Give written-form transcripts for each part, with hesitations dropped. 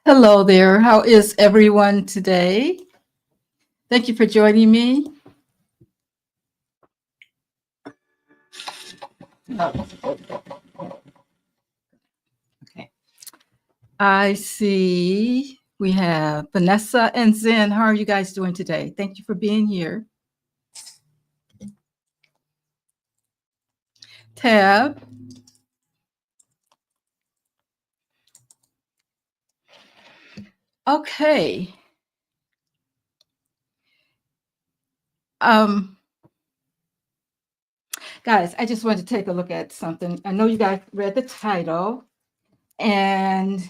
Hello there. How is everyone today? Thank you for joining me. Okay. I see we have Vanessa and Zen. How are you guys doing today? Thank you for being here. Tab. Okay. Um, Guys, I just wanted to take a look at something. I know you guys read the title, and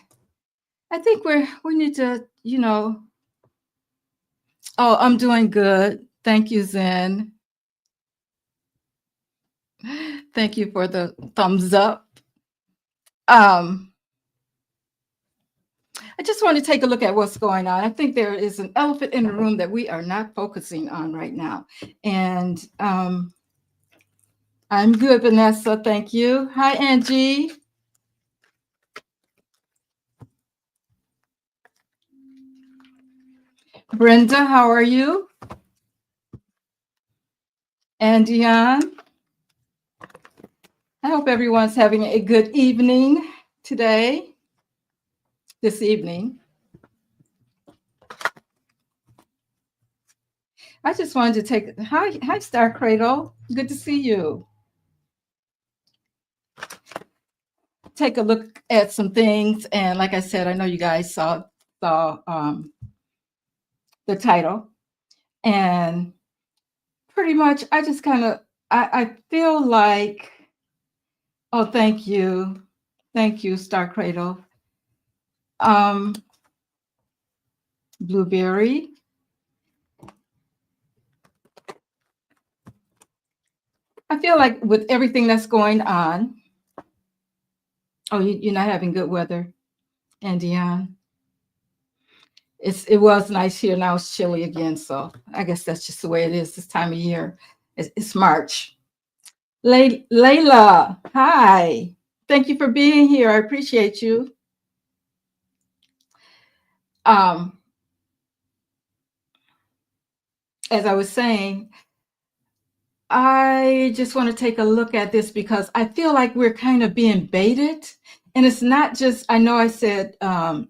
I think we need to, oh, I'm doing good. Thank you, Zen. Thank you for the thumbs up. Um, I just want to take a look at what's going on. I think there is an elephant in the room that we are not focusing on right now. And I'm good, Vanessa. Thank you. Hi, Angie. Brenda, how are you? And Dion. I hope everyone's having a good evening today, this evening. I just wanted to hi, Star Cradle. Good to see you. Take a look at some things. And like I said, I know you guys saw the title. And pretty much, I just kind of, I feel like, oh, thank you. Thank you, Star Cradle. Blueberry. I feel like with everything that's going on, oh, you're not having good weather, and Dion. It was nice here. Now it's chilly again. So I guess that's just the way it is this time of year. It's March. Layla, hi. Thank you for being here. I appreciate you. As I was saying, I just want to take a look at this because I feel like we're kind of being baited. And it's not just, I know I said a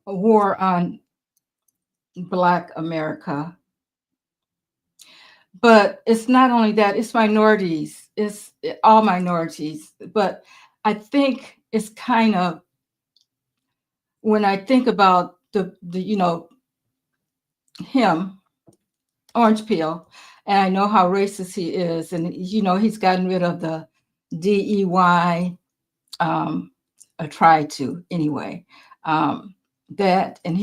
war on Black America, but it's not only that, it's minorities, it's all minorities. But I think it's kind of, when I think about the him, Orange Peel, and I know how racist he is, and he's gotten rid of the DEY, or tried to anyway. That, and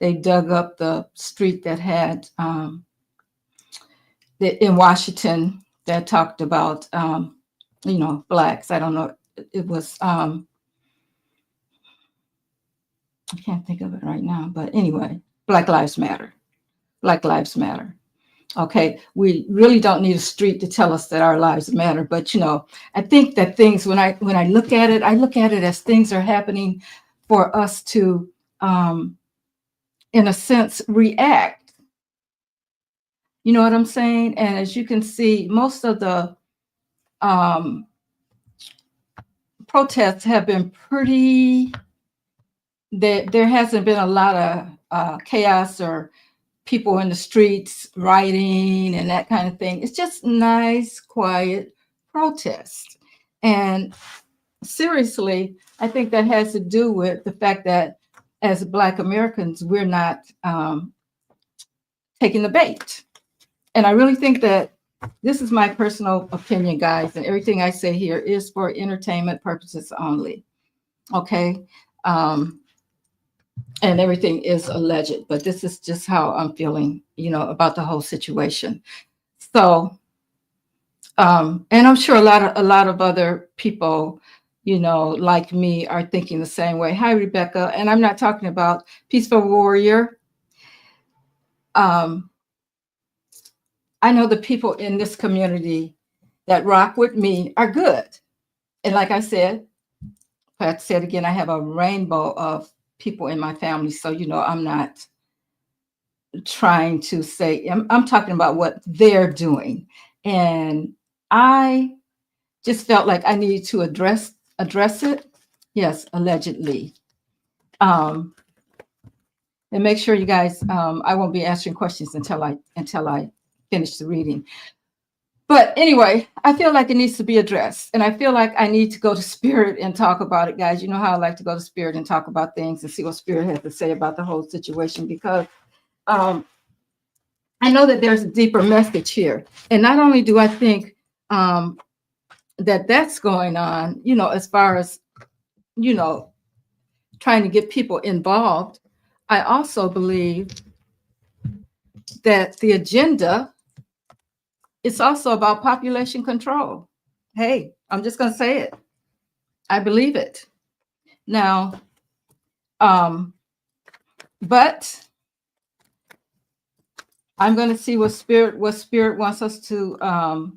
they dug up the street that had in Washington that talked about blacks. I don't know. It was I can't think of it right now, but anyway, Black Lives Matter. Black Lives Matter. Okay, we really don't need a street to tell us that our lives matter, but I think that things, when I look at it, I look at it as things are happening for us to, in a sense, react. You know what I'm saying? And as you can see, most of the protests have been pretty. There hasn't been a lot of chaos or people in the streets rioting and that kind of thing. It's just nice, quiet protest. And seriously, I think that has to do with the fact that as Black Americans, we're not taking the bait. And I really think that this is my personal opinion, guys, and everything I say here is for entertainment purposes only. Okay. And everything is alleged, but this is just how I'm feeling, about the whole situation. So, and I'm sure a lot of other people, like me, are thinking the same way. Hi, Rebecca, and I'm not talking about Peaceful Warrior. I know the people in this community that rock with me are good. And like I said, I have to say it again, I have a rainbow of people in my family. So, I'm not trying to say, I'm talking about what they're doing. And I just felt like I needed to address it. Yes, allegedly. And make sure you guys, I won't be answering questions until I finish the reading. But anyway, I feel like it needs to be addressed. And I feel like I need to go to Spirit and talk about it, guys. You know how I like to go to Spirit and talk about things and see what Spirit has to say about the whole situation, because I know that there's a deeper message here. And not only do I think that that's going on, as far as, trying to get people involved, I also believe that the agenda is also about population control. Hey, I'm just going to say it. I believe it. Now, but I'm going to see what Spirit wants us to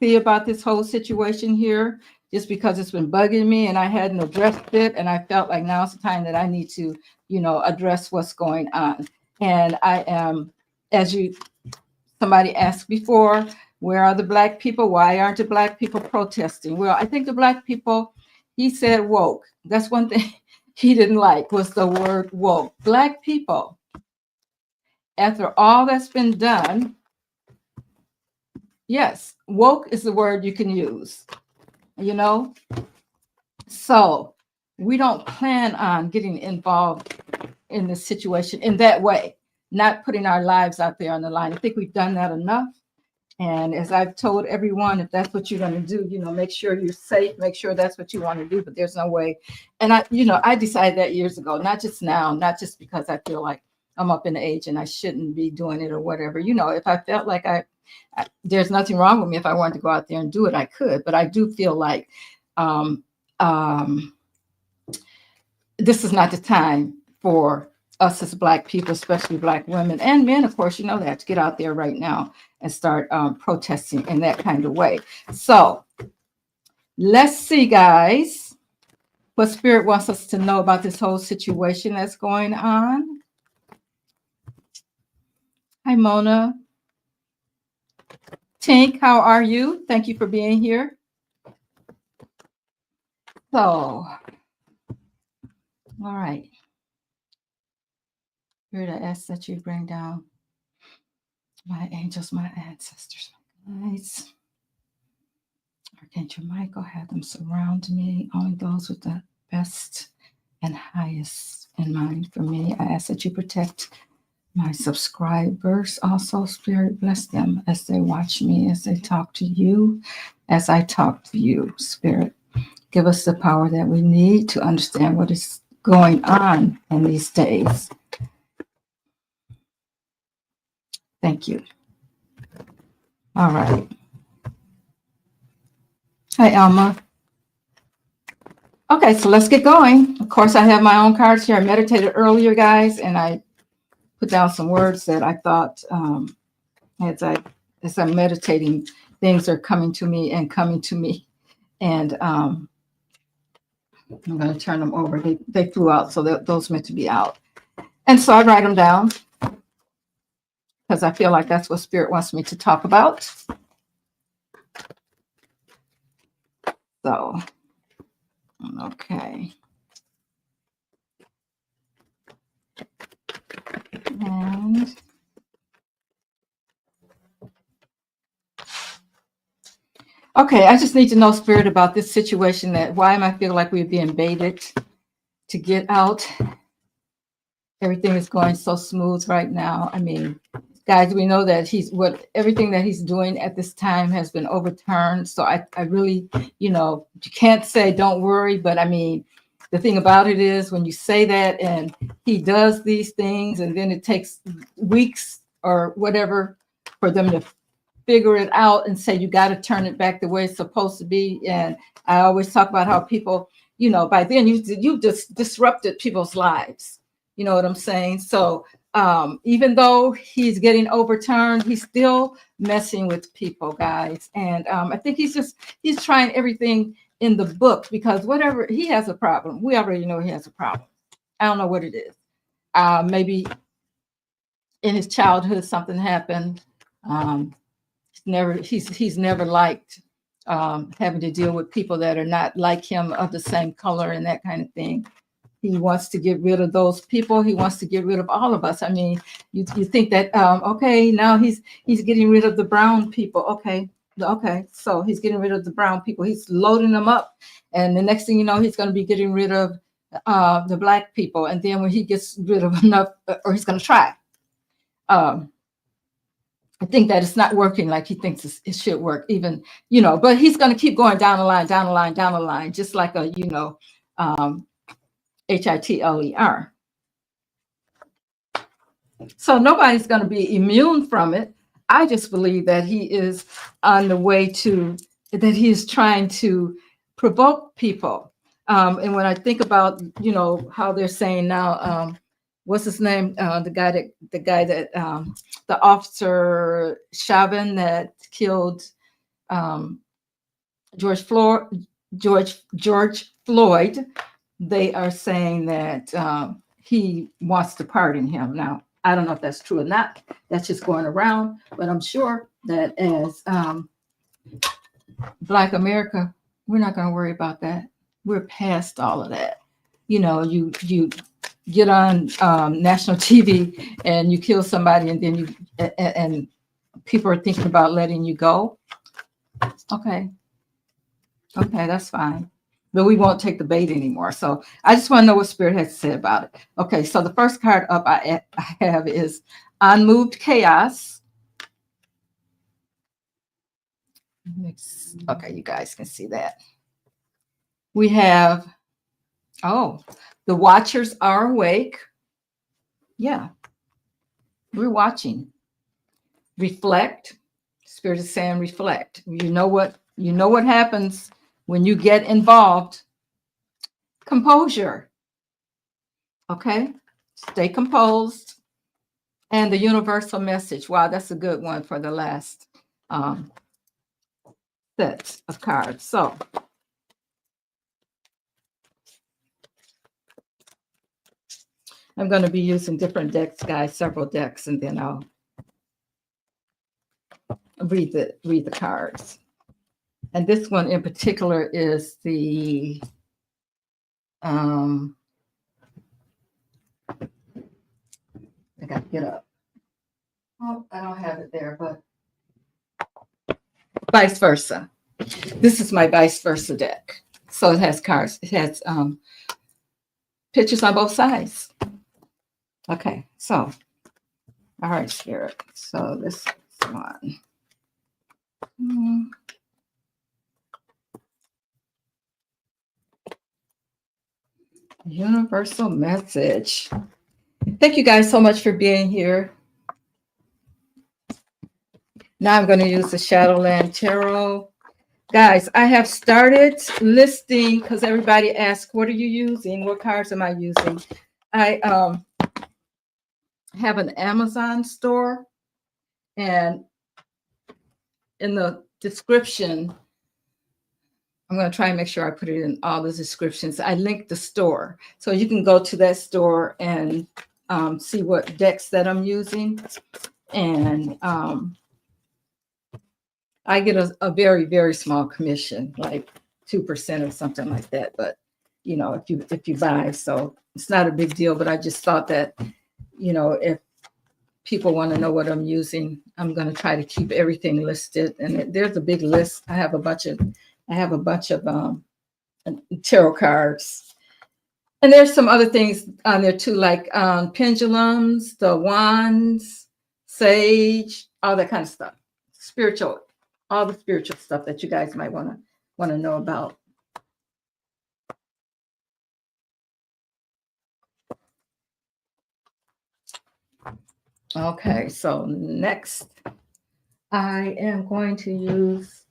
see about this whole situation here, just because it's been bugging me and I hadn't addressed it. And I felt like now's the time that I need to, address what's going on. And I am, somebody asked before, where are the Black people? Why aren't the Black people protesting? Well, I think the Black people, he said woke. That's one thing he didn't like, was the word woke. Black people, after all that's been done, yes, woke is the word you can use, So we don't plan on getting involved in this situation in that way, not putting our lives out there on the line. I think we've done that enough. And as I've told everyone, if that's what you're going to do, make sure you're safe, make sure that's what you want to do, but there's no way. And I decided that years ago, not just now, not just because I feel like I'm up in age and I shouldn't be doing it or whatever. If I felt like there's nothing wrong with me, if I wanted to go out there and do it, I could. But I do feel like this is not the time for us as Black people, especially Black women and men, of course, that, to get out there right now and start protesting in that kind of way. So let's see, guys, what Spirit wants us to know about this whole situation that's going on. Hi, Mona. Tink, how are you? Thank you for being here. So, all right. Spirit, I ask that you bring down my angels, my ancestors, my guides. Archangel Michael, have them surround me, only those with the best and highest in mind for me. I ask that you protect my subscribers. Also, Spirit, bless them as they watch me, as they talk to you, as I talk to you. Spirit, give us the power that we need to understand what is going on in these days. Thank you. All right. Hi, Alma. Okay, so let's get going. Of course, I have my own cards here. I meditated earlier, guys, and I put down some words that I thought as I'm meditating, things are coming to me. And I'm going to turn them over. They flew out, so those meant to be out. And so I write them down because I feel like that's what Spirit wants me to talk about. So, okay. And okay, I just need to know, Spirit, about this situation. Why am I feel like we're being baited to get out? Everything is going so smooth right now. I mean, guys, we know that everything that he's doing at this time has been overturned. So I really, you can't say don't worry, but I mean, the thing about it is when you say that and he does these things and then it takes weeks or whatever for them to figure it out and say, you got to turn it back the way it's supposed to be. And I always talk about how people, by then you just disrupted people's lives. You know what I'm saying? So Even though he's getting overturned, he's still messing with people, guys. And I think he's trying everything in the book, because whatever, he has a problem. We already know he has a problem. I don't know what it is. Maybe in his childhood something happened. He's never liked having to deal with people that are not like him, of the same color and that kind of thing. He wants to get rid of those people. He wants to get rid of all of us. I mean, you think that okay, now he's getting rid of the brown people. Okay, so he's getting rid of the brown people. He's loading them up, and the next thing you know, he's going to be getting rid of the black people. And then when he gets rid of enough, or he's going to try. I think that it's not working like he thinks it should work, even, but he's going to keep going down the line, down the line, down the line, just like a, Hitler. So nobody's going to be immune from it. I just believe that he is on the way that he is trying to provoke people. And when I think about, how they're saying now, what's his name? The officer Chauvin that killed George Floyd. They are saying that he wants to pardon him. Now, I don't know if that's true or not. That's just going around. But I'm sure that as Black America, we're not going to worry about that. We're past all of that. You get on national TV and you kill somebody, and then and people are thinking about letting you go. Okay, that's fine. But we won't take the bait anymore. So I just want to know what Spirit has to say about it. Okay, so the first card up I have is Unmoved Chaos. Okay, you guys can see that. We have, the Watchers are awake. Yeah, we're watching. Reflect. Spirit is saying reflect. You know what happens when you get involved. Composure. Okay, stay composed. And the universal message. Wow, that's a good one for the last set of cards. So I'm going to be using different decks, guys, several decks, and then I'll read the cards. And this one in particular is the I got to get up. Oh, I don't have it there, but vice versa. This is my vice versa deck. So it has cards. It has pictures on both sides. Okay, so all right, Spirit. So this one. Universal message. Thank you guys so much for being here. Now I'm going to use the Shadowland Tarot. Guys, I have started listing, because everybody asks, what are you using? What cards am I using? I have an Amazon store, and in the description, I'm going to try and make sure I put it in all the descriptions. I linked the store, so you can go to that store and see what decks that I'm using. And I get a very, very small commission, like 2% or something like that. But if you buy, so it's not a big deal. But I just thought that, if people want to know what I'm using, I'm going to try to keep everything listed. And there's a big list. I have a bunch of tarot cards, and there's some other things on there too, like pendulums, the wands, sage, all that kind of stuff. Spiritual, all the spiritual stuff that you guys might want to know about. Okay, so next I am going to use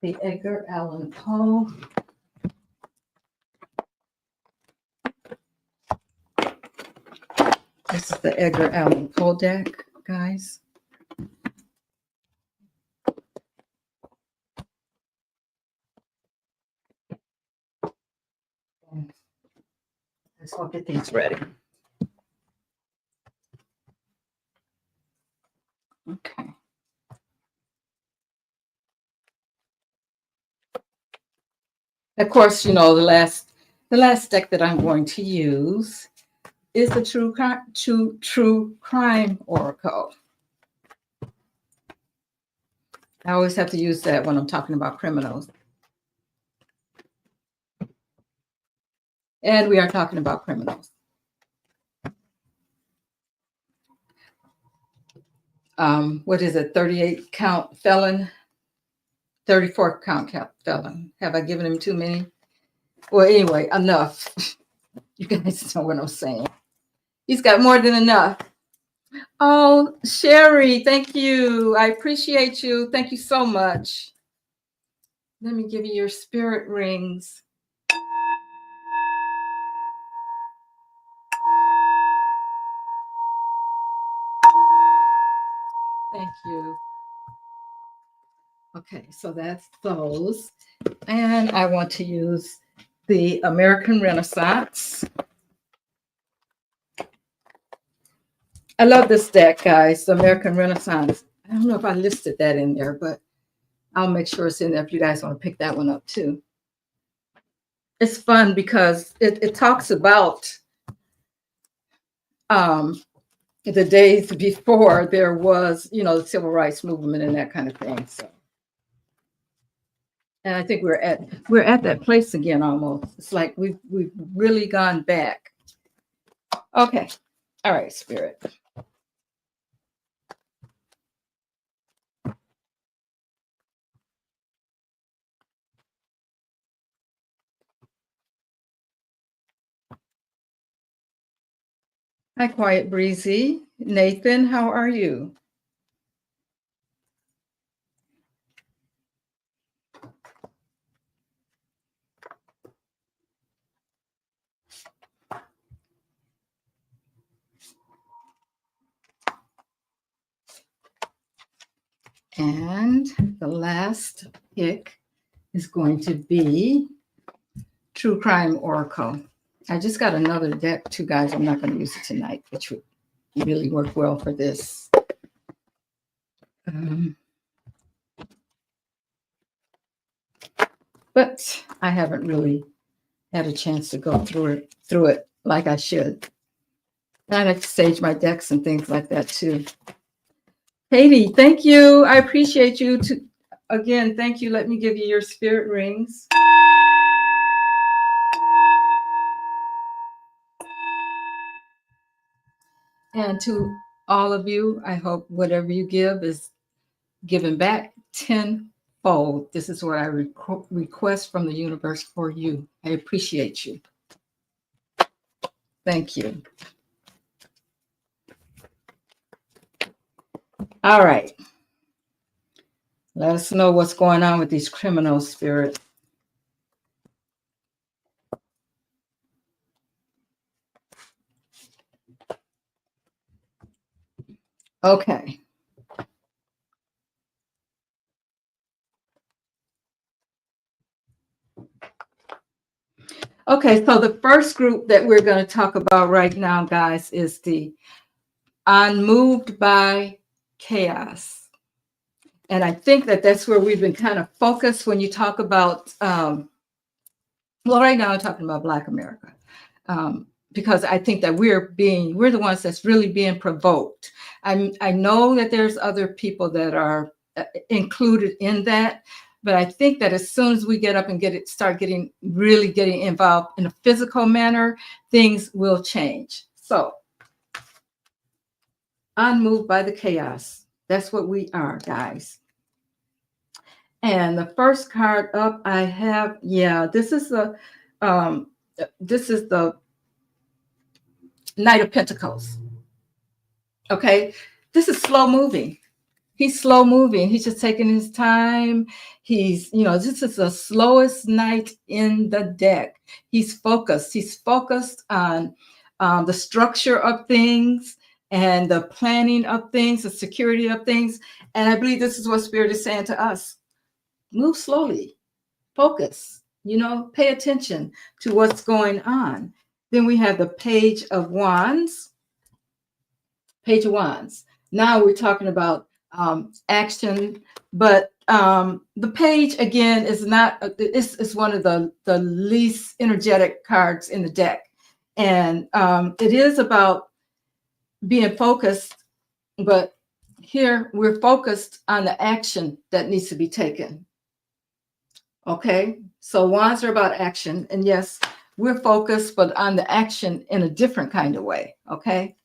the Edgar Allan Poe. This This is the Edgar Allan Poe deck, guys. Let's go get these ready. Okay. Of course, you know, the last deck that I'm going to use is the True Crime Oracle. I always have to use that when I'm talking about criminals. And we are talking about criminals. What is it? 38 count felon, 34 count felon. Have I given him too many? Well, anyway, enough. You guys know what I'm saying. He's got more than enough. Oh, Sherry, thank you. I appreciate you. Thank you so much. Let me give you your spirit rings. Thank you. Okay, so that's those. And I want to use the American Renaissance. I love this deck, guys, the American Renaissance. I don't know if I listed that in there, but I'll make sure it's in there if you guys want to pick that one up too. It's fun because it talks about the days before there was, you know, the civil rights movement and that kind of thing. So, and I think we're at that place again almost. It's like we've really gone back. Okay. All right, Spirit. Hi, Quiet Breezy. Nathan, how are you? And the last pick is going to be True Crime Oracle. I just got another deck too, guys. I'm not going to use it tonight, which would really work well for this. But I haven't really had a chance to go through it like I should. And I like to stage my decks and things like that too. Katie, thank you. I appreciate you. Again, thank you. Let me give you your spirit rings. And to all of you, I hope whatever you give is given back tenfold. This is what I request from the universe for you. I appreciate you. Thank you. All right. Let us know what's going on with these criminals, Spirit. Okay. Okay, so the first group that we're going to talk about right now, guys, is the unmoved by chaos. And I think that that's where we've been kind of focused when you talk about, well, right now I'm talking about Black America, because I think that we're the ones that's really being provoked. I know that there's other people that are included in that, but I think that as soon as we get up and start getting involved in a physical manner, things will change. So, unmoved by the chaos. That's what we are, guys. And the first card up I have, this is the Knight of Pentacles. Okay, this is slow moving. He's slow moving. He's just taking his time. He's, this is the slowest knight in the deck. He's focused. He's focused on the structure of things and the planning of things, the security of things. And I believe this is what Spirit is saying to us. Move slowly, focus, pay attention to what's going on. Then we have the Page of Wands. Page of Wands. Now we're talking about action, but the page again is not. It's one of the least energetic cards in the deck, and it is about being focused. But here we're focused on the action that needs to be taken. Okay, so wands are about action, and yes, we're focused, but on the action in a different kind of way. Okay.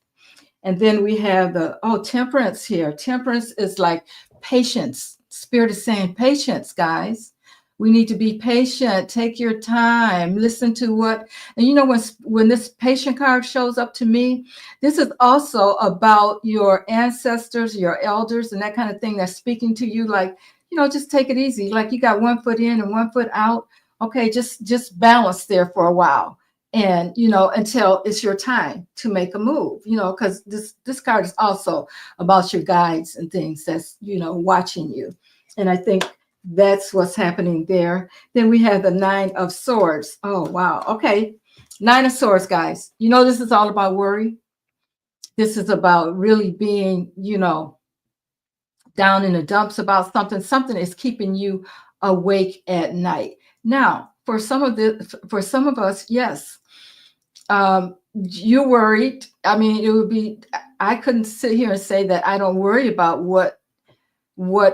And then we have the temperance here. Temperance is like patience. Spirit is saying patience, guys. We need to be patient. Take your time. Listen to what, and when this patient card shows up to me, this is also about your ancestors, your elders, and that kind of thing that's speaking to you. Like, just take it easy. Like you got one foot in and one foot out. Okay, just balance there for a while. And until it's your time to make a move, because this card is also about your guides and things that's watching you. And I think that's what's happening there. Then we have the Nine of Swords. Oh wow. Okay, Nine of Swords, guys. This is all about worry. This is about really being down in the dumps about something is keeping you awake at night. Now for some of us, yes, you're worried. I mean, I couldn't sit here and say that I don't worry about what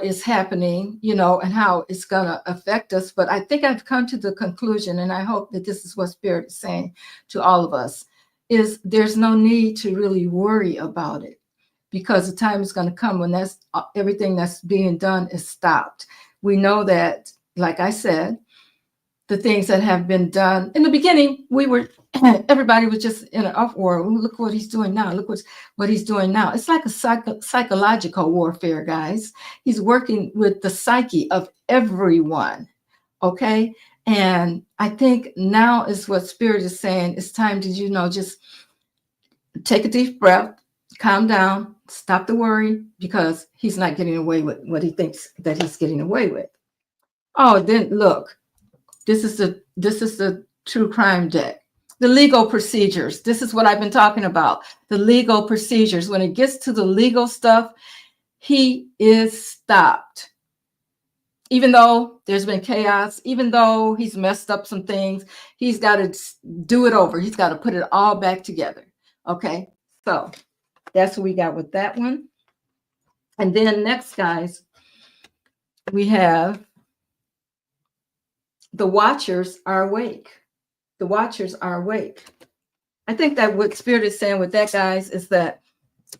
is happening, and how it's going to affect us. But I think I've come to the conclusion, and I hope that this is what Spirit is saying to all of us, is there's no need to really worry about it, because the time is going to come when everything that's being done is stopped. We know that, like I said, the things that have been done in the beginning, everybody was just in an uproar. Look what he's doing now. Look what he's doing now. It's like a psychological warfare, guys. He's working with the psyche of everyone. Okay. And I think now is what Spirit is saying. It's time to, just take a deep breath, calm down, stop the worry, because he's not getting away with what he thinks that he's getting away with. Oh, then look. This is the true crime deck. The legal procedures. This is what I've been talking about. The legal procedures. When it gets to the legal stuff, he is stopped. Even though there's been chaos, even though he's messed up some things, he's got to do it over. He's got to put it all back together. Okay, so that's what we got with that one. And then next, guys, we have the Watchers are awake. The Watchers are awake. I think that what Spirit is saying with that, guys, is that,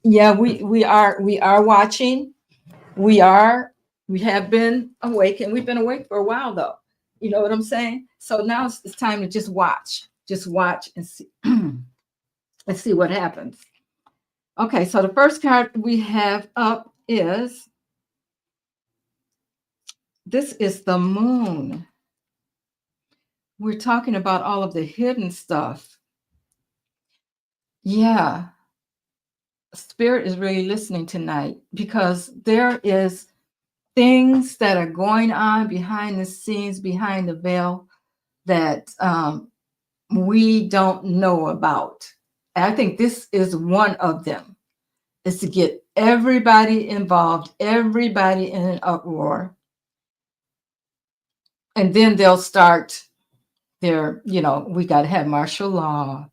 yeah, we are watching. We have been awake, and we've been awake for a while, though. You know what I'm saying? So now it's time to just watch and see and see what happens. Okay, so the first card we have up is the Moon. We're talking about all of the hidden stuff. Yeah. Spirit is really listening tonight, because there is things that are going on behind the scenes, behind the veil, that we don't know about. And I think this is one of them, is to get everybody involved, everybody in an uproar. And then they'll start their, we got to have martial law,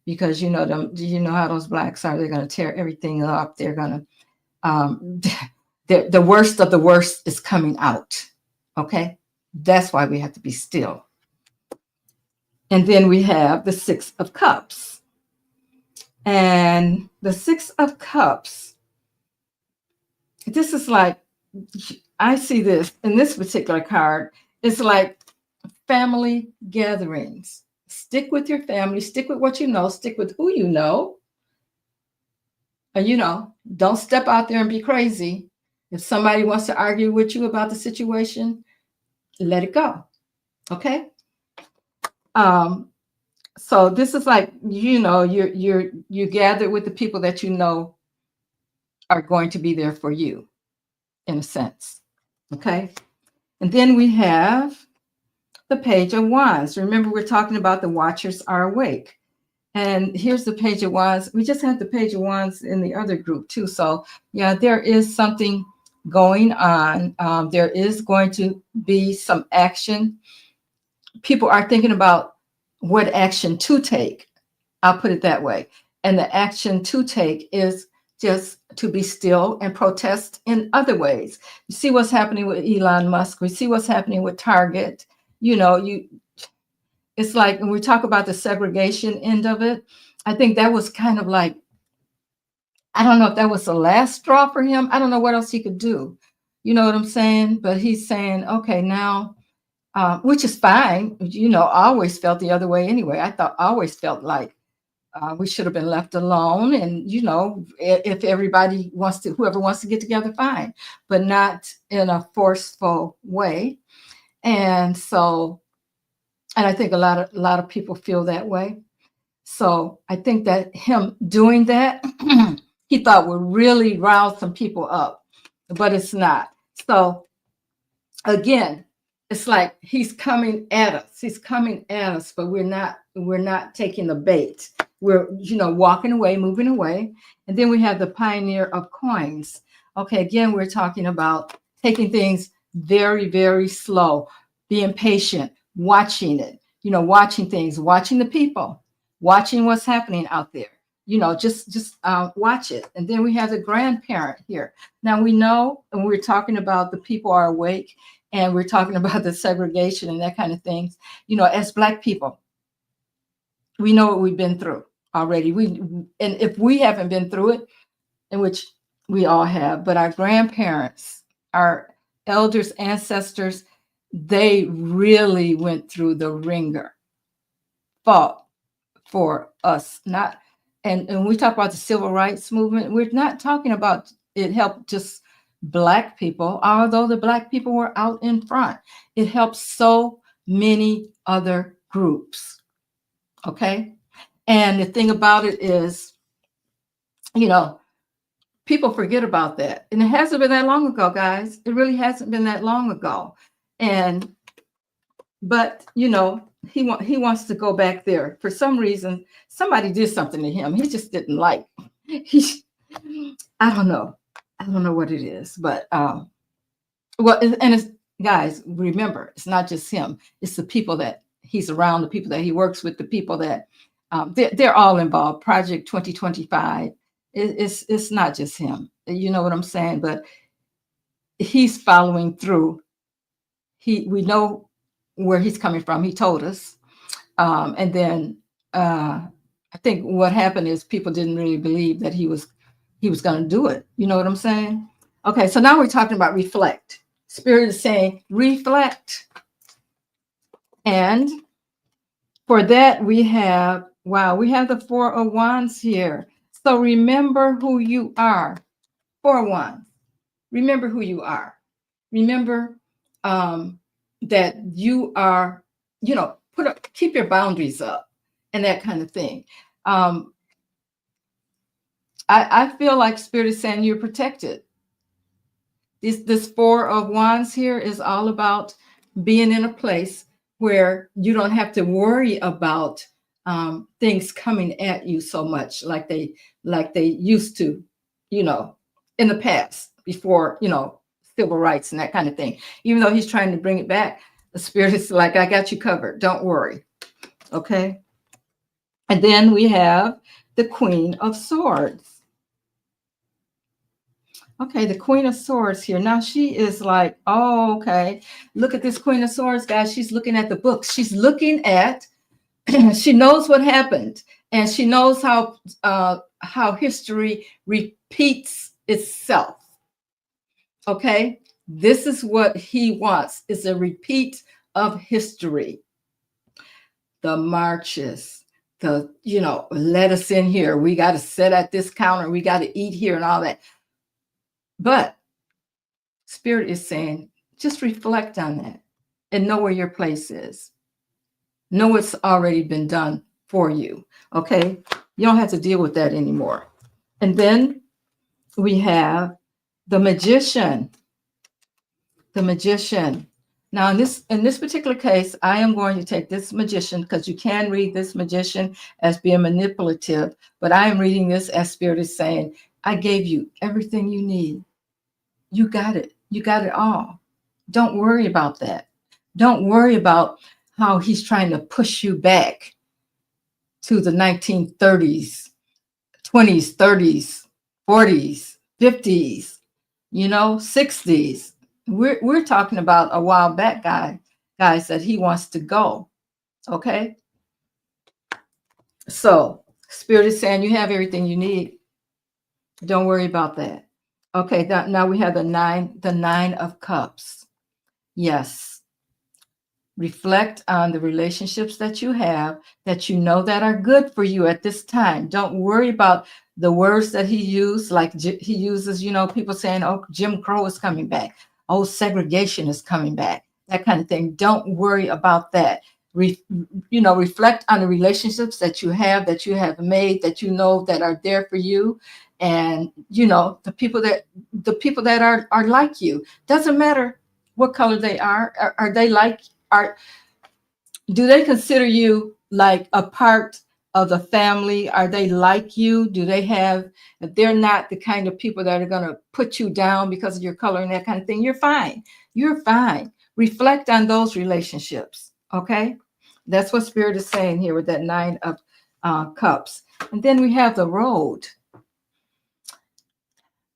because you know how those blacks are. They're going to tear everything up. They're going to, the worst of the worst is coming out. Okay, that's why we have to be still. And then we have the Six of Cups, and the Six of Cups. This is like, I see this in this particular card. It's like family gatherings. Stick with your family, stick with what you know, stick with who you know. And don't step out there and be crazy. If somebody wants to argue with you about the situation, let it go. Okay. So this is like, you gather with the people that you know are going to be there for you, in a sense. Okay. And then we have the Page of Wands. Remember, we're talking about the watchers are awake. And here's the Page of Wands. We just had the Page of Wands in the other group too. So yeah, there is something going on. There is going to be some action. People are thinking about what action to take. I'll put it that way. And the action to take is just to be still and protest in other ways. You see what's happening with Elon Musk. We see what's happening with Target. It's like when we talk about the segregation end of it, I think that was kind of like, I don't know if that was the last straw for him. I don't know what else he could do. You know what I'm saying? But he's saying, okay, now, which is fine. I always felt the other way anyway. I always felt like we should have been left alone. And, if everybody whoever wants to get together, fine, but not in a forceful way. And so, and I think a lot of people feel that way. So I think that him doing that, he thought would really rouse some people up, but it's not. So again, it's like he's coming at us. He's coming at us, but we're not taking the bait. We're, walking away, moving away. And then we have the Pioneer of Coins. Okay, again, we're talking about taking things very, very slow, being patient, watching it, watching things, watching the people, watching what's happening out there. Just watch it. And then we have the Grandparent here. Now we know, and we're talking about the people are awake, and we're talking about the segregation and that kind of things. As Black people, we know what we've been through already. And if we haven't been through it, in which we all have, but our grandparents, our elders, ancestors, they really went through the ringer, fought for us. Not, and when we talk about the civil rights movement, we're not talking about it helped just Black people, although the Black people were out in front. It helped so many other groups. Okay. And the thing about it is, people forget about that. And it hasn't been that long ago, guys. It really hasn't been that long ago. But he wants to go back there. For some reason, somebody did something to him. He just didn't like. I don't know. I don't know what it is, but and it's, guys, remember, it's not just him. It's the people that he's around, the people that he works with, the people that they're all involved. Project 2025. It's not just him. You know what I'm saying? But he's following through. We know where he's coming from. He told us. And then I think what happened is people didn't really believe that he was going to do it. You know what I'm saying? Okay, so now we're talking about reflect. Spirit is saying reflect. And for that, we have the Four of Wands here. So remember who you are. Four of Wands. Remember who you are. Remember that you are, keep your boundaries up and that kind of thing. I feel like Spirit is saying you're protected. This Four of Wands here is all about being in a place where you don't have to worry about things coming at you so much like they used to, in the past, before, civil rights and that kind of thing. Even though he's trying to bring it back, the Spirit is like, I got you covered. Don't worry. Okay. And then we have the Queen of Swords. Okay, the Queen of Swords here. Now she is like, oh, okay. Look at this Queen of Swords, guys. She's looking at the books. She's looking at, she knows what happened, and she knows how history repeats itself. Okay, this is what he wants, is a repeat of history. The marches, let us in here. We got to sit at this counter. We got to eat here and all that. But Spirit is saying, just reflect on that and know where your place is. Know what's already been done for you. Okay. You don't have to deal with that anymore. And then we have the magician. The magician. Now, in this particular case, I am going to take this magician, because you can read this magician as being manipulative, but I am reading this as Spirit is saying, I gave you everything you need. You got it. You got it all. Don't worry about that. Don't worry about how he's trying to push you back to the 1930s, 20s, 30s, 40s, 50s, 60s. We're talking about a while back, guys, that he wants to go. Okay. So Spirit is saying you have everything you need. Don't worry about that. Okay. Now we have the nine of cups. Yes. Reflect on the relationships that you have, that you know that are good for you at this time. Don't worry about the words that he used, like he uses, people saying, oh, Jim Crow is coming back. Oh, segregation is coming back. That kind of thing. Don't worry about that. Reflect on the relationships that you have made, that you know that are there for you. And, the people that are like you. Doesn't matter what color they are. Are they like, do they consider you like a part of the family? Are they like you? If they're not the kind of people that are going to put you down because of your color and that kind of thing, you're fine. You're fine. Reflect on those relationships. Okay. That's what Spirit is saying here with that nine of cups. And then we have the road.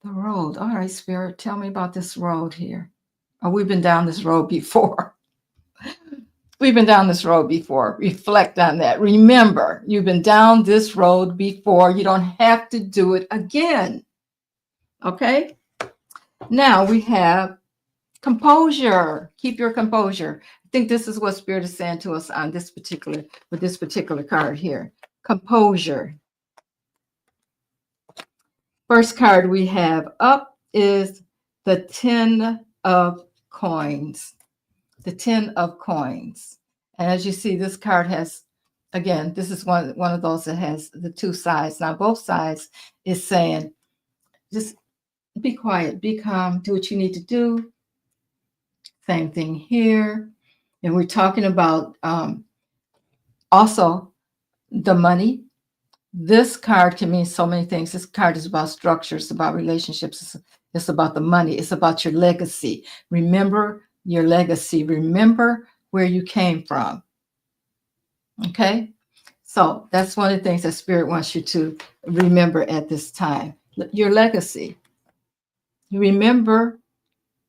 The road. All right, Spirit, tell me about this road here. Oh, we've been down this road before. We've been down this road before. Reflect on that. Remember, you've been down this road before. You don't have to do it again. Okay? Now we have composure. Keep your composure. I think this is what Spirit is saying to us on this particular card here. Composure. First card we have up is the 10 of coins. The 10 of coins. And as you see, this card has, again, this is one of those that has the two sides. Now, both sides is saying, just be quiet, be calm, do what you need to do. Same thing here. And we're talking about also the money. This card can mean so many things. This card is about structure. It's about relationships. It's about the money. It's about your legacy. Remember your legacy. Remember where you came from. Okay? So that's one of the things that Spirit wants you to remember at this time. Your legacy. You remember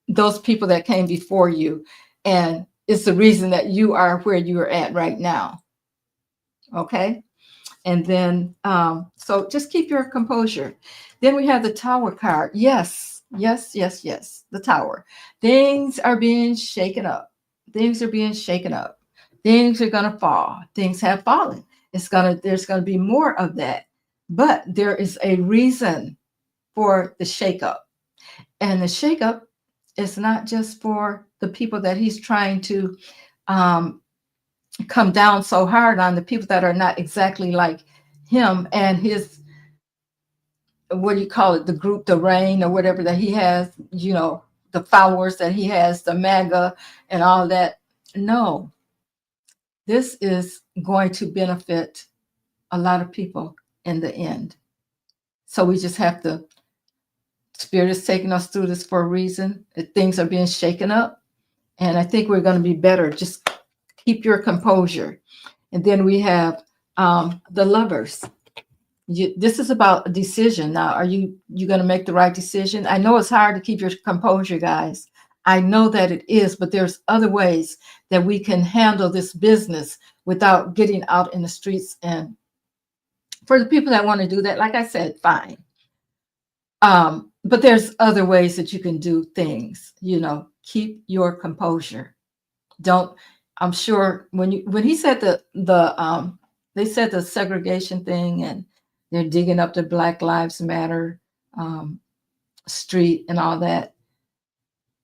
those people that came before you, and it's the reason that you are where you are at right now. Okay? And then, so just keep your composure. Then we have the Tower card. Yes, yes, yes, yes, the Tower. Things are being shaken up. Things are being shaken up. Things are going to fall. Things have fallen. There's going to be more of that. But there is a reason for the shakeup. And the shakeup is not just for the people that he's trying to come down so hard on, the people that are not exactly like him and his, what do you call it, the group, the reign or whatever that he has, the followers that he has, the MAGA and all that. No, this is going to benefit a lot of people in the end. So we just have to, Spirit is taking us through this for a reason. Things are being shaken up. And I think we're going to be better. Just keep your composure. And then we have the Lovers. This is about a decision. Now, are you going to make the right decision? I know it's hard to keep your composure, guys. I know that it is, but there's other ways that we can handle this business without getting out in the streets. And for the people that want to do that, like I said, fine. But there's other ways that you can do things. Keep your composure. I'm sure when he said they said the segregation thing, and they're digging up the Black Lives Matter street and all that,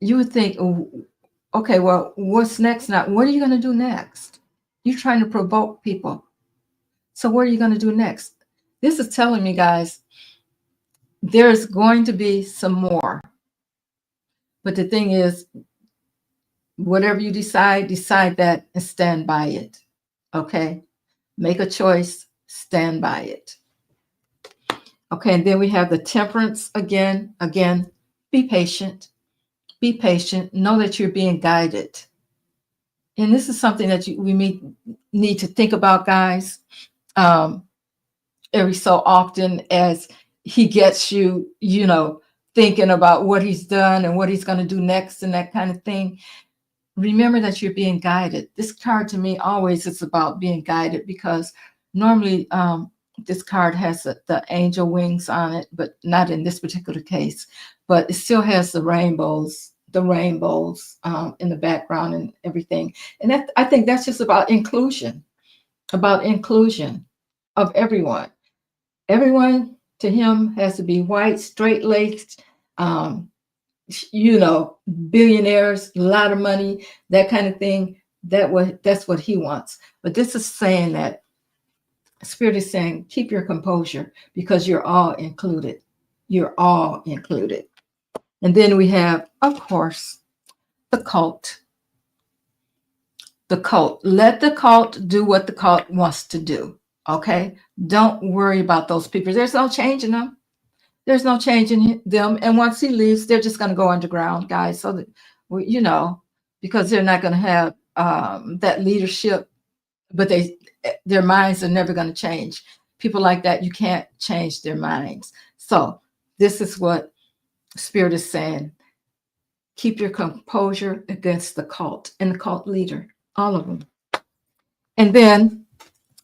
you would think, oh, okay, well, what's next now? What are you going to do next? You're trying to provoke people. So what are you going to do next? This is telling me, guys, there's going to be some more. But the thing is, whatever you decide, decide that and stand by it. Okay? Make a choice, stand by it. Okay, and then we have the temperance again. Again, be patient. Be patient. Know that you're being guided. And this is something that we need to think about, guys, every so often as he gets you, thinking about what he's done and what he's going to do next and that kind of thing. Remember that you're being guided. This card to me always is about being guided, because normally this card has the angel wings on it, but not in this particular case. But it still has the rainbows in the background and everything. And I think that's just about inclusion of everyone. Everyone to him has to be white, straight-laced, billionaires, a lot of money, that kind of thing. That's what he wants. But this is saying that Spirit is saying, keep your composure, because you're all included. You're all included. And then we have, of course, the cult. The cult. Let the cult do what the cult wants to do. Okay? Don't worry about those people. There's no change in them. There's no change in them. And once he leaves, they're just going to go underground, guys. So that, because they're not going to have that leadership, but their minds are never going to change. People like that, you can't change their minds. So this is what Spirit is saying. Keep your composure against the cult and the cult leader, all of them. And then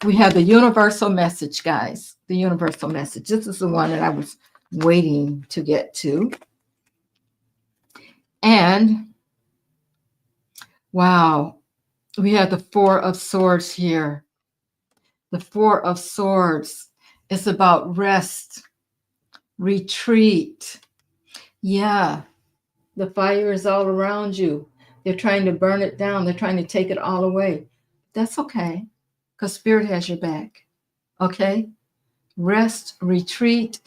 we have the universal message, guys. The universal message. This is the one that I was waiting to get to. And wow, we have the Four of Swords here. The Four of Swords is about rest, retreat. Yeah, the fire is all around you. They're trying to burn it down. They're trying to take it all away. That's okay, because Spirit has your back. Okay? Rest, retreat,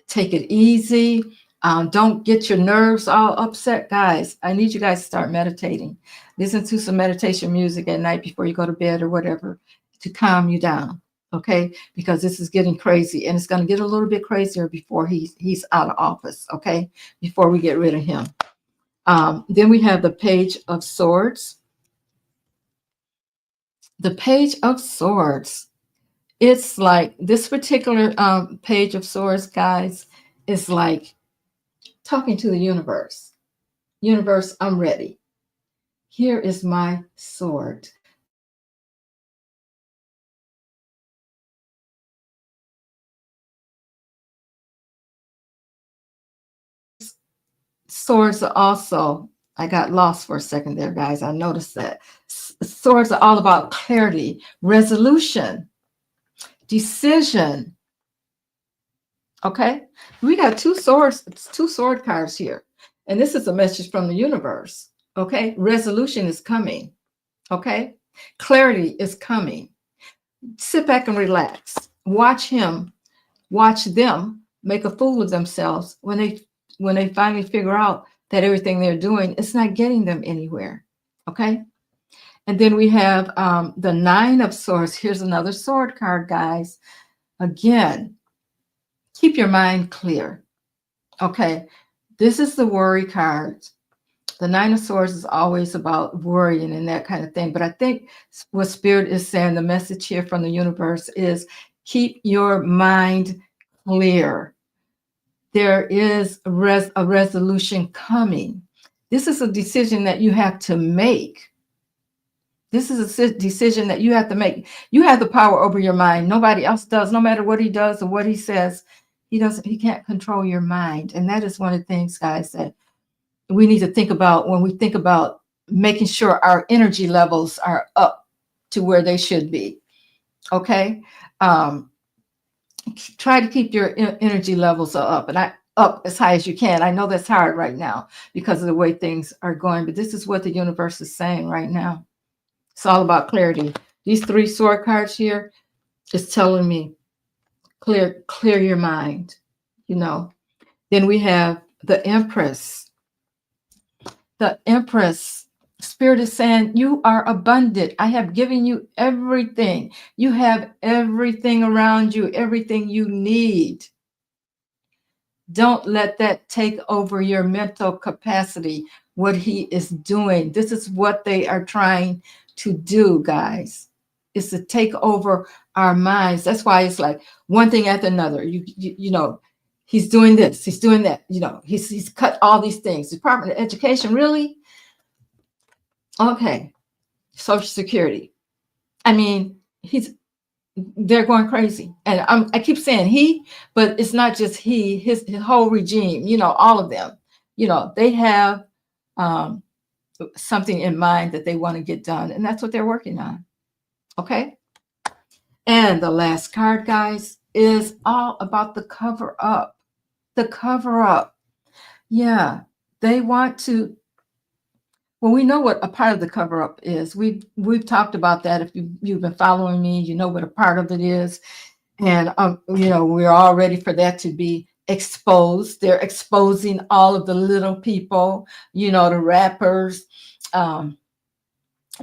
take it easy. Don't get your nerves all upset, guys. I need you guys to start meditating. Listen to some meditation music at night before you go to bed or whatever to calm you down, okay? Because this is getting crazy, and it's going to get a little bit crazier before he's out of office, okay? Before we get rid of him. Then we have the Page of Swords. The Page of Swords. It's like this particular Page of Swords, guys, is like talking to the universe. Universe, I'm ready. Here is my sword. Swords are also, I got lost for a second there, guys. I noticed that. Swords are all about clarity, resolution, decision. Okay? We got two sword cards here. And this is a message from the universe. Okay? Resolution is coming. Okay? Clarity is coming. Sit back and relax. Watch them make a fool of themselves when they finally figure out that everything they're doing is not getting them anywhere. Okay? And then we have the Nine of Swords. Here's another sword card, guys. Again, keep your mind clear. Okay? This is the worry card. The Nine of Swords is always about worrying and that kind of thing. But I think what Spirit is saying, the message here from the universe is keep your mind clear. There is a resolution coming. This is a decision that you have to make. This is a decision that you have to make. You have the power over your mind. Nobody else does. No matter what he does or what he says, he can't control your mind. And that is one of the things, guys, that we need to think about when we think about making sure our energy levels are up to where they should be. Okay? Try to keep your energy levels up as high as you can. I know that's hard right now because of the way things are going, but this is what the universe is saying right now. It's all about clarity. These three sword cards here, It's telling me clear your mind, you know. Then we have the Empress. The Empress Spirit is saying, you are abundant. I have given you everything. You have everything around you, everything you need. Don't let that take over your mental capacity, what he is doing. This is what they are trying to do, guys, is to take over our minds. That's why it's like one thing after another. You know, he's doing this, he's doing that. You know, he's cut all these things. Department of Education, really? Okay. Social Security. I mean, they're going crazy. And I keep saying he, but it's not just he, his whole regime, you know, all of them, you know, they have something in mind that they want to get done. And that's what they're working on. Okay. And the last card, guys, is all about the cover up. The cover up. Yeah. They want to. Well, we know what a part of the cover up is. We've talked about that. If you've been following me, you know what a part of it is. And, you know, we're all ready for that to be exposed. They're exposing all of the little people, you know, the rappers,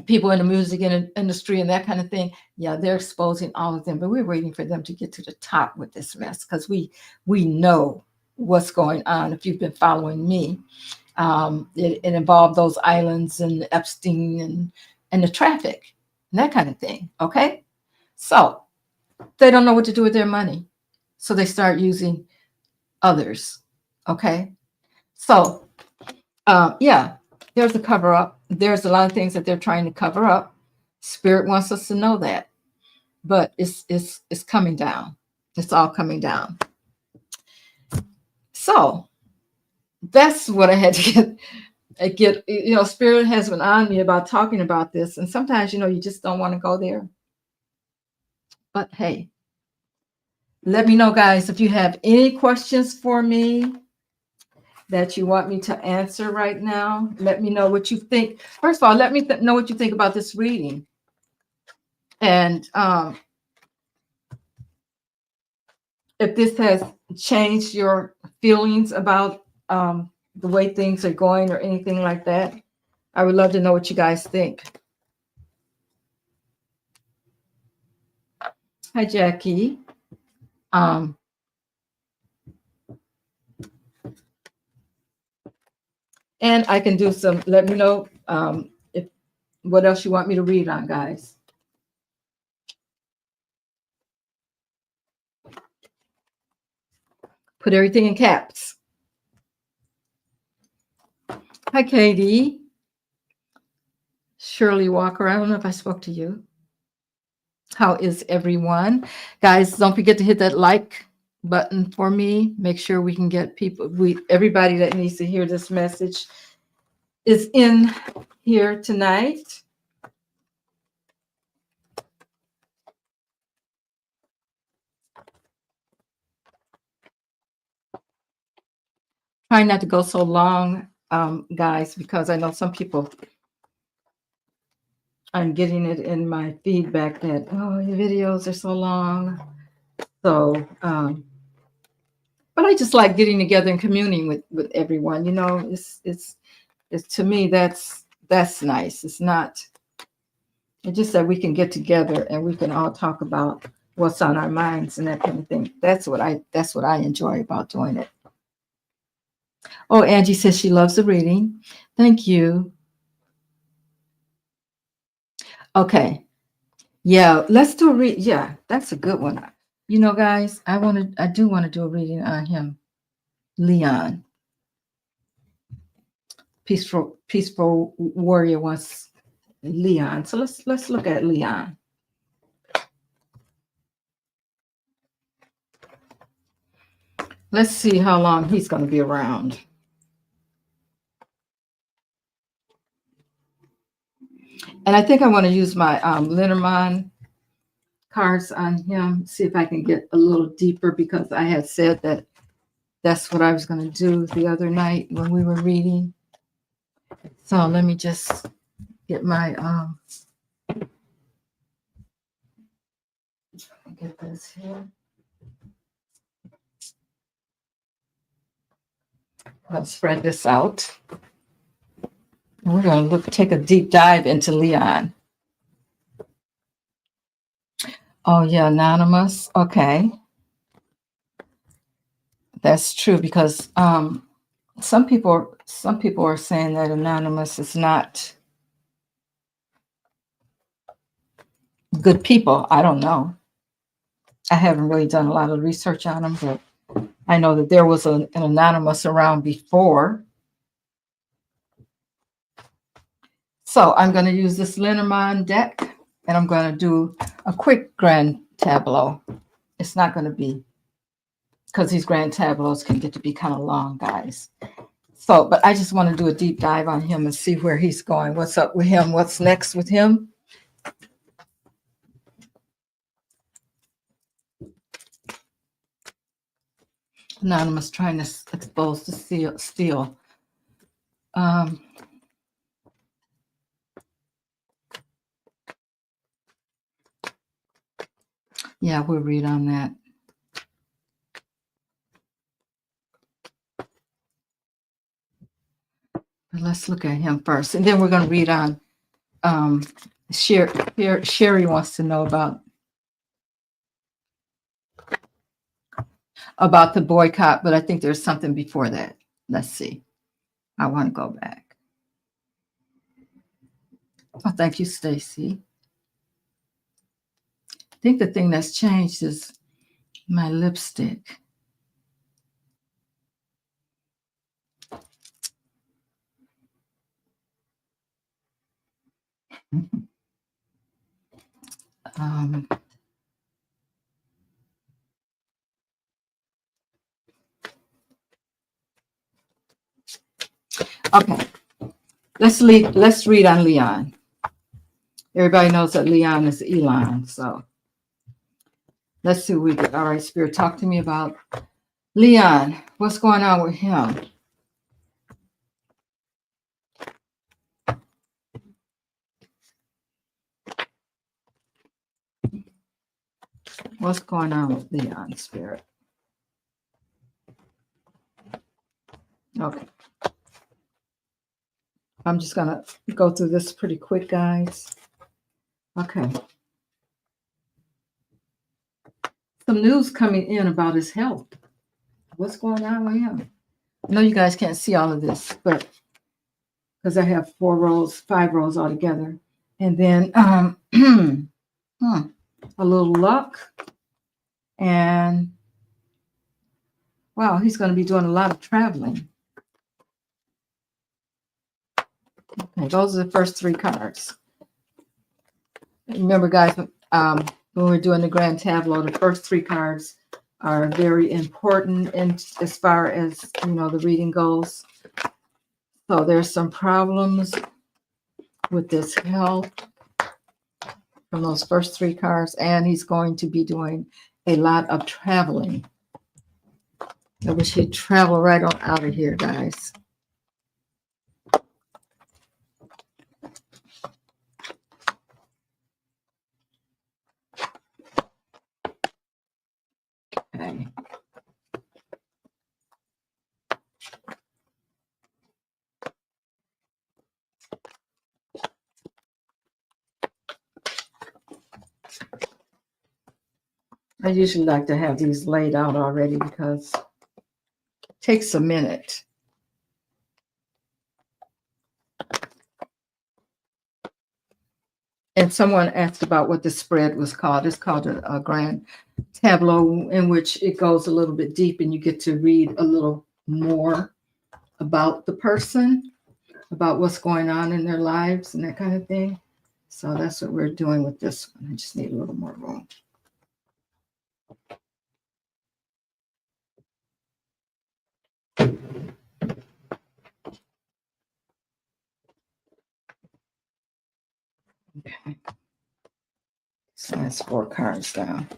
people in the music industry and that kind of thing. Yeah, they're exposing all of them, but we're waiting for them to get to the top with this mess because we know what's going on. If you've been following me, it involved those islands and Epstein and the traffic and that kind of thing. Okay, so they don't know what to do with their money, so they start using others. Okay, so yeah, there's a cover up. There's a lot of things that they're trying to cover up. Spirit wants us to know that, but it's coming down. It's all coming down. So that's what I had to get. You know, Spirit has been on me about talking about this, and sometimes, you know, you just don't want to go there. But hey, let me know, guys, if you have any questions for me that you want me to answer right now. Let me know what you think. First of all, let me know what you think about this reading. And if this has changed your feelings about the way things are going or anything like that, I would love to know what you guys think. Hi, Jackie. And I can do some, let me know if what else you want me to read on, guys. Put everything in caps. Hi, Katie. Shirley Walker. I don't know if I spoke to you. How is everyone? Guys, don't forget to hit that like button for me. Make sure we can get people, everybody that needs to hear this message is in here tonight. Trying not to go so long, guys, because I know some people, I'm getting it in my feedback that, oh, your videos are so long. So, but I just like getting together and communing with everyone. You know, it's to me, that's nice. It's not, it's just that we can get together and we can all talk about what's on our minds and that kind of thing. That's what I enjoy about doing it. Oh, Angie says she loves the reading. Thank you. Okay. Yeah, let's do a read. Yeah, that's a good one. You know, guys, I do want to do a reading on him. Leon. Peaceful warrior wants Leon. So let's look at Leon. Let's see how long he's going to be around. And I think I want to use my Lenormand cards on him, see if I can get a little deeper, because I had said that that's what I was going to do the other night when we were reading. So let me just get my get this here. Let's spread this out. We're going to take a deep dive into Leon. Oh, yeah, anonymous. Okay. That's true because some people are saying that anonymous is not good people. I don't know. I haven't really done a lot of research on them, but I know that there was an anonymous around before. So I'm going to use this Lenormand deck, and I'm going to do a quick grand tableau. It's not going to be, because these grand tableaus can get to be kind of long, guys. So, but I just want to do a deep dive on him and see where he's going. What's up with him? What's next with him? Anonymous trying to expose the steel. Yeah, we'll read on that. But let's look at him first, and then we're going to read on. Sherry wants to know about the boycott, but I think there's something before that. Let's see. I want to go back. Oh, thank you, Stacy. I think the thing that's changed is my lipstick. Okay, let's read on Leon. Everybody knows that Leon is Elon, so let's see what we get. All right, Spirit, talk to me about Leon. What's going on with him? What's going on with Leon, Spirit? Okay. I'm just going to go through this pretty quick, guys. Okay. Some news coming in about his health. What's going on with him? I know you guys can't see all of this, but because I have 5 rows altogether. And then a little luck. And wow, he's going to be doing a lot of traveling. Okay, those are the first 3 cards. Remember, guys, when we're doing the grand tableau, the first 3 cards are very important and as far as the reading goes. So there's some problems with this health from those first 3 cards, and he's going to be doing a lot of traveling. I wish he'd travel right on out of here, guys. Okay. I usually like to have these laid out already because it takes a minute. And someone asked about what the spread was called. It's called a grand tableau, in which it goes a little bit deep and you get to read a little more about the person, about what's going on in their lives and that kind of thing. So that's what we're doing with this one. I just need a little more room. Okay. So that's 4 cards down.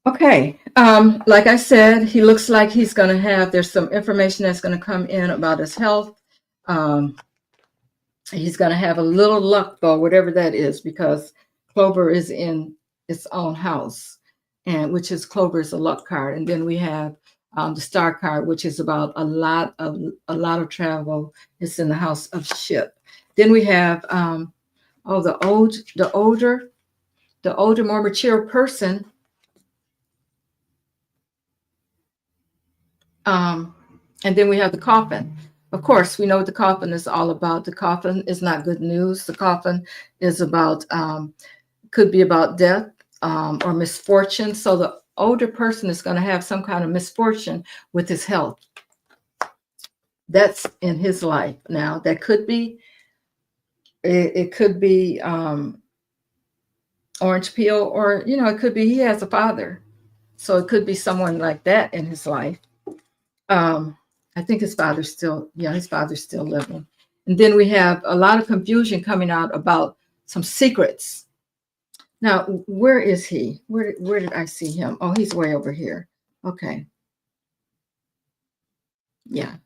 Okay. Like I said, he looks like he's going to have, there's some information that's going to come in about his health. He's going to have a little luck, though, whatever that is, because Clover is in its own house, and which is Clover is a luck card. And then we have the star card, which is about a lot of travel. It's in the house of ship. Then we have the older, more mature person. And then we have the coffin. Of course, we know what the coffin is all about. The coffin is not good news. The coffin is about could be about death or misfortune. So the older person is going to have some kind of misfortune with his health. That's in his life now. That could be it could be orange peel, or it could be he has a father. So it could be someone like that in his life. I think his father's still living. And then we have a lot of confusion coming out about some secrets. Now, where is he? Where did I see him? Oh, he's way over here. Okay. Yeah.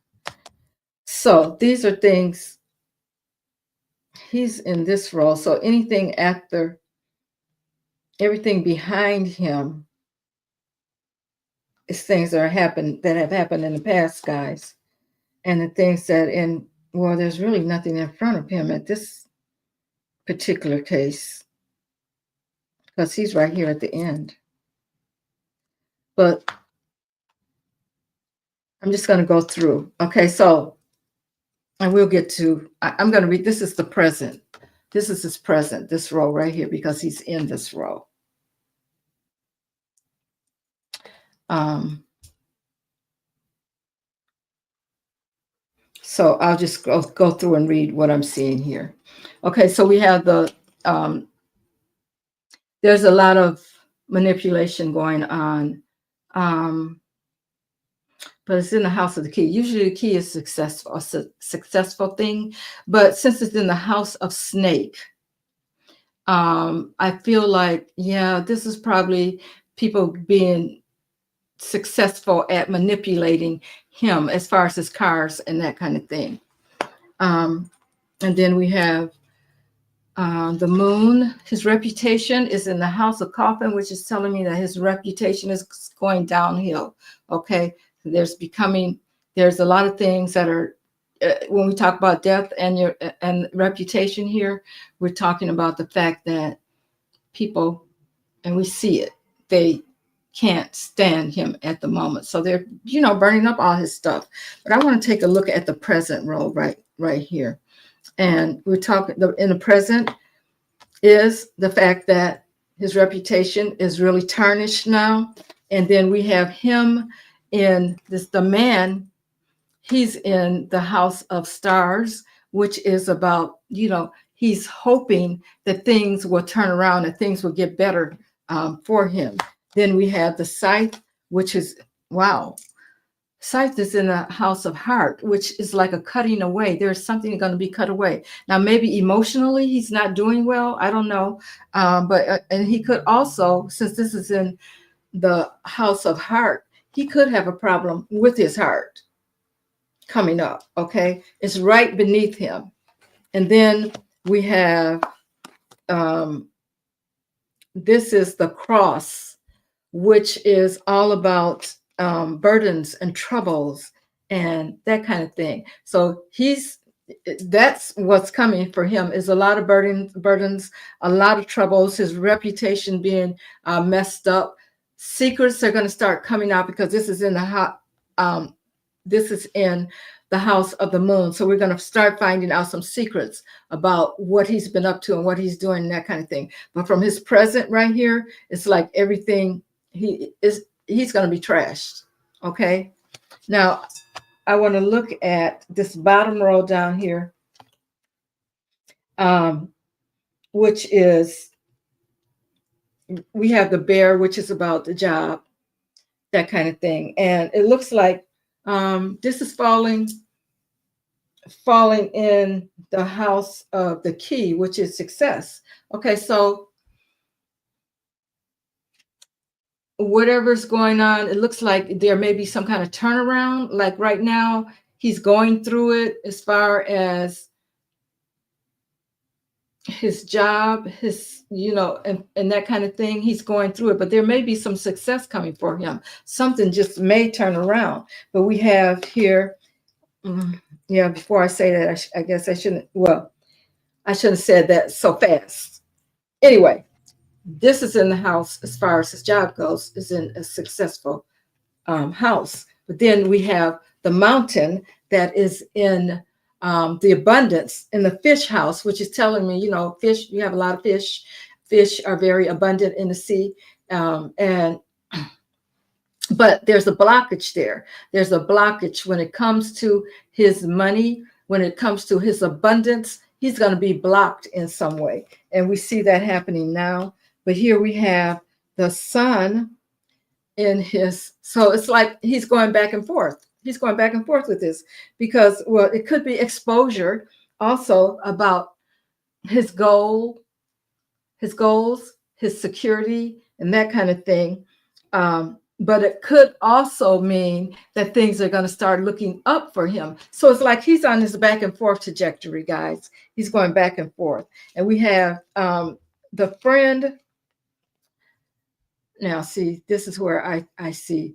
So these are things, he's in this role. So everything behind him is things that have happened in the past, guys. And the things there's really nothing in front of him at this particular case, because he's right here at the end. But I'm just going to go through. Okay, so, and we'll get to, I'm going to read, this is the present. This is his present, this row right here, because he's in this row. So I'll just go through and read what I'm seeing here. Okay, so we have there's a lot of manipulation going on. But it's in the house of the key. Usually the key is a successful thing. But since it's in the house of snake, I feel like, this is probably people being successful at manipulating him as far as his cars and that kind of thing. And then we have the moon. His reputation is in the house of coffin, which is telling me that his reputation is going downhill. Okay. There's a lot of things that are, when we talk about death and reputation here, we're talking about the fact that people, and we see it, they can't stand him at the moment. So they're, burning up all his stuff. But I want to take a look at the present role right here. And we're talking in the present is the fact that his reputation is really tarnished now. And then we have him in the man, he's in the house of stars, which is about, he's hoping that things will turn around and things will get better for him. Then we have the scythe, which is, wow. Scythe is in a house of heart, which is like a cutting away. There's something going to be cut away. Now, maybe emotionally, he's not doing well. I don't know. And he could also, since this is in the house of heart, he could have a problem with his heart coming up. Okay. It's right beneath him. And then we have, this is the cross, which is all about burdens and troubles and that kind of thing. So that's what's coming for him, is a lot of burdens, a lot of troubles, his reputation being messed up. Secrets are going to start coming out, because this is in the house of the moon. So we're going to start finding out some secrets about what he's been up to and what he's doing and that kind of thing. But from his present right here, it's like everything he's going to be trashed. Okay. Now I want to look at this bottom row down here, which is, we have the bear, which is about the job, that kind of thing. And it looks like this is falling in the house of the key, which is success. Okay, so whatever's going on, it looks like there may be some kind of turnaround. Like right now, he's going through it as far as his job, his, and that kind of thing. He's going through it, but there may be some success coming for him. Something just may turn around. But we have here, yeah, before I say that, I guess I shouldn't, well, I shouldn't have said that so fast. Anyway, this is in the house as far as his job goes, is in a successful house. But then we have the mountain that is in the abundance in the fish house, which is telling me, fish, you have a lot of fish. Fish are very abundant in the sea. But there's a blockage there. There's a blockage when it comes to his money, when it comes to his abundance. He's going to be blocked in some way. And we see that happening now. But here we have the sun in his, so it's like he's going back and forth. He's going back and forth with this because, well, it could be exposure also about his goals, his security, and that kind of thing. But it could also mean that things are going to start looking up for him. So it's like he's on this back and forth trajectory, guys. He's going back and forth. And we have the friend. Now, see, this is where I see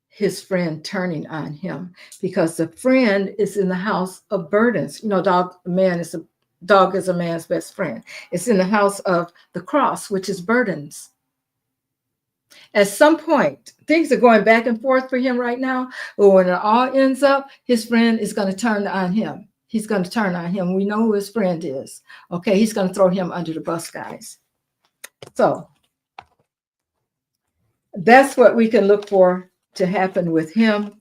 his friend turning on him, because the friend is in the house of burdens. Dog is a man's best friend. It's in the house of the cross, which is burdens. At some point, things are going back and forth for him right now, but when it all ends up, his friend is going to turn on him. He's going to turn on him. We know who his friend is. Okay, he's going to throw him under the bus, guys. So that's what we can look for to happen with him.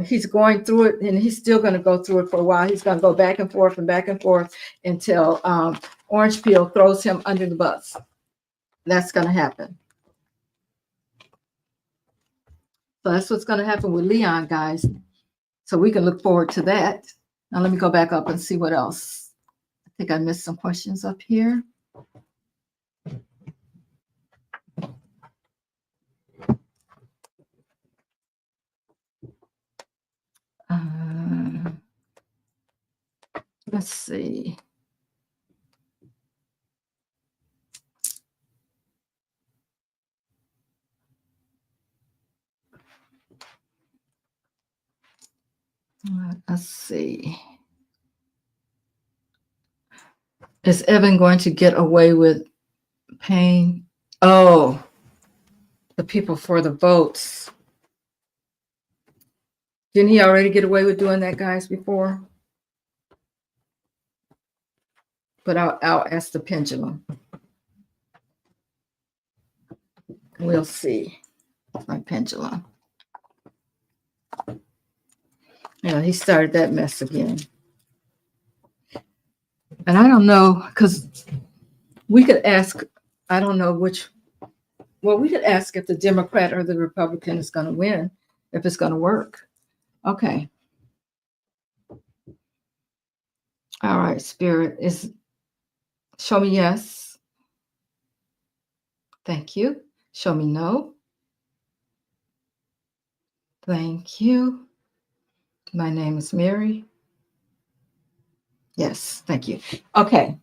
He's going through it, and he's still going to go through it for a while. He's going to go back and forth until Orange Peel throws him under the bus. That's going to happen. So that's what's going to happen with Leon, guys. So we can look forward to that. Now let me go back up and see what else. I think I missed some questions up here. Let's see. Let's see. Is Evan going to get away with paying? Oh, the people for the votes. Didn't he already get away with doing that, guys, before? But I'll ask the pendulum. We'll see. My pendulum. Yeah, he started that mess again. And I don't know, because we could ask, I don't know which, well, we could ask if the Democrat or the Republican is going to win, if it's going to work. Okay. All right, Spirit is, show me yes. Thank you. Show me no. Thank you. My name is Mary. Yes, thank you. Okay.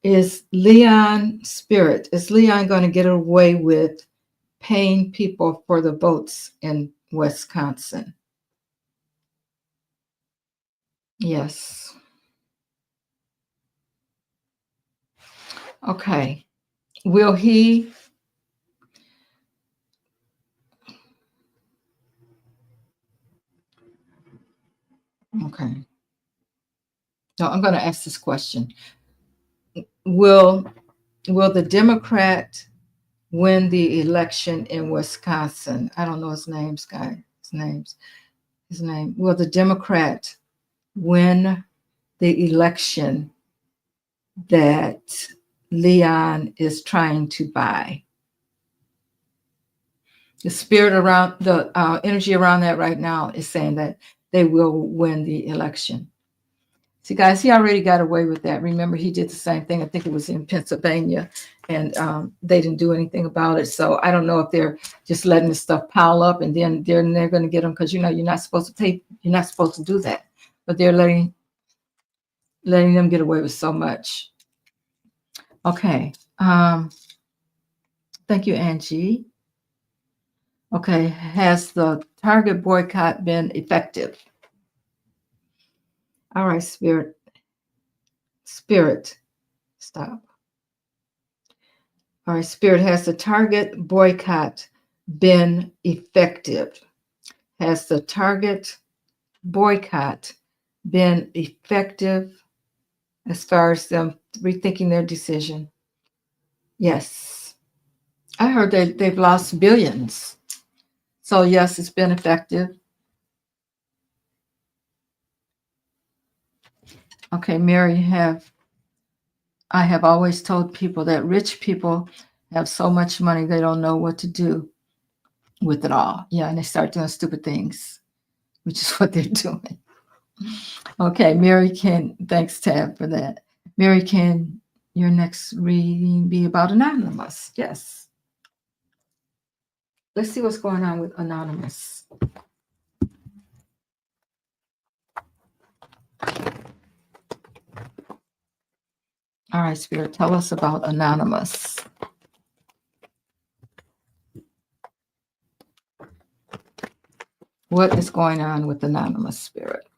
Is Leon going to get away with paying people for the votes in Wisconsin? Yes. Okay. Will he? Okay. No, I'm going to ask this question. Will the Democrat win the election in Wisconsin? I don't know his names, guys. His name. Will the Democrat win the election that Leon is trying to buy? The spirit around the energy around that right now is saying that they will win the election. See, guys, he already got away with that. Remember, he did the same thing. I think it was in Pennsylvania, and they didn't do anything about it. So I don't know if they're just letting this stuff pile up, and then they're going to get them, because you're not supposed to pay. You're not supposed to do that, but they're letting. letting them get away with so much. Okay. Thank you, Angie. Okay. Has the Target boycott been effective? All right, Spirit. Spirit. Stop. All right, Spirit. Has the Target boycott been effective? Has the Target boycott been effective as far as them rethinking their decision? Yes. I heard they've lost billions. So, yes, it's been effective. Okay, Mary, I have always told people that rich people have so much money they don't know what to do with it all. Yeah, and they start doing stupid things, which is what they're doing. Okay, Mary can, thanks, Tab, for that. Mary, can your next reading be about Anonymous? Yes. Let's see what's going on with Anonymous. All right, Spirit, tell us about Anonymous. What is going on with Anonymous, Spirit?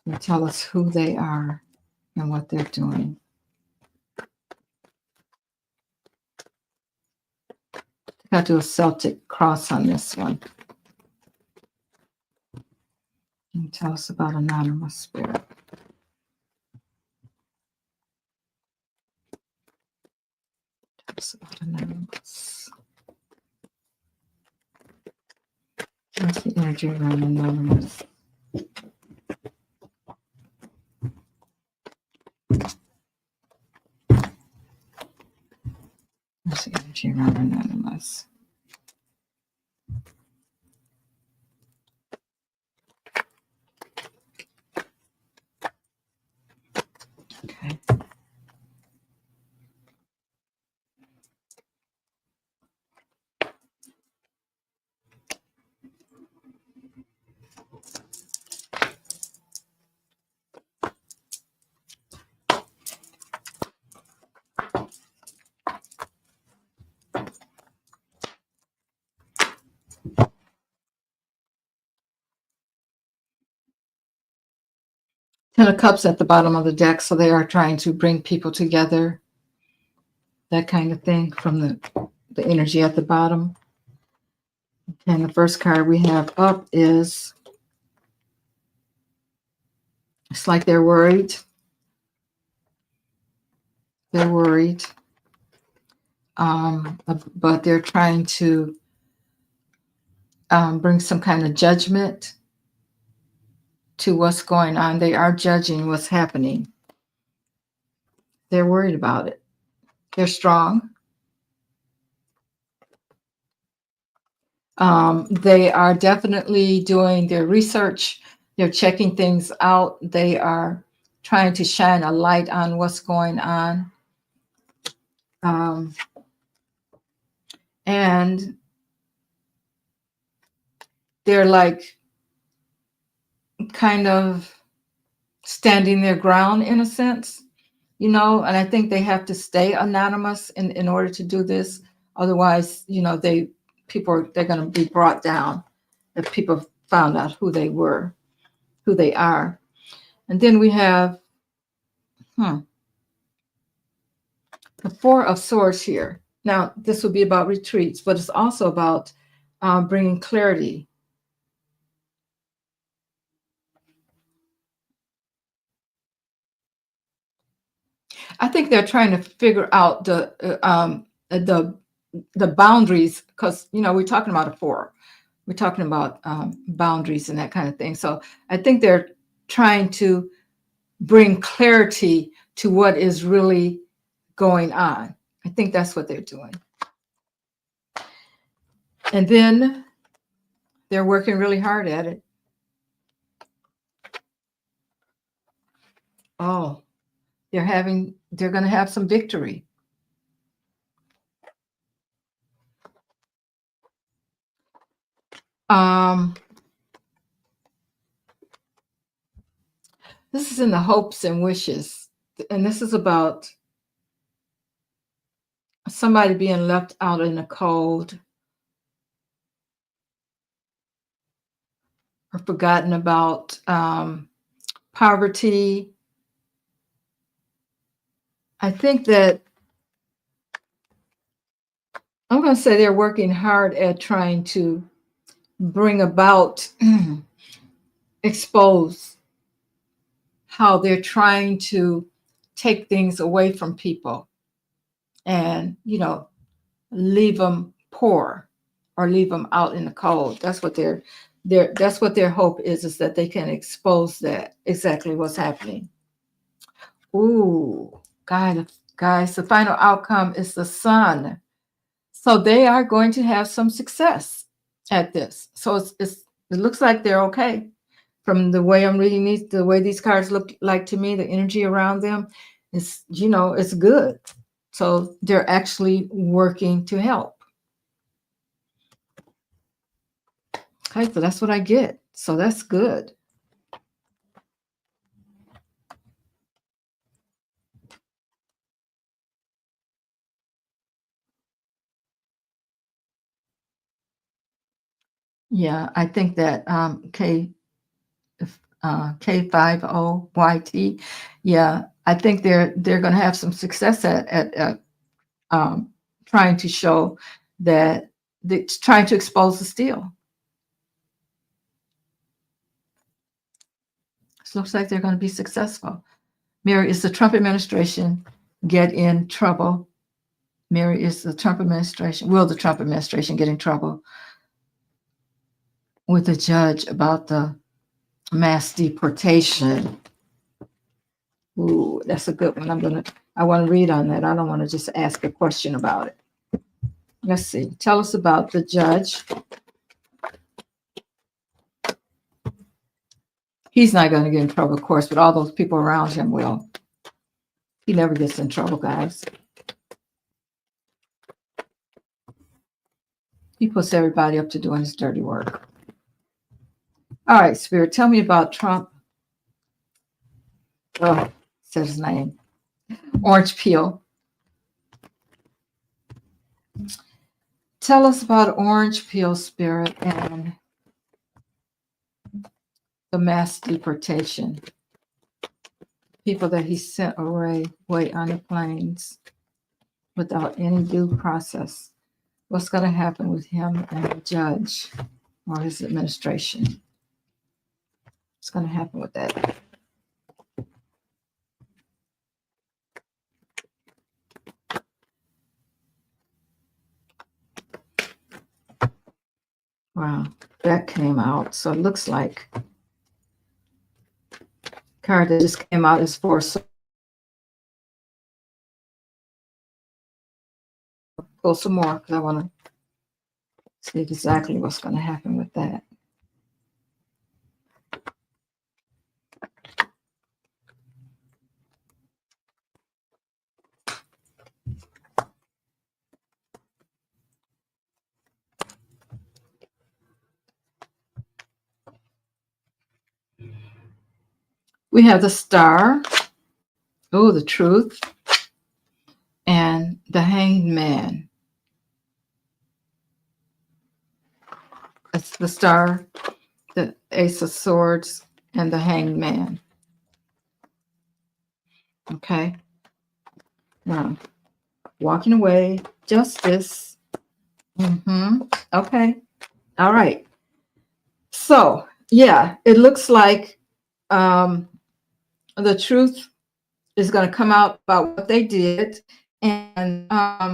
You tell us who they are and what they're doing. Got to do a Celtic cross on this one. Can you tell us about Anonymous, Spirit? Tell us about Anonymous. What's the energy around Anonymous? What's the energy around Anonymous? Okay. Ten of Cups at the bottom of the deck, so they are trying to bring people together, that kind of thing, from the energy at the bottom. And the first card we have up is, it's like they're worried. They're worried. But they're trying to bring some kind of judgment to what's going on. They are judging what's happening. They're worried about it. They're strong. They are definitely doing their research. They're checking things out. They are trying to shine a light on what's going on. And they're like kind of standing their ground in a sense, and I think they have to stay anonymous in order to do this. Otherwise, they're going to be brought down if people found out who they are. And then we have the Four of Swords here. Now, this will be about retreats, but it's also about bringing clarity. I think they're trying to figure out the boundaries, because we're talking about a four. We're talking about boundaries and that kind of thing. So I think they're trying to bring clarity to what is really going on. I think that's what they're doing. And then they're working really hard at it. Oh, they're going to have some victory. This is in the hopes and wishes. And this is about somebody being left out in the cold or forgotten about, poverty. I think that I'm going to say they're working hard at trying to bring about, expose how they're trying to take things away from people and, leave them poor or leave them out in the cold. That's what that's what their hope is that they can expose that exactly what's happening. Ooh, guys, the final outcome is the sun. So they are going to have some success at this. So it looks like they're okay. From the way I'm reading the way these cards look like to me, the energy around them is, it's good. So they're actually working to help. Okay, so that's what I get. So that's good. Yeah, I think that K50YT. Yeah, I think they're going to have some success at um, trying to show that trying to expose the steal. It looks like they're going to be successful. Mary, is the Trump administration get in trouble? Mary, is the Trump administration, will the Trump administration get in trouble with the judge about the mass deportation? Ooh, that's a good one. I want to read on that. I don't want to just ask a question about it. Let's see. Tell us about the judge. He's not going to get in trouble, of course, but all those people around him will. He never gets in trouble, guys. He puts everybody up to doing his dirty work. All right, Spirit, tell me about Trump. Oh, said his name. Orange peel. Tell us about orange peel, Spirit, and the mass deportation. People that he sent away on the planes without any due process. What's going to happen with him and the judge or his administration? What's going to happen with that? Wow, that came out. So it looks like card that just came out is for pull some more because I want to see exactly what's going to happen with that. We have the star, oh, the truth, and the hanged man. It's the star, the ace of swords, and the hanged man. Okay. Now, walking away, justice. Okay. All right. So, yeah, it looks like the truth is going to come out about what they did, and they're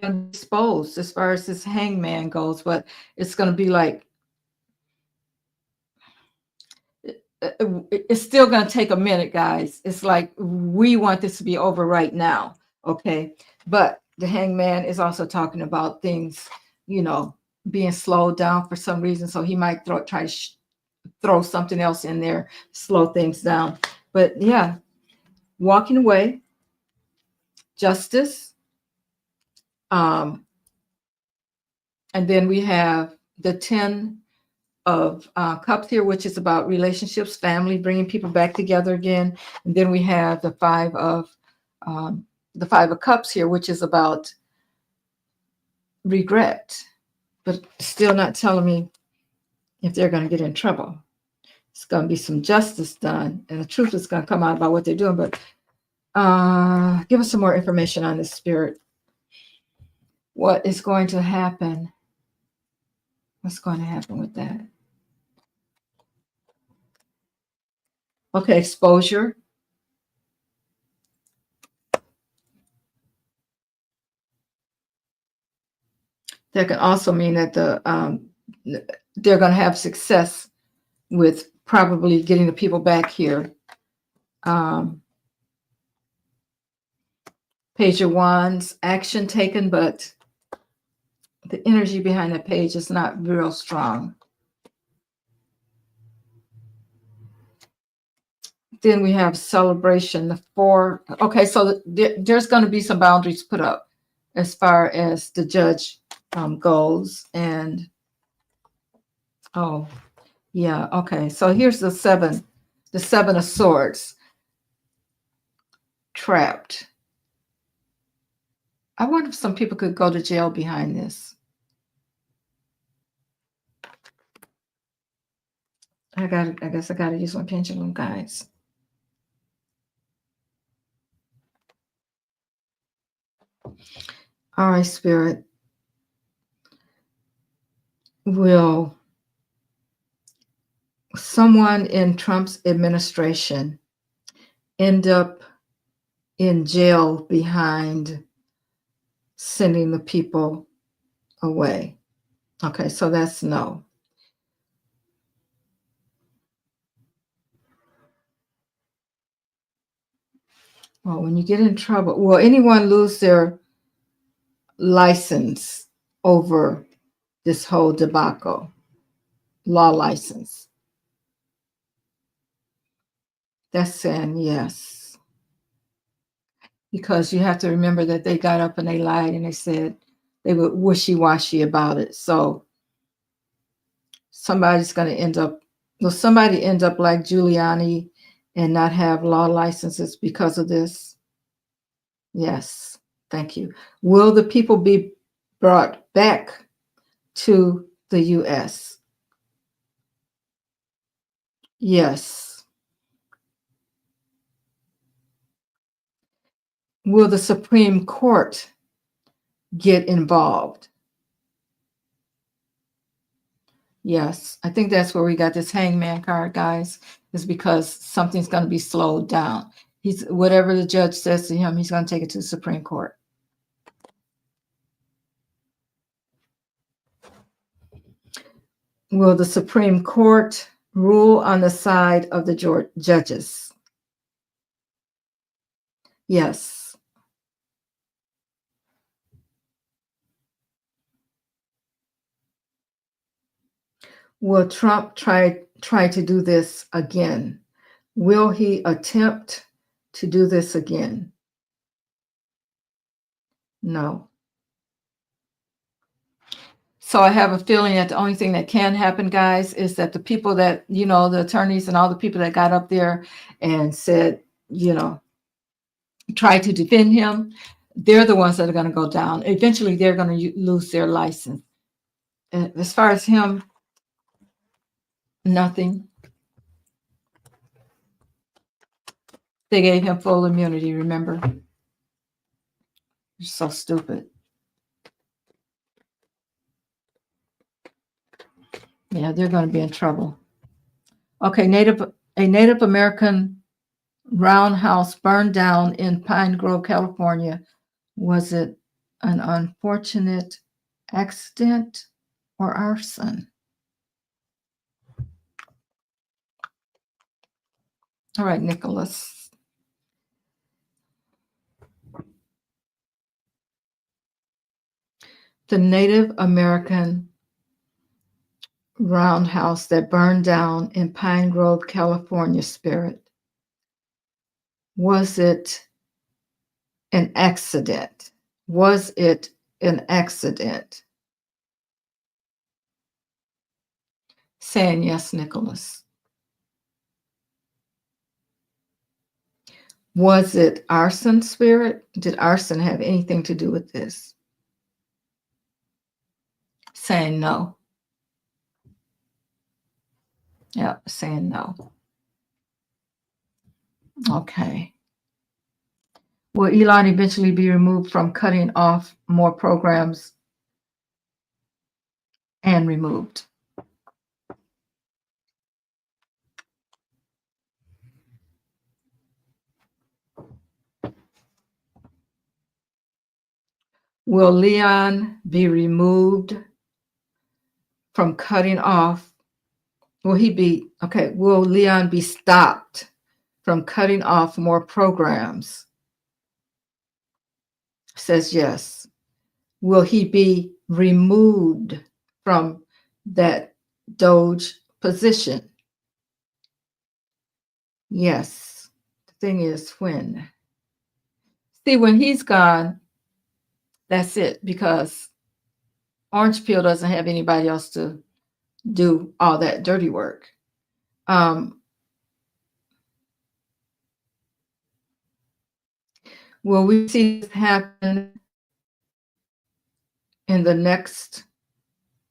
going to be exposed as far as this hangman goes, but it's going to be like, it's still going to take a minute, guys. It's like we want this to be over right now, okay? But the hangman is also talking about things, being slowed down for some reason, so he might try to throw something else in there, slow things down. But yeah, walking away, justice, and then we have the 10 of Cups here, which is about relationships, family, bringing people back together again. And then we have the Five of Cups here, which is about regret, but still not telling me if they're going to get in trouble. It's going to be some justice done, and the truth is going to come out about what they're doing. But give us some more information on this, Spirit. What is going to happen? What's going to happen with that? Okay, exposure. That can also mean that they're going to have success with probably getting the people back here. Page of Wands, action taken, but the energy behind the page is not real strong. Then we have celebration, the four. Okay, so there's going to be some boundaries put up as far as the judge goes. And, oh, yeah, okay. So here's the seven of swords, trapped. I wonder if some people could go to jail behind this. I guess I got to use my pendulum, guys. All right, Spirit. Will someone in Trump's administration end up in jail behind sending the people away? Okay, so that's no. Well, when you get in trouble, will anyone lose their license over this whole debacle? Law license. That's saying yes. Because you have to remember that they got up and they lied and they said they were wishy-washy about it. So somebody's going to end up, will somebody end up like Giuliani and not have law licenses because of this? Yes, thank you. Will the people be brought back to the U.S.? Yes. Will the Supreme Court get involved? Yes, I think that's where we got this hangman card, guys, is because something's going to be slowed down. Whatever the judge says to him, he's going to take it to the Supreme Court. Will the Supreme Court rule on the side of the judges? Yes. Will Trump try to do this again? Will he attempt to do this again? No. So I have a feeling that the only thing that can happen, guys, is that the people that, the attorneys and all the people that got up there and said, try to defend him, they're the ones that are going to go down. Eventually, they're going to lose their license. And as far as him, nothing. They gave him full immunity, remember? You're so stupid. Yeah, they're going to be in trouble. Okay, a Native American roundhouse burned down in Pine Grove, California. Was it an unfortunate accident or arson? All right, Nicholas. The Native American roundhouse that burned down in Pine Grove, California, Spirit. Was it an accident? Was it an accident? Saying yes, Nicholas. Was it arson, Spirit? Did arson have anything to do with this? Saying no. Yeah, saying no. Okay. Will Elon eventually be removed from cutting off more programs and removed? Will Leon be removed from cutting off? Will Leon be stopped from cutting off more programs? Says yes. Will he be removed from that Doge position? Yes. The thing is, when? See, when he's gone, that's it, because Orange Peel doesn't have anybody else to do all that dirty work. Will we see this happen in the next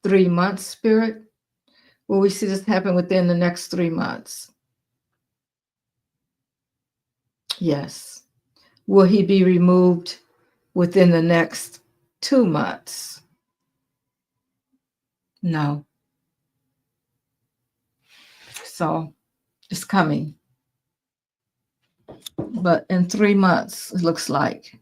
3 months, Spirit? Will we see this happen within the next 3 months? Yes. Will he be removed within the next 2 months? No. So it's coming. But in 3 months, it looks like.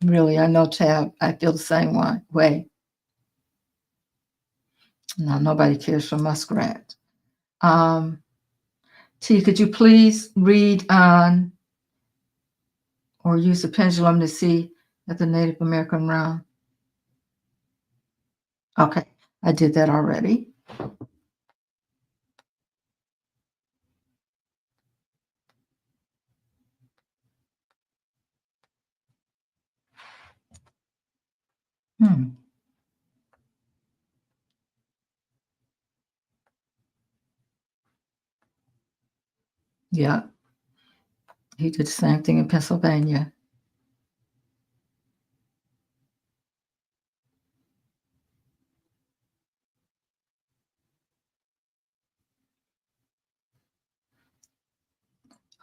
Really, I know, Tab. I feel the same way. No, nobody cares for muskrat. T, could you please read on or use the pendulum to see at the Native American round? Okay, I did that already. Yeah, he did the same thing in Pennsylvania.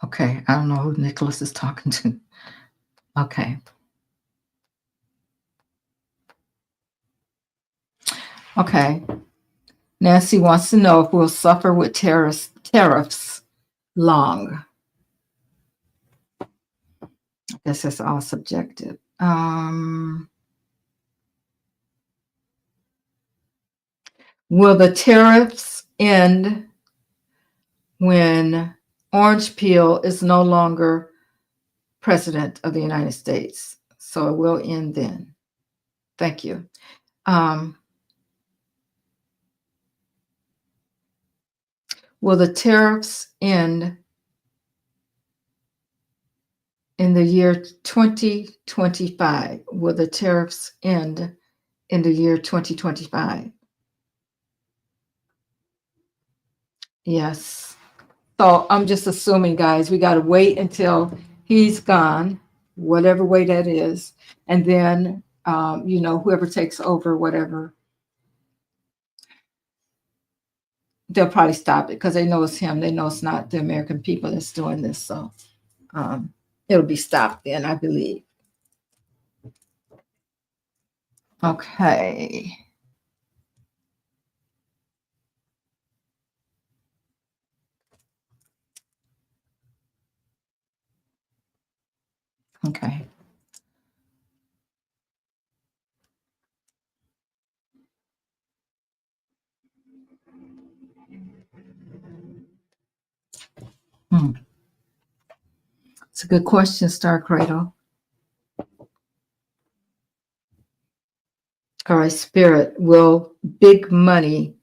Okay, I don't know who Nicholas is talking to. Okay. Okay. Nancy wants to know if we'll suffer with tariffs long. I guess that's all subjective. Will the tariffs end when Orange Peel is no longer president of the United States? So it will end then. Thank you. Will the tariffs end in the year 2025? Will the tariffs end in the year 2025? Yes. So I'm just assuming, guys, we got to wait until he's gone, whatever way that is. And then, whoever takes over, whatever, they'll probably stop it because they know it's him. They know it's not the American people that's doing this. So it'll be stopped then, I believe. Okay. Okay. It's a good question, Star Cradle. All right, Spirit, will big money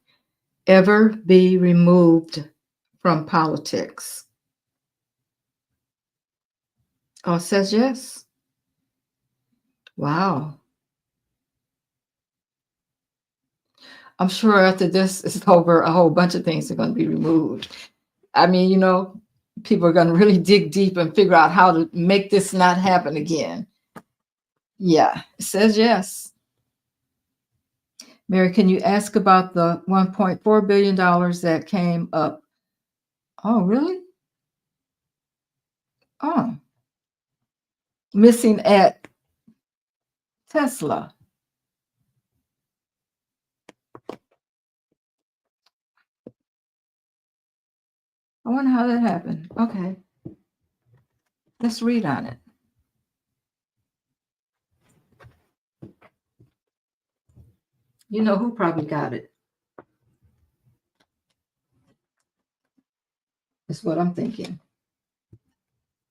ever be removed from politics? Oh, it says yes. Wow. I'm sure after this is over, a whole bunch of things are going to be removed. I mean, people are going to really dig deep and figure out how to make this not happen again. Yeah, it says yes. Mary, can you ask about the $1.4 billion that came up? Oh, really? Oh, missing at Tesla. I wonder how that happened. Okay, let's read on it. You know who probably got it? Is what I'm thinking.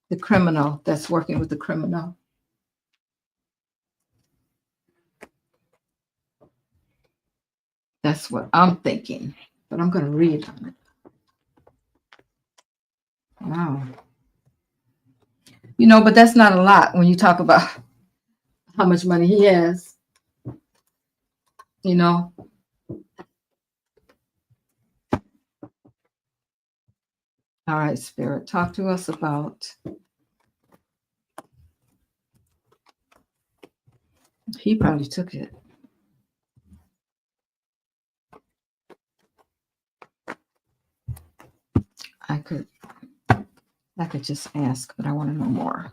The criminal that's working with the criminal. That's what I'm thinking. But I'm going to read on it. Wow. But that's not a lot when you talk about how much money he has. All right, Spirit, talk to us about. He probably took it. I could just ask, but I want to know more.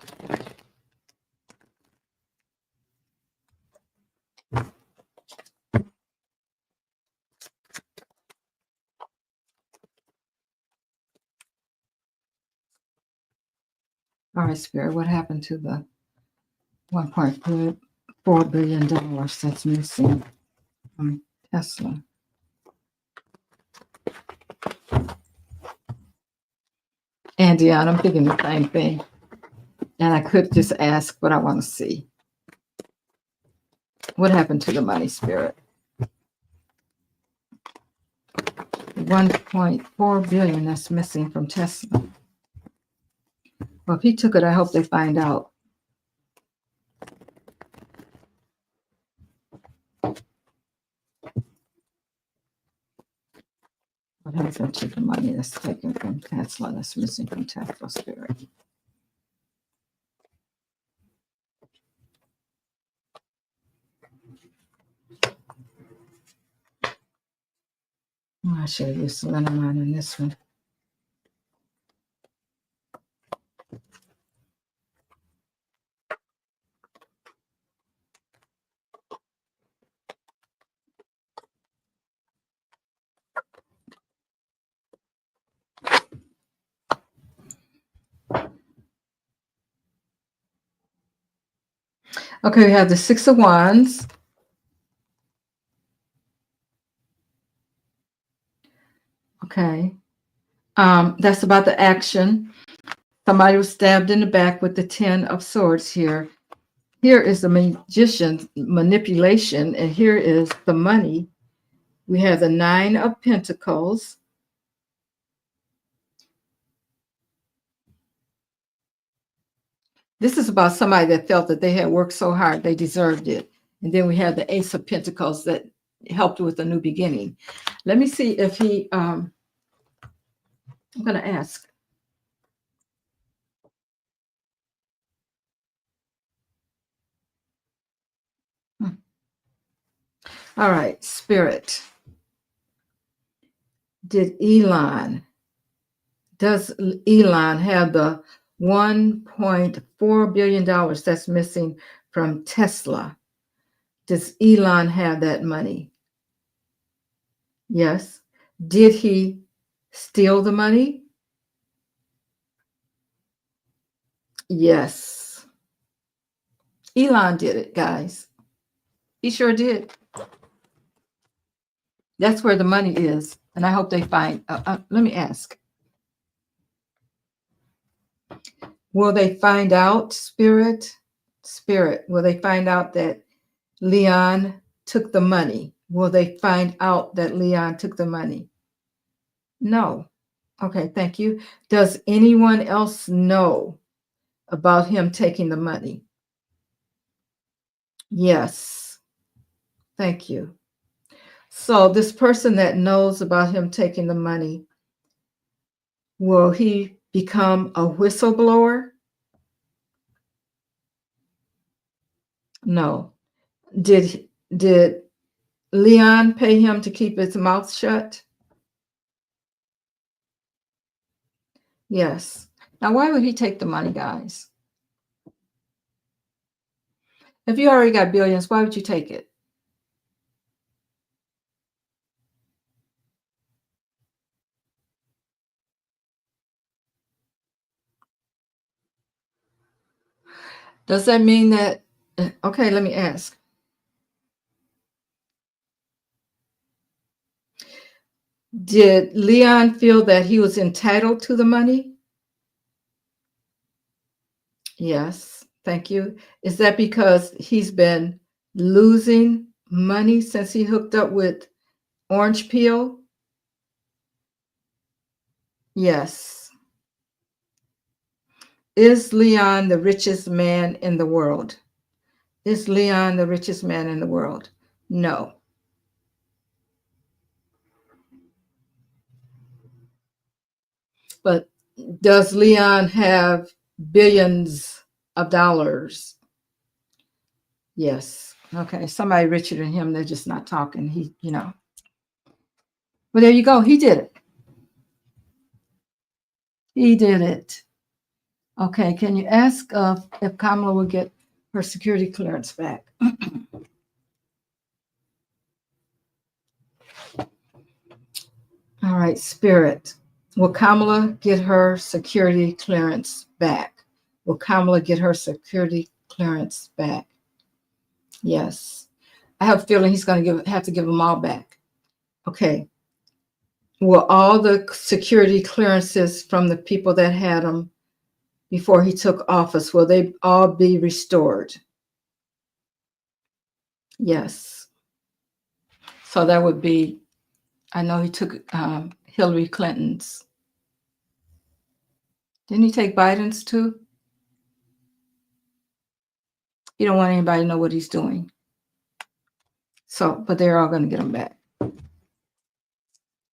All right, Spirit, what happened to the $1.4 billion that's missing from Tesla? And Dion, I'm thinking the same thing. And I could just ask, but I want to see. What happened to the money, Spirit? $1.4 billion that's missing from Tesla. Well, if he took it, I hope they find out. What happened to the money that's taken from Tesla, that's missing from Tesla, Spirit? I should have used Lenormand in this one. Okay, we have the Six of Wands. Okay. That's about the action. Somebody was stabbed in the back with the 10 of Swords here. Here is the Magician's manipulation, and here is the money. We have the 9 of Pentacles. This is about somebody that felt that they had worked so hard, they deserved it. And then we have the Ace of Pentacles that helped with a new beginning. Let me see if he, I'm going to ask. All right, Spirit. Does Elon have the $1.4 billion that's missing from Tesla? Does Elon have that money? Yes. Did he steal the money? Yes. Elon did it, guys. He sure did. That's where the money is. And I hope they find, let me ask. Will they find out, Spirit? Spirit, will they find out that Leon took the money? Will they find out that Leon took the money? No. Okay, thank you. Does anyone else know about him taking the money? Yes. Thank you. So this person that knows about him taking the money, will he become a whistleblower? No. Did Leon pay him to keep his mouth shut? Yes. Now, why would he take the money, guys? If you already got billions, why would you take it? Does that mean that, okay, let me ask. Did Leon feel that he was entitled to the money? Yes, thank you. Is that because he's been losing money since he hooked up with Orange Peel? Yes. Is Leon the richest man in the world? Is Leon the richest man in the world? No. But does Leon have billions of dollars? Yes. Okay. Somebody richer than him, they're just not talking. Well, there you go. He did it. He did it. Okay. Can you ask if Kamala will get her security clearance back? All right. Spirit. Will Kamala get her security clearance back? Will Kamala get her security clearance back? Yes. I have a feeling he's going to have to give them all back. Okay. Will all the security clearances from the people that had them before he took office, will they all be restored? Yes. So that would be, I know he took Hillary Clinton's. Didn't he take Biden's too? He don't want anybody to know what he's doing. So, but they're all going to get him back. I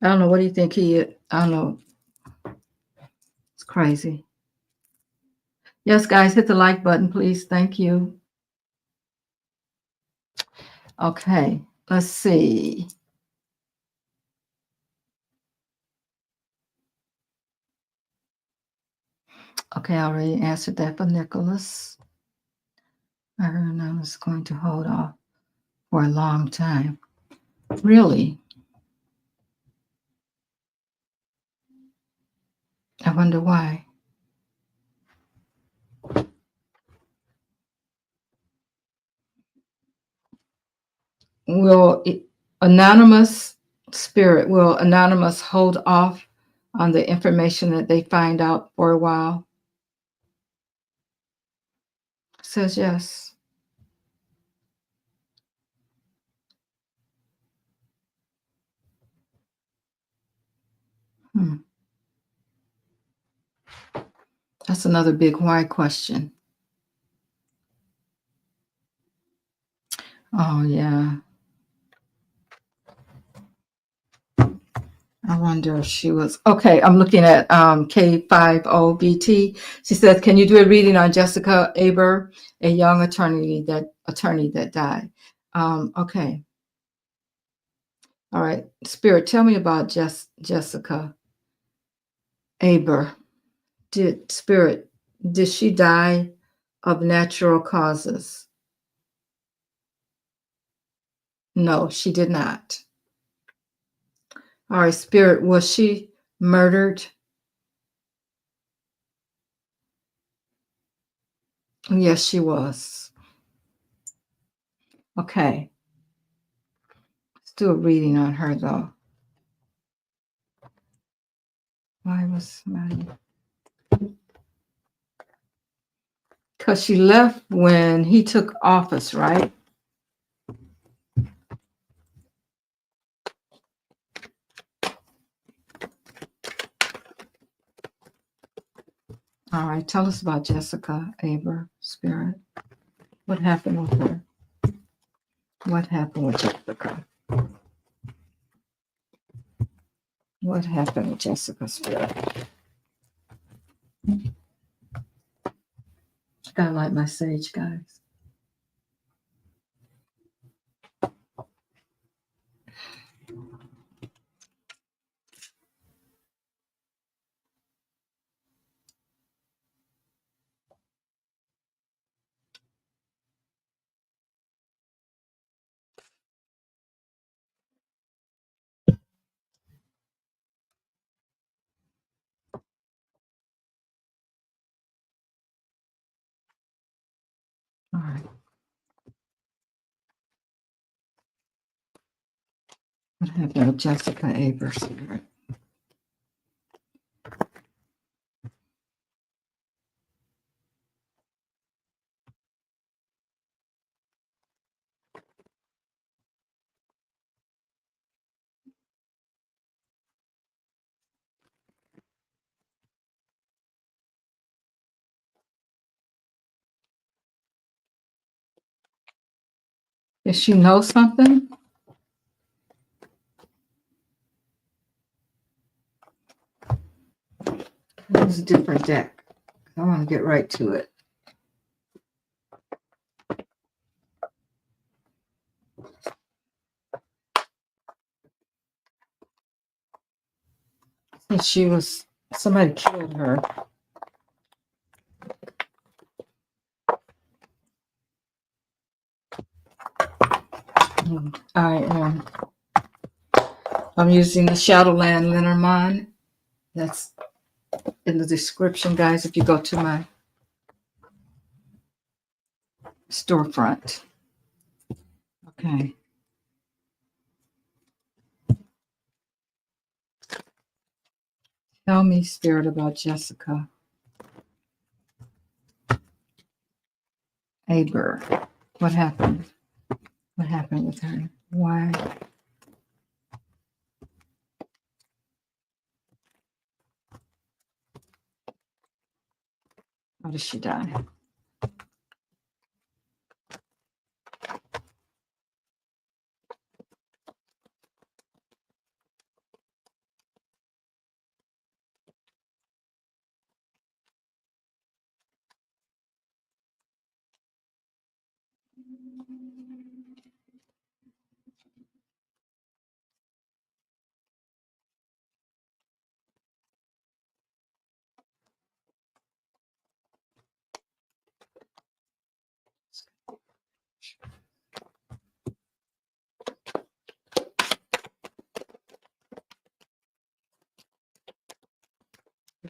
don't know. What do you think he is? I don't know. It's crazy. Yes, guys, hit the like button, please. Thank you. Okay, let's see. Okay, I already answered that for Nicholas. I heard I was going to hold off for a long time. Really? I wonder why. Will Anonymous Spirit, will Anonymous hold off on the information that they find out for a while? Says yes. That's another big why question. Oh, yeah. I wonder if she was okay. I'm looking at K50BT. She says, "Can you do a reading on Jessica Aber, a young attorney that died?" Okay. All right. Spirit, tell me about Jessica Aber. Did she die of natural causes? No, she did not. All right, Spirit, was she murdered? Yes, she was. Okay. Let's do a reading on her, though. Why was somebody? Because she left when he took office, right? All right, tell us about Jessica Aber, Spirit. What happened with her? What happened with Jessica? What happened with Jessica Spirit? Gotta light my sage, guys. All right. What happened with Jessica Aber Spirit? Does she know something? Use a different deck. I want to get right to it. And somebody killed her. I'm using the Shadowland Lenormand. That's in the description, guys, if you go to my storefront. Okay. Tell me, Spirit, about Jessica Aber. What happened? What happened with her? Why? How did she die?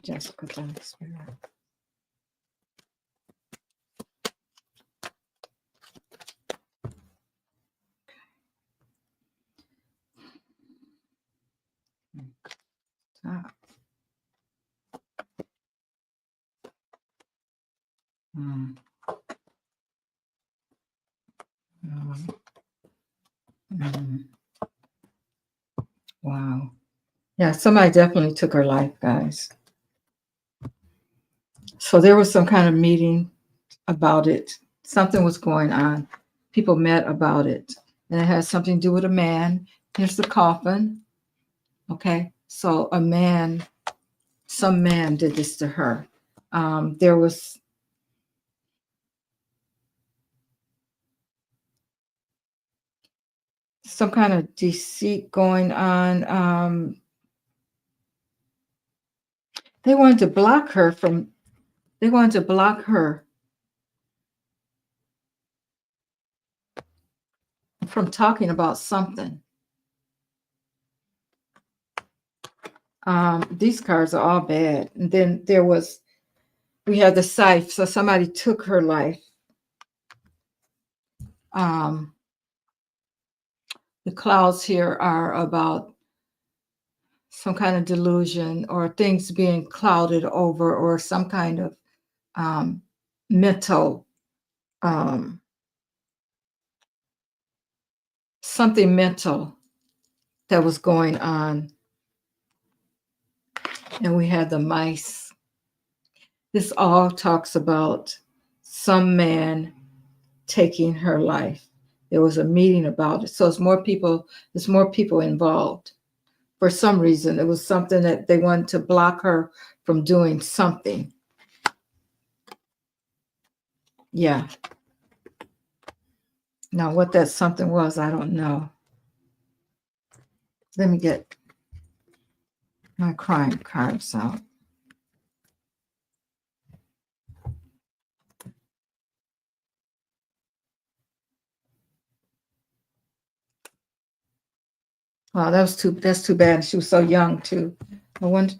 Jessica died, Spirit. Stop. Wow. Yeah, somebody definitely took her life, guys. So there was some kind of meeting about it. Something was going on. People met about it. And it has something to do with a man. Here's the coffin. Okay. So some man did this to her. There was some kind of deceit going on. They wanted to block her from talking about something. These cards are all bad. And then we had the scythe. So somebody took her life. The clouds here are about some kind of delusion or things being clouded over or some kind of mental, something mental that was going on. And we had the mice. This all talks about some man taking her life. There was a meeting about it. So there's more people involved. For some reason, it was something that they wanted to block her from doing something. Yeah. Now, what that something was, I don't know. Let me get my crime cards out. Wow, that's too bad. She was so young too. I wonder,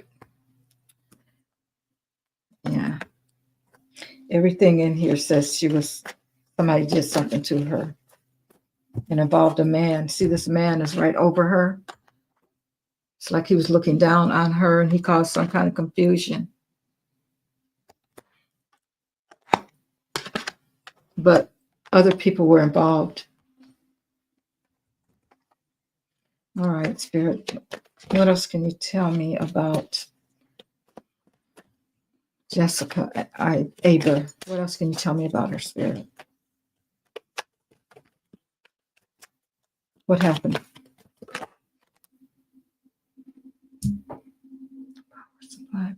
yeah. Everything in here says somebody did something to her and involved a man. See, this man is right over her. It's like he was looking down on her and he caused some kind of confusion. But other people were involved. All right, Spirit. What else can you tell me about Jessica Aber? What else can you tell me about her, Spirit? What happened?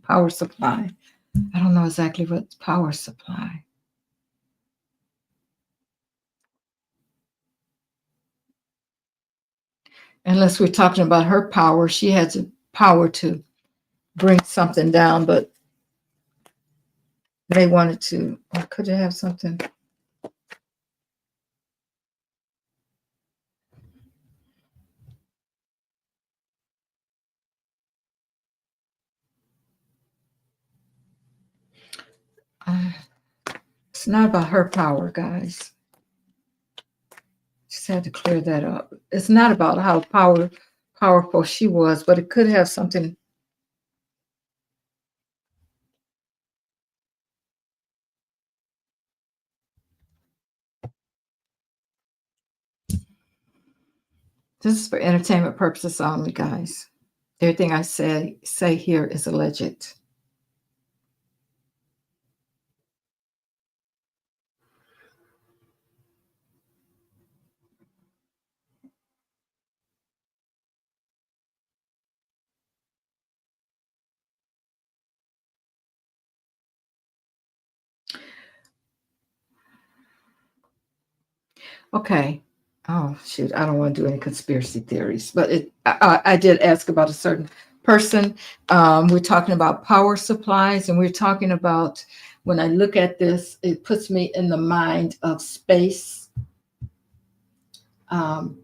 Power supply. I don't know exactly what power supply. Unless we're talking about her power, she has the power to bring something down, but they wanted to, or could it have something? It's not about her power, guys. Just had to clear that up. It's not about how powerful she was, but it could have something. This is for entertainment purposes only, guys. Everything I say here is alleged. Okay. Oh shoot, I don't want to do any conspiracy theories, but I did ask about a certain person. We're talking about power supplies, and we're talking about, when I look at this, it puts me in the mind of space. Um,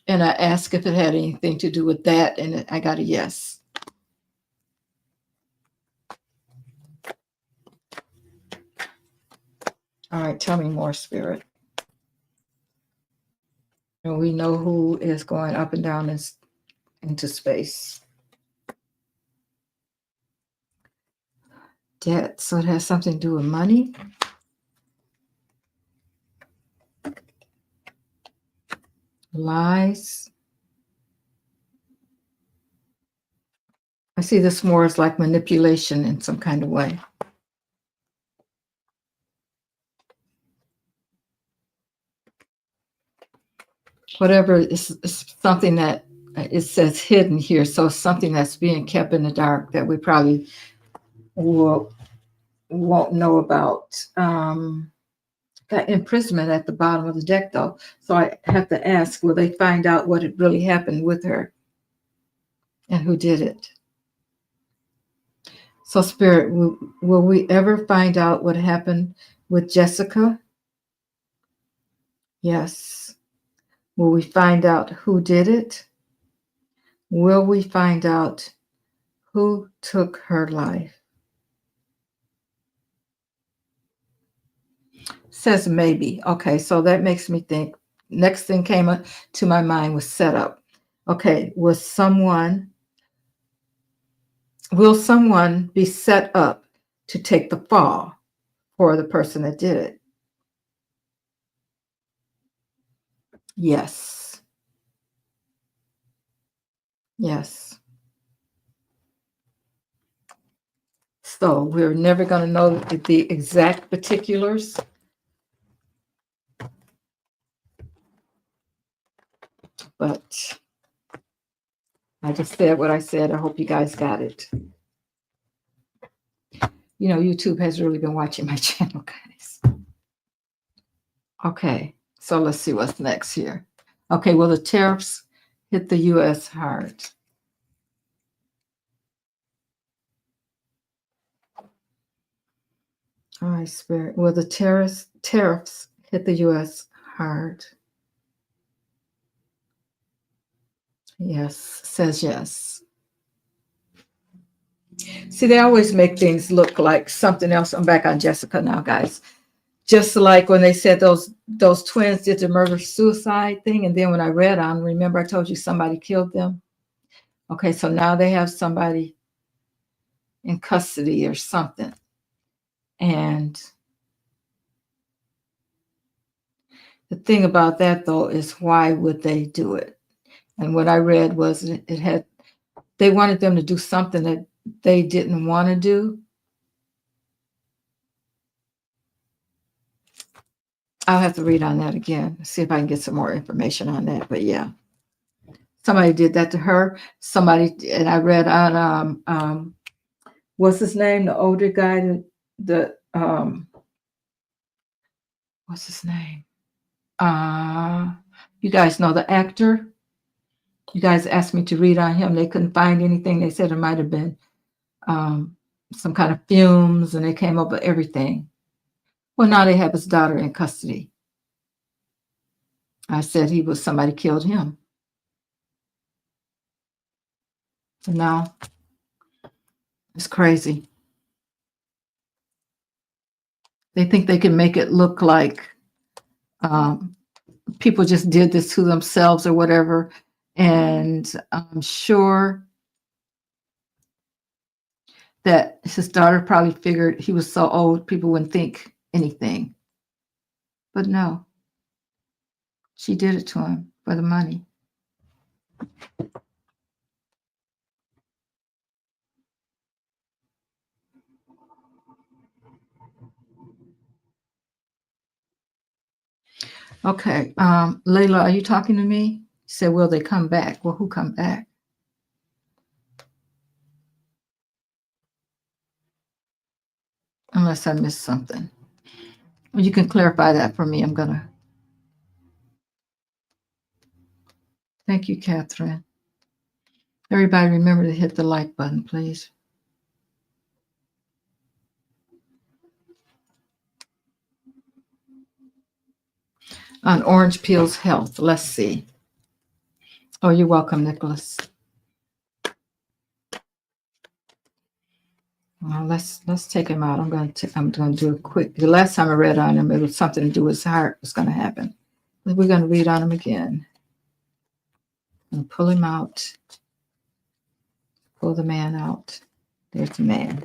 and I asked if it had anything to do with that, and I got a yes. All right, tell me more, Spirit. And we know who is going up and down into space. Debt. So it has something to do with money. Lies. I see this more as like manipulation in some kind of way. Whatever is something that it says hidden here. So something that's being kept in the dark that we probably won't know about. Got imprisonment at the bottom of the deck, though. So I have to ask, will they find out what had really happened with her and who did it? So, Spirit, will we ever find out what happened with Jessica? Yes. Will we find out who did it? Will we find out who took her life? Says maybe. Okay, so that makes me think. Next thing came up to my mind was setup. Okay, will someone be set up to take the fall for the person that did it? Yes. Yes. So we're never going to know the exact particulars, but I just said what I said. I hope you guys got it. You know, YouTube has really been watching my channel, guys. Okay, so let's see what's next here. Okay, well, the tariffs hit the U.S. hard. All right, Spirit. Well, the tariffs hit the U.S. hard. Yes, says yes. See, they always make things look like something else. I'm back on Jessica now, guys. Just like when they said those twins did the murder-suicide thing, and then when I read on, remember I told you somebody killed them? Okay, so now they have somebody in custody or something. And the thing about that, though, is why would they do it? And what I read was they wanted them to do something that they didn't want to do. I'll have to read on that again, see if I can get some more information on that. But yeah, somebody did that to her. Somebody, and I read on what's his name? The older guy, what's his name? You guys know the actor. You guys asked me to read on him. They couldn't find anything. They said it might have been some kind of fumes, and they came up with everything. Well, now they have his daughter in custody. I said somebody killed him. So now it's crazy. They think they can make it look like people just did this to themselves or whatever. And I'm sure that his daughter probably figured he was so old, people wouldn't think anything. But no, she did it to him for the money. Okay, Layla, are you talking to me? You said, will they come back? Well, who come back? Unless I missed something. You can clarify that for me. I'm gonna. Thank you, Catherine. Everybody remember to hit the like button, please. On orange peels health, let's see. Oh, you're welcome, Nicholas. Well, let's take him out. I'm going to do a quick. The last time I read on him, it was something to do with his heart was going to happen. But we're going to read on him again. And pull him out. Pull the man out. There's the man.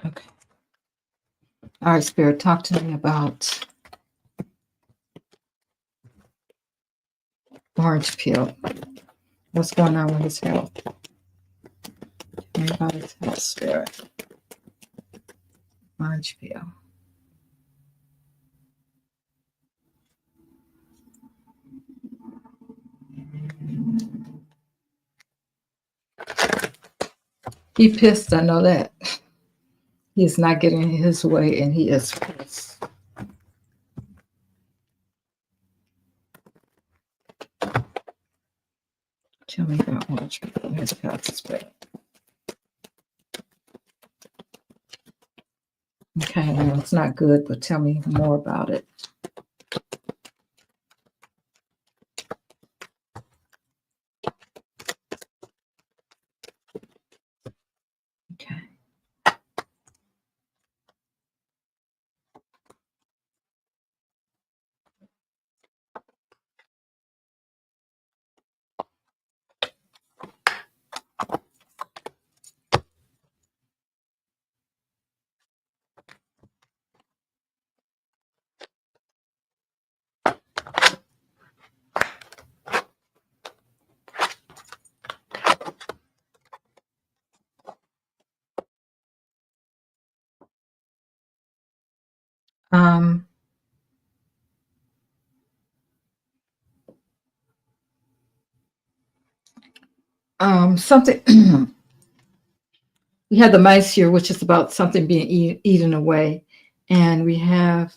Okay. All right, Spirit, talk to me about orange peel. What's going on with his health? Everybody's health, Spirit. Orange peel. He pissed, I know that. He's not getting his way, and he is pissed. Tell me about orange peel. His health, Spirit. Okay, well, it's not good, but tell me more about it. Okay. Um, something we have the mice here, which is about something being eaten away, and we have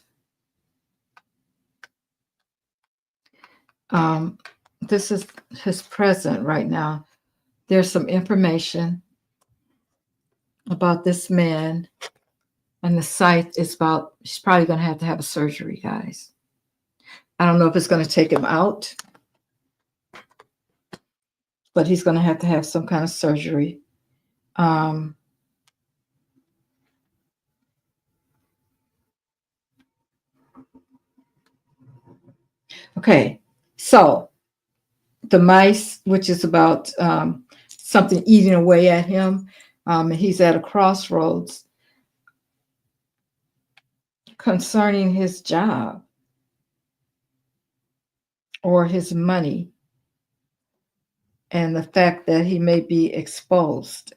um, this is his present right now. There's some information about this man, and the site is about he's probably going to have a surgery, guys. I don't know if it's going to take him out, but he's going to have some kind of surgery. Um, okay, so the mice, which is about something eating away at him, he's at a crossroads concerning his job or his money and the fact that he may be exposed.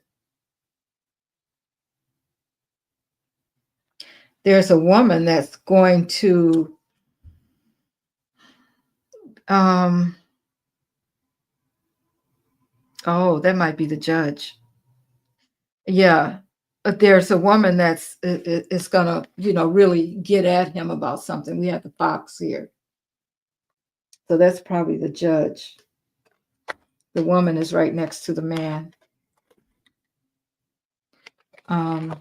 There's a woman that's going to um oh, that might be the judge. Yeah. But there's a woman that's is gonna, really get at him about something. We have the fox here. So that's probably the judge. The woman is right next to the man. Um,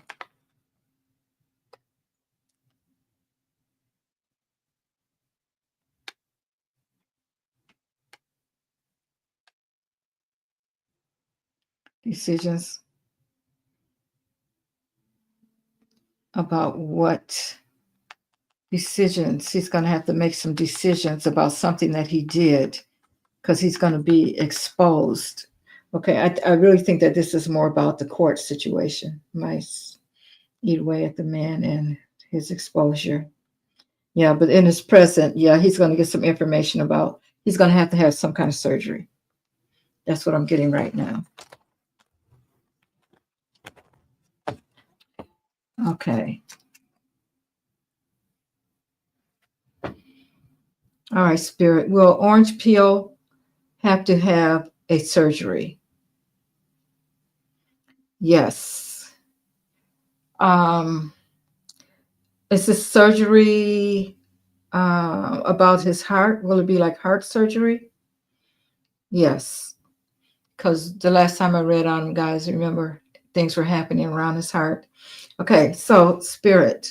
decisions about what decisions he's going to have to make some decisions about something that he did because he's going to be exposed. Okay, I really think that this is more about the court situation. Mice eat away at the man and his exposure. Yeah, but in his present, yeah, he's going to get some information about he's going to have some kind of surgery. That's what I'm getting right now. Okay. All right, Spirit. Will orange peel have to have a surgery? Yes. Um, is this surgery about his heart? Will it be like heart surgery? Yes. Because the last time I read on him, guys, remember things were happening around his heart. Okay, so Spirit.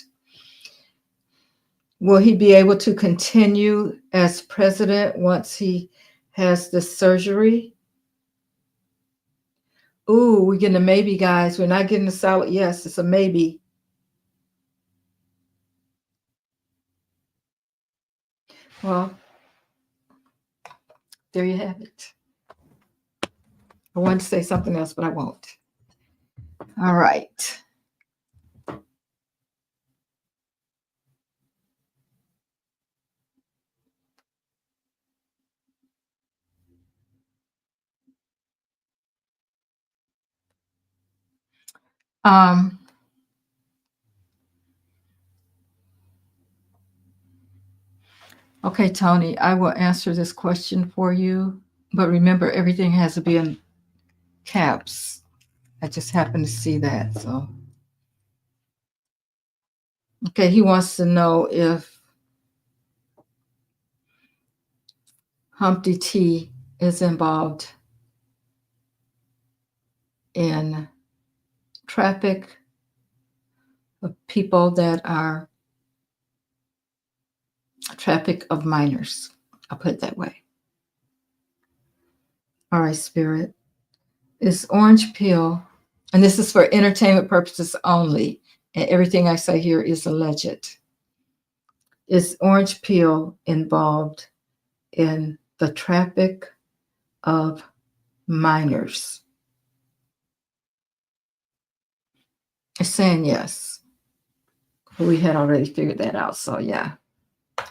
Will he be able to continue as president once he has the surgery? Ooh, we're getting a maybe, guys. We're not getting a solid yes. It's a maybe. Well, there you have it. I wanted to say something else, but I won't. All right. Um, okay, Tony, I will answer this question for you. But remember, everything has to be in caps. I just happened to see that. So, okay, he wants to know if Humpty T is involved in traffic of people that are traffic of minors. I'll put it that way. All right, Spirit. Is orange peel, and this is for entertainment purposes only, and everything I say here is alleged. Is orange peel involved in the traffic of minors? It's saying yes. We had already figured that out. So, yeah,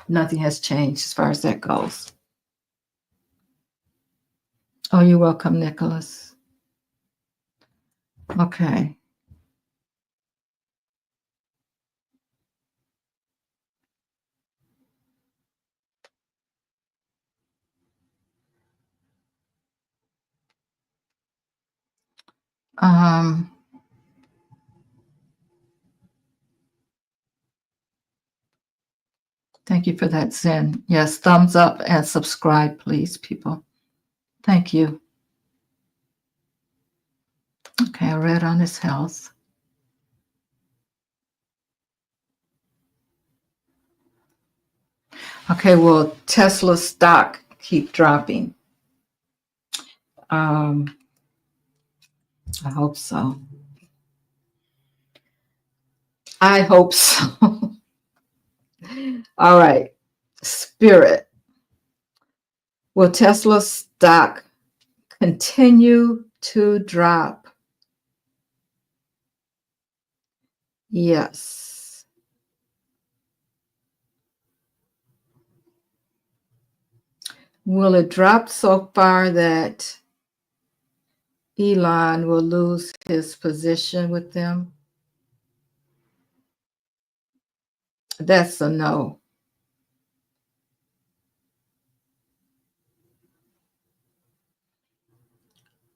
nothing has changed as far as that goes. Oh, you're welcome, Nicholas. Okay. Um, Thank you for that, Zen. Yes, thumbs up and subscribe, please, people. Thank you. Okay, I read on his health. Okay, will Tesla stock keep dropping? I hope so. I hope so. All right. Spirit. Will Tesla stock continue to drop? Yes. Will it drop so far that Elon will lose his position with them? That's a no.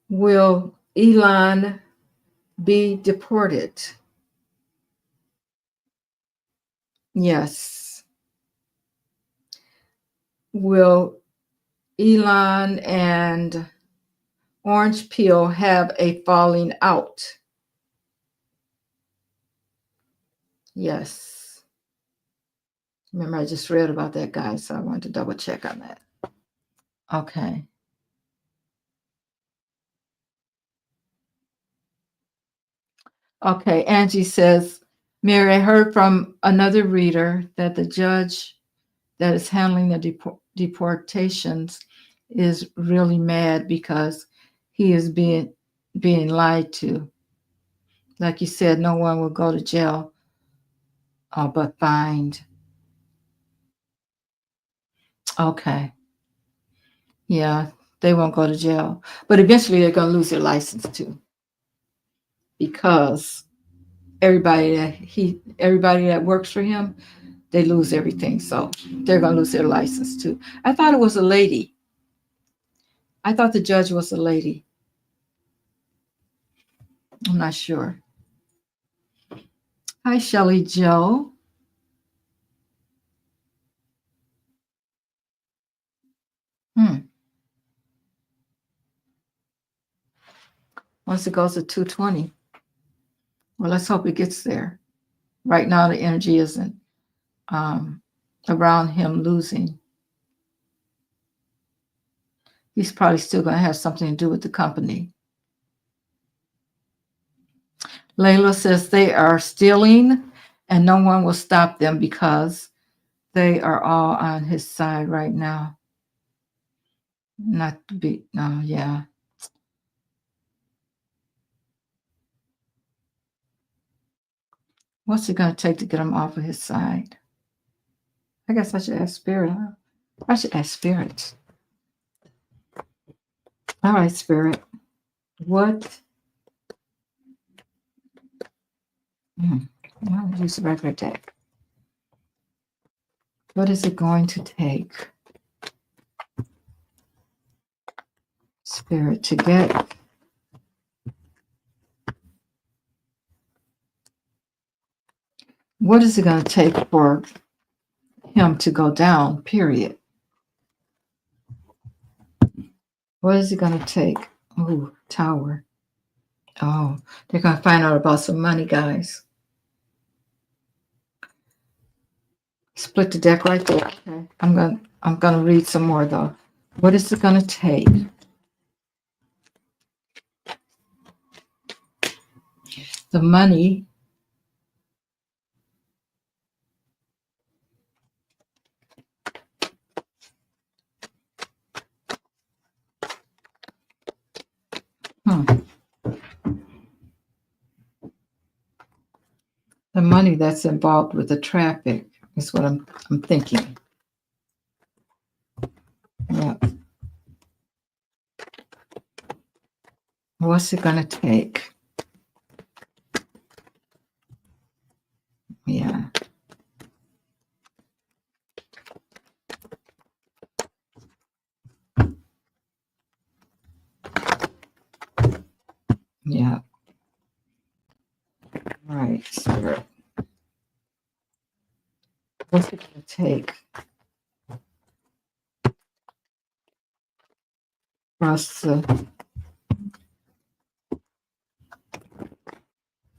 Will Elon be deported? Yes. Will Elon and Orange Peel have a falling out? Yes. Remember, I just read about that guy, so I wanted to double check on that. Okay. Okay. Angie says, Mary, I heard from another reader that the judge that is handling the deportations is really mad because he is being lied to. Like you said, no one will go to jail but fined. Okay. Yeah, they won't go to jail. But eventually they're going to lose their license too because everybody that works for him, they lose everything. So they're going to lose their license too. I thought it was a lady. I thought the judge was a lady. I'm not sure. Hi, Shelly Joe. Once it goes to 220, well, let's hope it gets there. Right now, the energy isn't around him losing. He's probably still going to have something to do with the company. Layla says they are stealing and no one will stop them because they are all on his side right now. Not to be, no, yeah. What's it going to take to get him off of his side? I guess I should ask Spirit, huh? I should ask Spirit. All right, Spirit. What? I'll use the regular deck. What is it going to take, Spirit, to get what is it going to take for him to go down, period? What is it going to take? Oh, Tower. Oh, they're going to find out about some money, guys. Split the deck right there. Okay. I'm going to read some more though. What is it going to take? The money. The money that's involved with the traffic is what I'm thinking. Yeah. What's it going to take? Yeah. Yeah. All right, Spirit. What's it going to take for us to,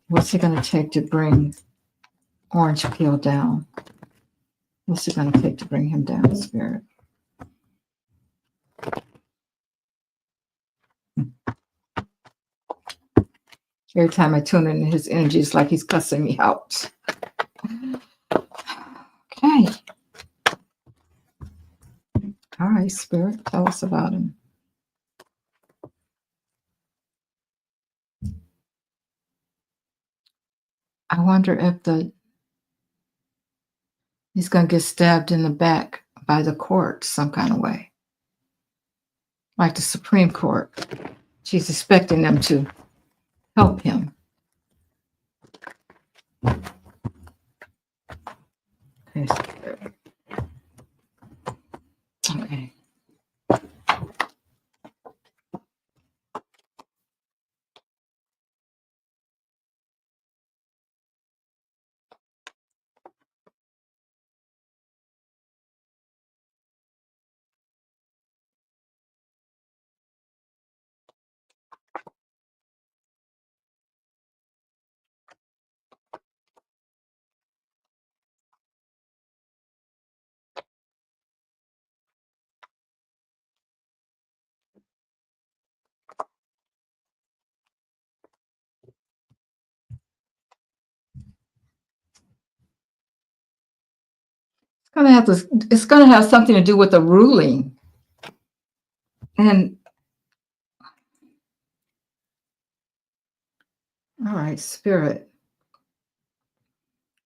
what's it going to take to bring Orange Peel down? What's it going to take to bring him down, Spirit? Every time I tune in, his energy is like he's cussing me out. Okay. All right, Spirit, tell us about him. I wonder if he's going to get stabbed in the back by the court some kind of way. Like the Supreme Court. She's expecting them to help him. Okay. Okay. It's going to have something to do with the ruling. And all right, Spirit.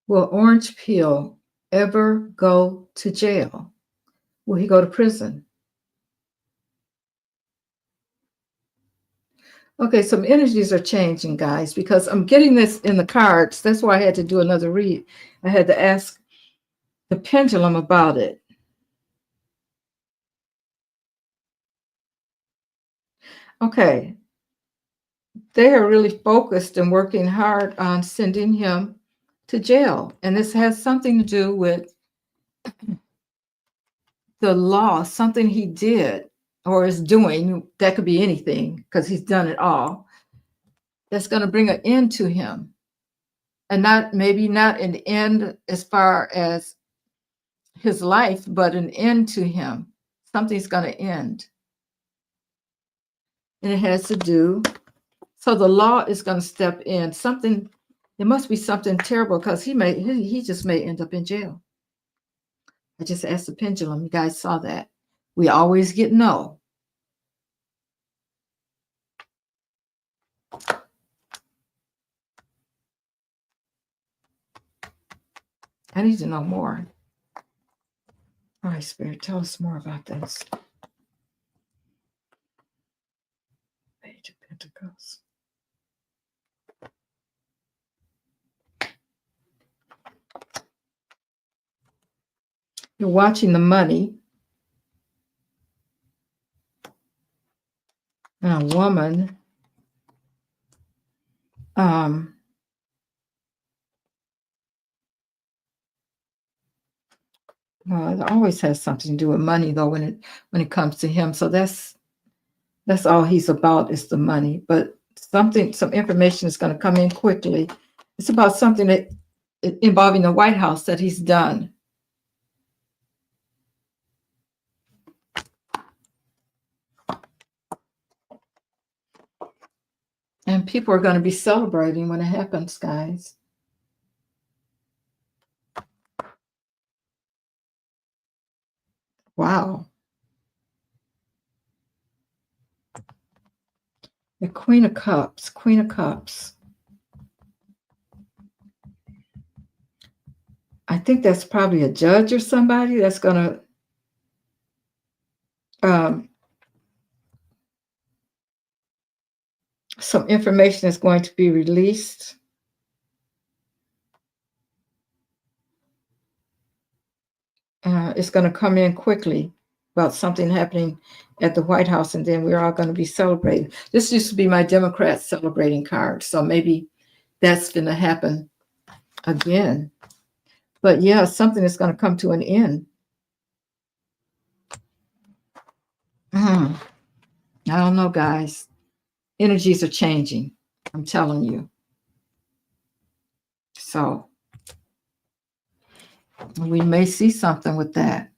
Will Orange Peel ever go to jail? Will he go to prison? Okay, some energies are changing, guys, because I'm getting this in the cards. That's why I had to do another read. I had to ask the pendulum about it. Okay. They are really focused and working hard on sending him to jail. And this has something to do with the law, something he did or is doing. That could be anything because he's done it all. That's going to bring an end to him. And maybe not an end as far as his life, but an end to him. Something's going to end. And it has to do, so the law is going to step in. Something, there must be something terrible because he just may end up in jail. I just asked the pendulum. You guys saw that. We always get no. I need to know more. All right, Spirit, tell us more about this. Page of Pentacles. You're watching the money. And a woman. Well, it always has something to do with money, though, when it comes to him. So that's all he's about is the money. But some information is going to come in quickly. It's about something that involving the White House that he's done. And people are going to be celebrating when it happens, guys. Wow. The Queen of Cups. Queen of Cups. I think that's probably a judge or somebody that's going to some information is going to be released. It's going to come in quickly about something happening at the White House, and then we're all going to be celebrating. This used to be my Democrat celebrating card, so maybe that's going to happen again. But yeah, something is going to come to an end. I don't know, guys. Energies are changing. I'm telling you. So we may see something with that.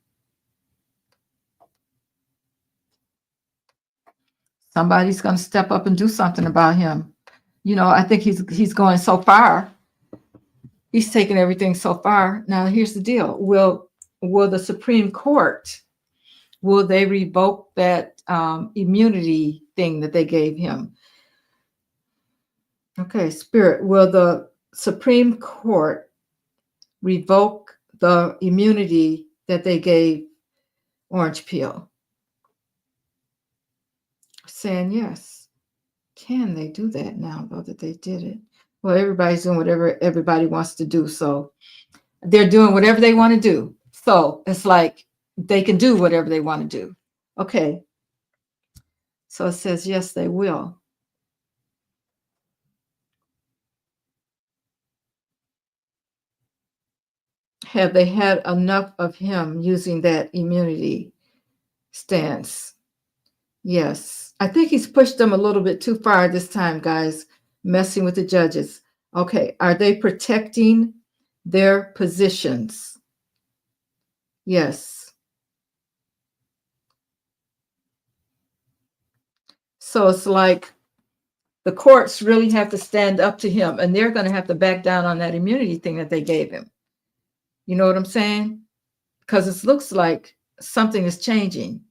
Somebody's going to step up and do something about him. You know, I think he's going so far. He's taken everything so far. Now, here's the deal. Will the Supreme Court, will they revoke that immunity thing that they gave him? Okay, Spirit, will the Supreme Court revoke the immunity that they gave Orange Peel? Saying yes. Can they do that now, though, that they did it? Well, everybody's doing whatever everybody wants to do. So they're doing whatever they want to do. So it's like they can do whatever they want to do. Okay. So it says, yes, they will. Have they had enough of him using that immunity stance? Yes. I think he's pushed them a little bit too far this time, guys, messing with the judges. Okay. Are they protecting their positions? Yes. So it's like the courts really have to stand up to him, and they're going to have to back down on that immunity thing that they gave him. You know what I'm saying? Because it looks like something is changing,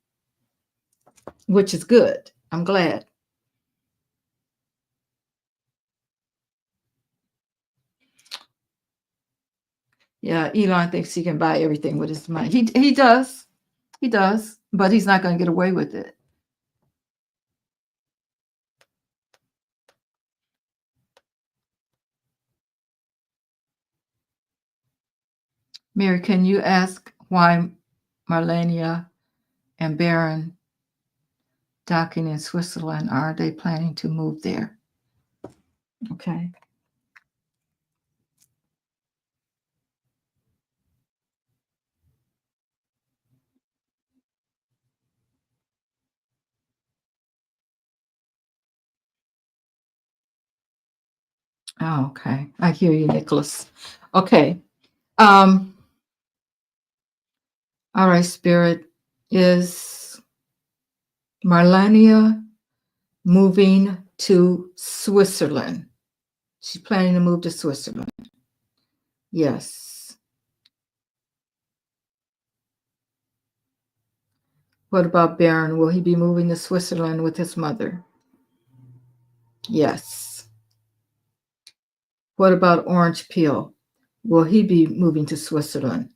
which is good. I'm glad. Yeah, Elon thinks he can buy everything with his money. He does. He does, but he's not going to get away with it. Mary, can you ask why Marlenia and Baron docking in Switzerland? Are they planning to move there? Okay. Oh, okay. I hear you, Nicholas. Okay. All right, Spirit. Is Marlenia moving to Switzerland? She's planning to move to Switzerland. Yes. What about Baron? Will he be moving to Switzerland with his mother? Yes. What about Orange Peel? Will he be moving to Switzerland?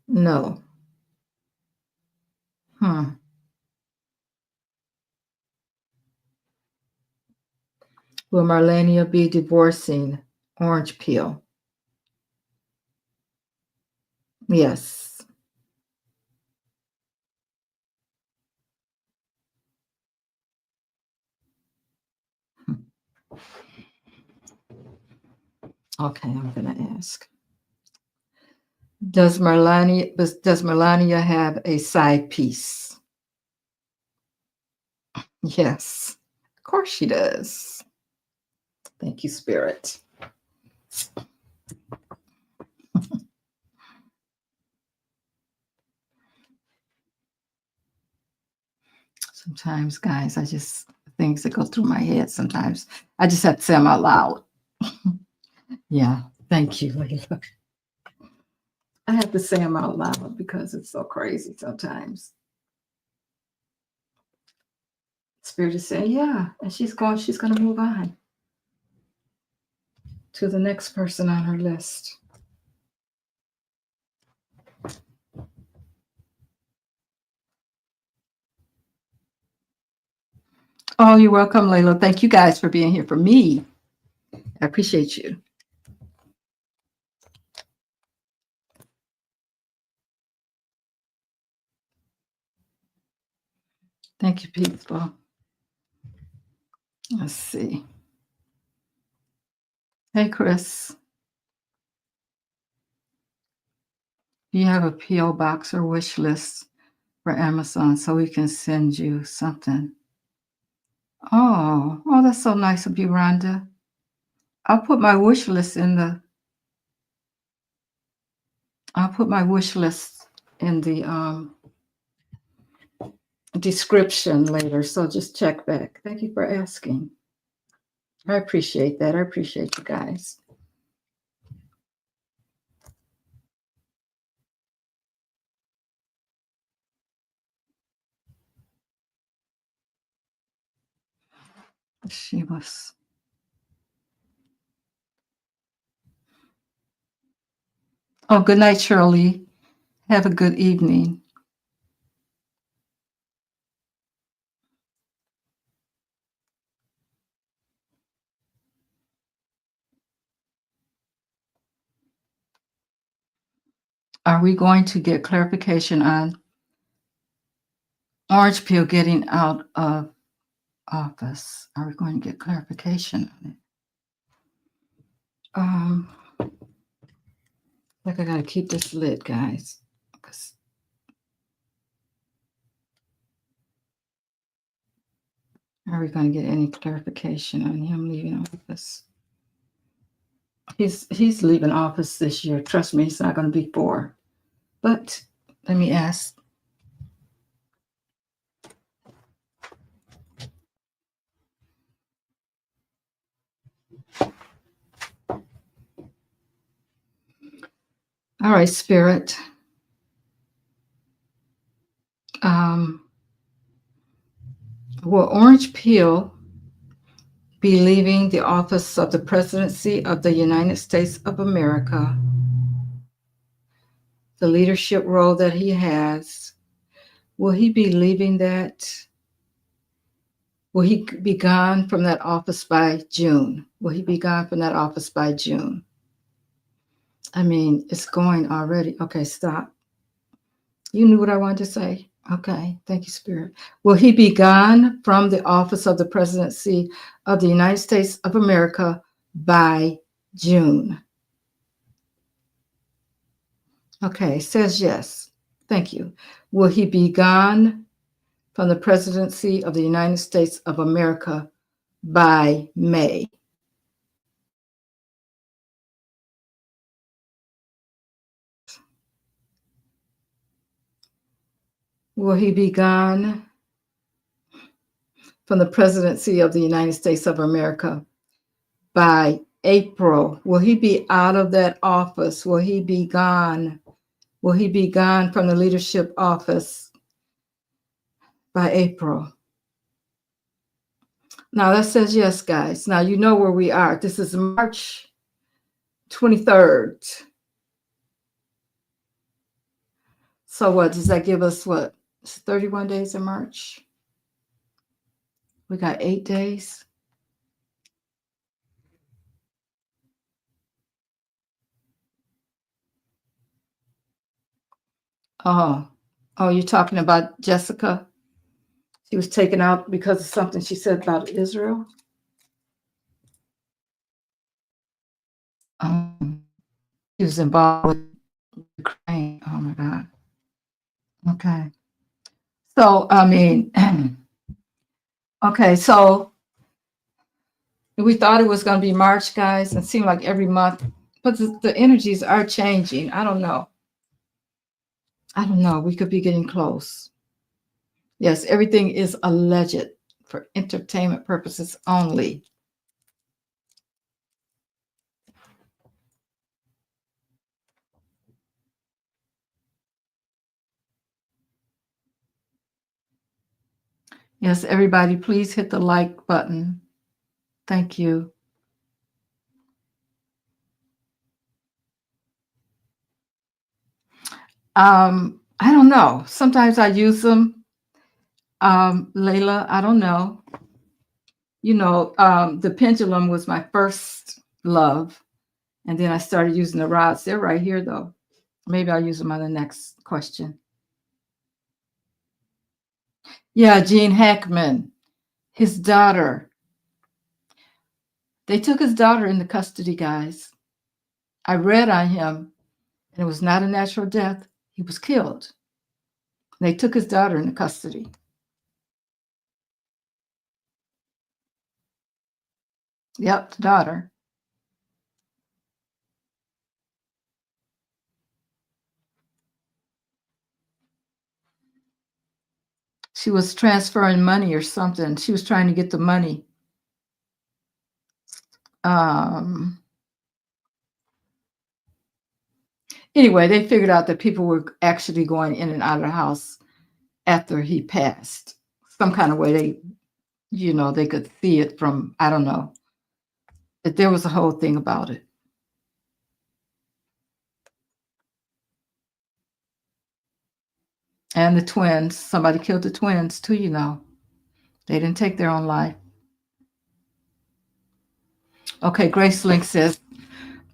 No. Will Marlenia be divorcing Orange Peel? Yes. Okay, I'm going to ask. Does Melania have a side piece? Yes, of course she does. Thank you, Spirit. Sometimes, guys, things that go through my head sometimes. I just have to say them out loud. Yeah, thank you, Layla. I have to say them out loud because it's so crazy sometimes. Spirit is saying, yeah, and she's going to move on to the next person on her list. Oh, you're welcome, Layla. Thank you guys for being here for me. I appreciate you. Thank you, people. Let's see. Hey, Chris, do you have a P.O. box or wish list for Amazon so we can send you something? Oh, that's so nice of you, Rhonda. I'll put my wish list in the I'll put my wish list in the description later. So just check back. Thank you for asking. I appreciate that. I appreciate you guys. She was. Oh, good night, Shirley. Have a good evening. Are we going to get clarification on Orange Peel getting out of office? Are we going to get clarification on it? Like I gotta keep this lit, guys. Are we going to get any clarification on him leaving office? He's leaving office this year. Trust me, it's not going to be 4. But let me ask. All right, Spirit. Will Orange Peel be leaving the office of the presidency of the United States of America, the leadership role that he has? Will he be leaving that? Will he be gone from that office by June? Will he be gone from that office by June? I mean, it's going already. Okay, stop. You knew what I wanted to say. Okay, thank you, Spirit. Will he be gone from the office of the presidency of the United States of America by June? Okay, says yes. Thank you. Will he be gone from the presidency of the United States of America by May? Will he be gone from the presidency of the United States of America by April? Will he be out of that office? Will he be gone? Will he be gone from the leadership office by April? Now that says yes, guys. Now you know where we are. This is March 23rd. So what does that give us? What? It's 31 days in March. We got 8 days. Oh, you're talking about Jessica? She was taken out because of something she said about Israel? She was involved with Ukraine. Oh my God. Okay. So, I mean, okay, so we thought it was going to be March, guys. It seemed like every month, but the energies are changing. I don't know. We could be getting close. Yes, everything is alleged for entertainment purposes only. Yes, everybody, please hit the like button. Thank you. I don't know. Sometimes I use them. Layla, I don't know. You know, the pendulum was my first love. And then I started using the rods. They're right here, though. Maybe I'll use them on the next question. Yeah, Gene Hackman, his daughter. They took his daughter into custody, guys. I read on him, and it was not a natural death. He was killed. They took his daughter into custody. Yep, the daughter. She was transferring money or something. She was trying to get the money. Anyway, they figured out that people were actually going in and out of the house after he passed. Some kind of way they could see it from, I don't know. But there was a whole thing about it. And the twins, somebody killed the twins too, They didn't take their own life. Okay, Grace Link says,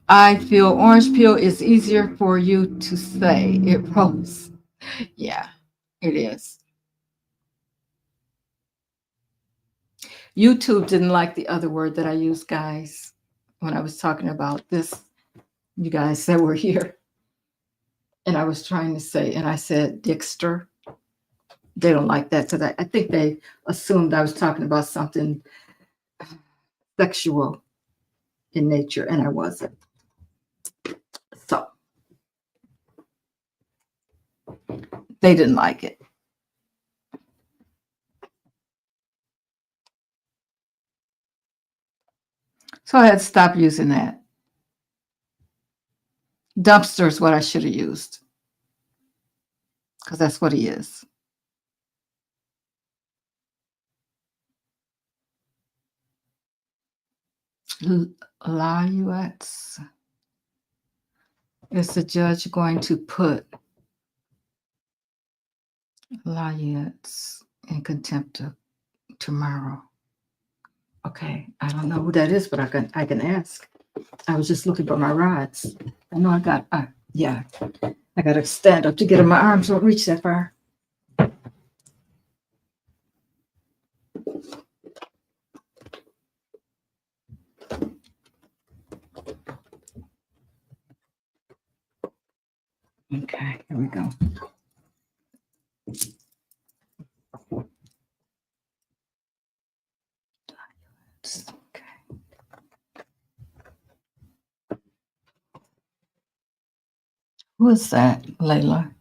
I feel orange peel is easier for you to say. It rolls. Yeah, it is. YouTube didn't like the other word that I used, guys, when I was talking about this, you guys that were here. And I was trying to say, and I said Dixter. They don't like that. So I think they assumed I was talking about something sexual in nature, and I wasn't. So they didn't like it. So I had to stop using that. Dumpster is what I should have used, because that's what he is. Layuets. Is the judge going to put Layuets in contempt tomorrow? Okay, I don't know who that is, but I can ask. I was just looking for my rods. I know I got I got to stand up to get them. My arms don't reach that far. Okay, here we go. Okay. Who is that, Layla?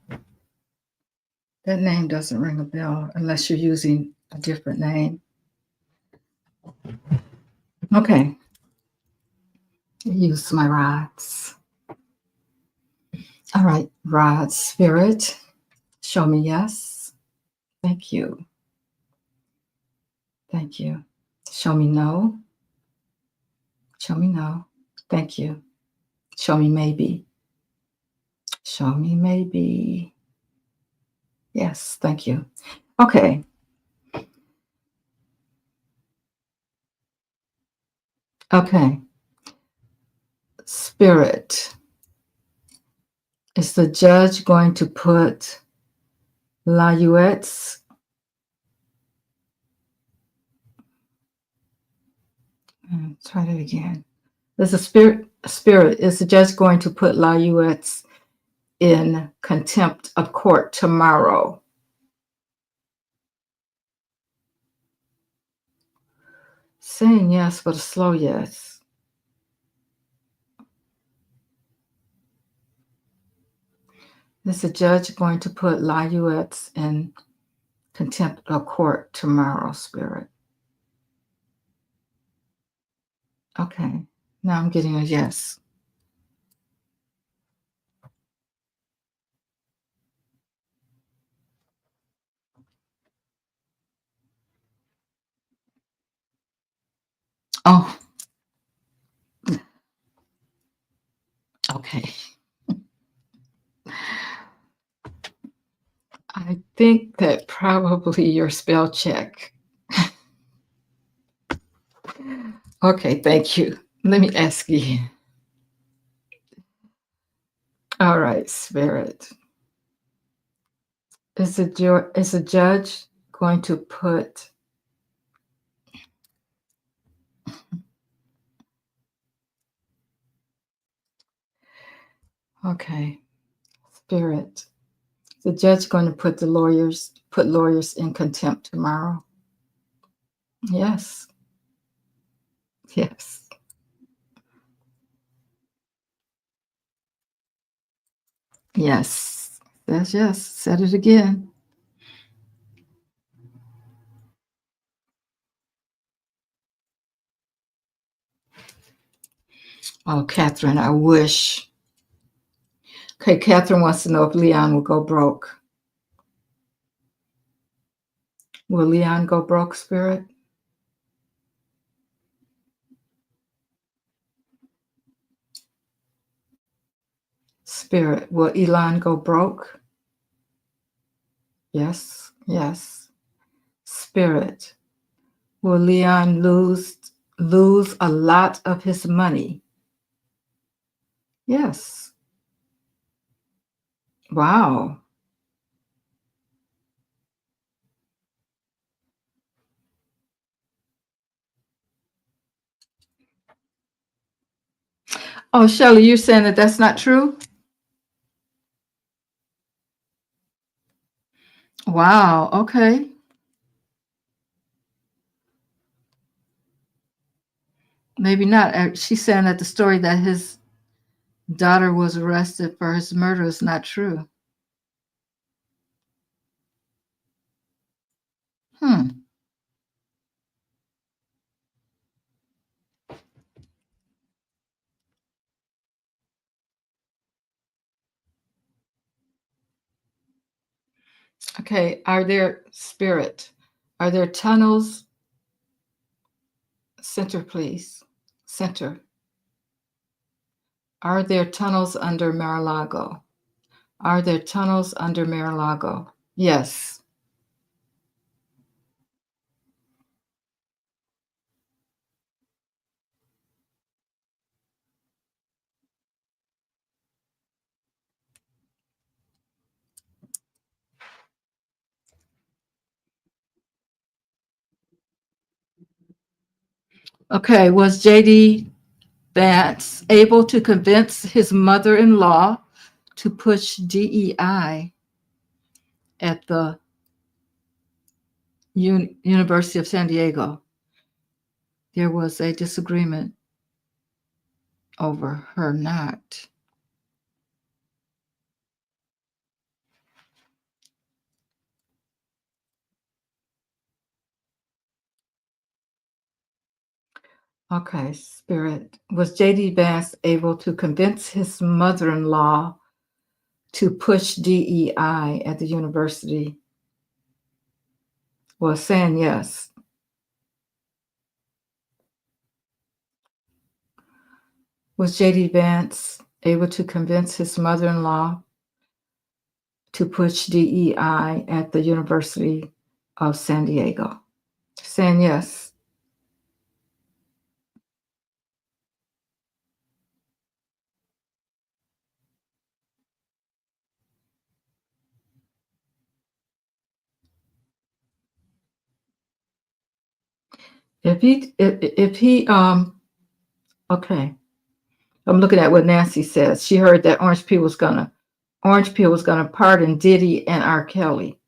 That name doesn't ring a bell unless you're using a different name. Okay. Use my rods. All right, rod spirit. Show me yes. Thank you. Thank you. Show me no. Show me no. Thank you. Show me maybe. Show me maybe. Yes, thank you. Okay. Okay. Spirit. Is the judge going to put Layuets? Try that again. There's a spirit. Is the judge going to put Layuets in contempt of court tomorrow? Saying yes, but a slow yes. Is the judge going to put Layuets in contempt of court tomorrow, Spirit? Okay, now I'm getting a yes. Oh, okay. I think that probably your spell check. Okay, thank you. Let me ask you. All right, Spirit. Is the judge going to put Okay. Spirit. The judge going to put lawyers in contempt tomorrow. Yes. Yes. Yes. That's yes. Said it again. Oh, Catherine, I wish. Okay, Catherine wants to know if Leon will go broke. Will Leon go broke, Spirit? Spirit, will Elon go broke? Yes, yes. Spirit, will Leon lose a lot of his money? Yes. Wow. Oh, Shelley, you're saying that that's not true? Wow. Okay. Maybe not. She's saying that the story that his daughter was arrested for his murder is not true. Hmm. Okay. Are there tunnels? Center, please. Center. Are there tunnels under Mar-a-Lago? Are there tunnels under Mar-a-Lago? Yes. Okay. Was JD Vance able to convince his mother-in-law to push DEI at the University of San Diego? There was a disagreement over her not. Okay, Spirit. Was JD Vance able to convince his mother-in-law to push DEI at the university? Well, saying yes. Was JD Vance able to convince his mother-in-law to push DEI at the University of San Diego? Saying yes. If he okay. I'm looking at what Nancy says. She heard that Orange Peel was gonna pardon Diddy and R. Kelly.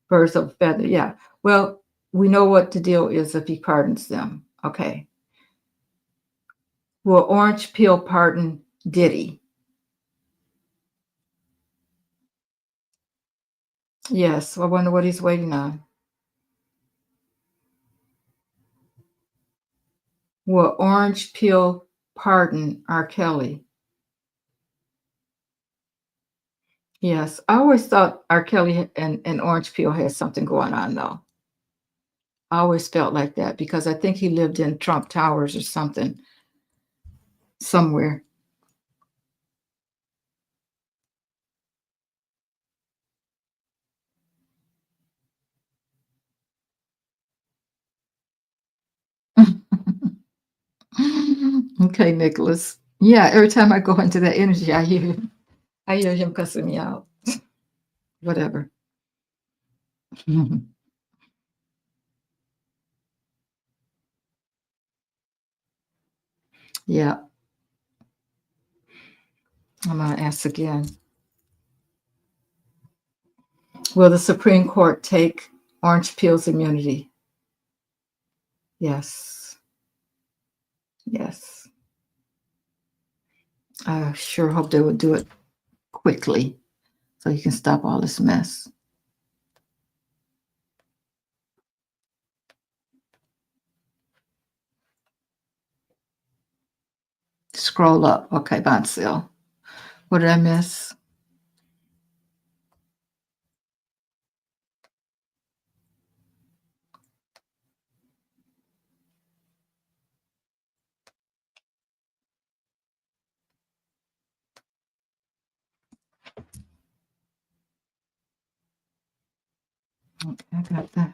Birds of a feather. Yeah. Well, we know what the deal is if he pardons them. Okay. Will Orange Peel pardon Diddy? Yes. I wonder what he's waiting on. Will Orange Peel pardon R. Kelly? Yes. I always thought R. Kelly and Orange Peel had something going on, though. I always felt like that because I think he lived in Trump Towers or something somewhere. Okay, Nicholas. Yeah, every time I go into that energy, I hear him cussing me out. Whatever. Yeah. I'm going to ask again. Will the Supreme Court take orange peel's immunity? Yes. Yes. I sure hope they would do it quickly so you can stop all this mess. Scroll up. Okay, Bonsil. What did I miss? Okay, I got that.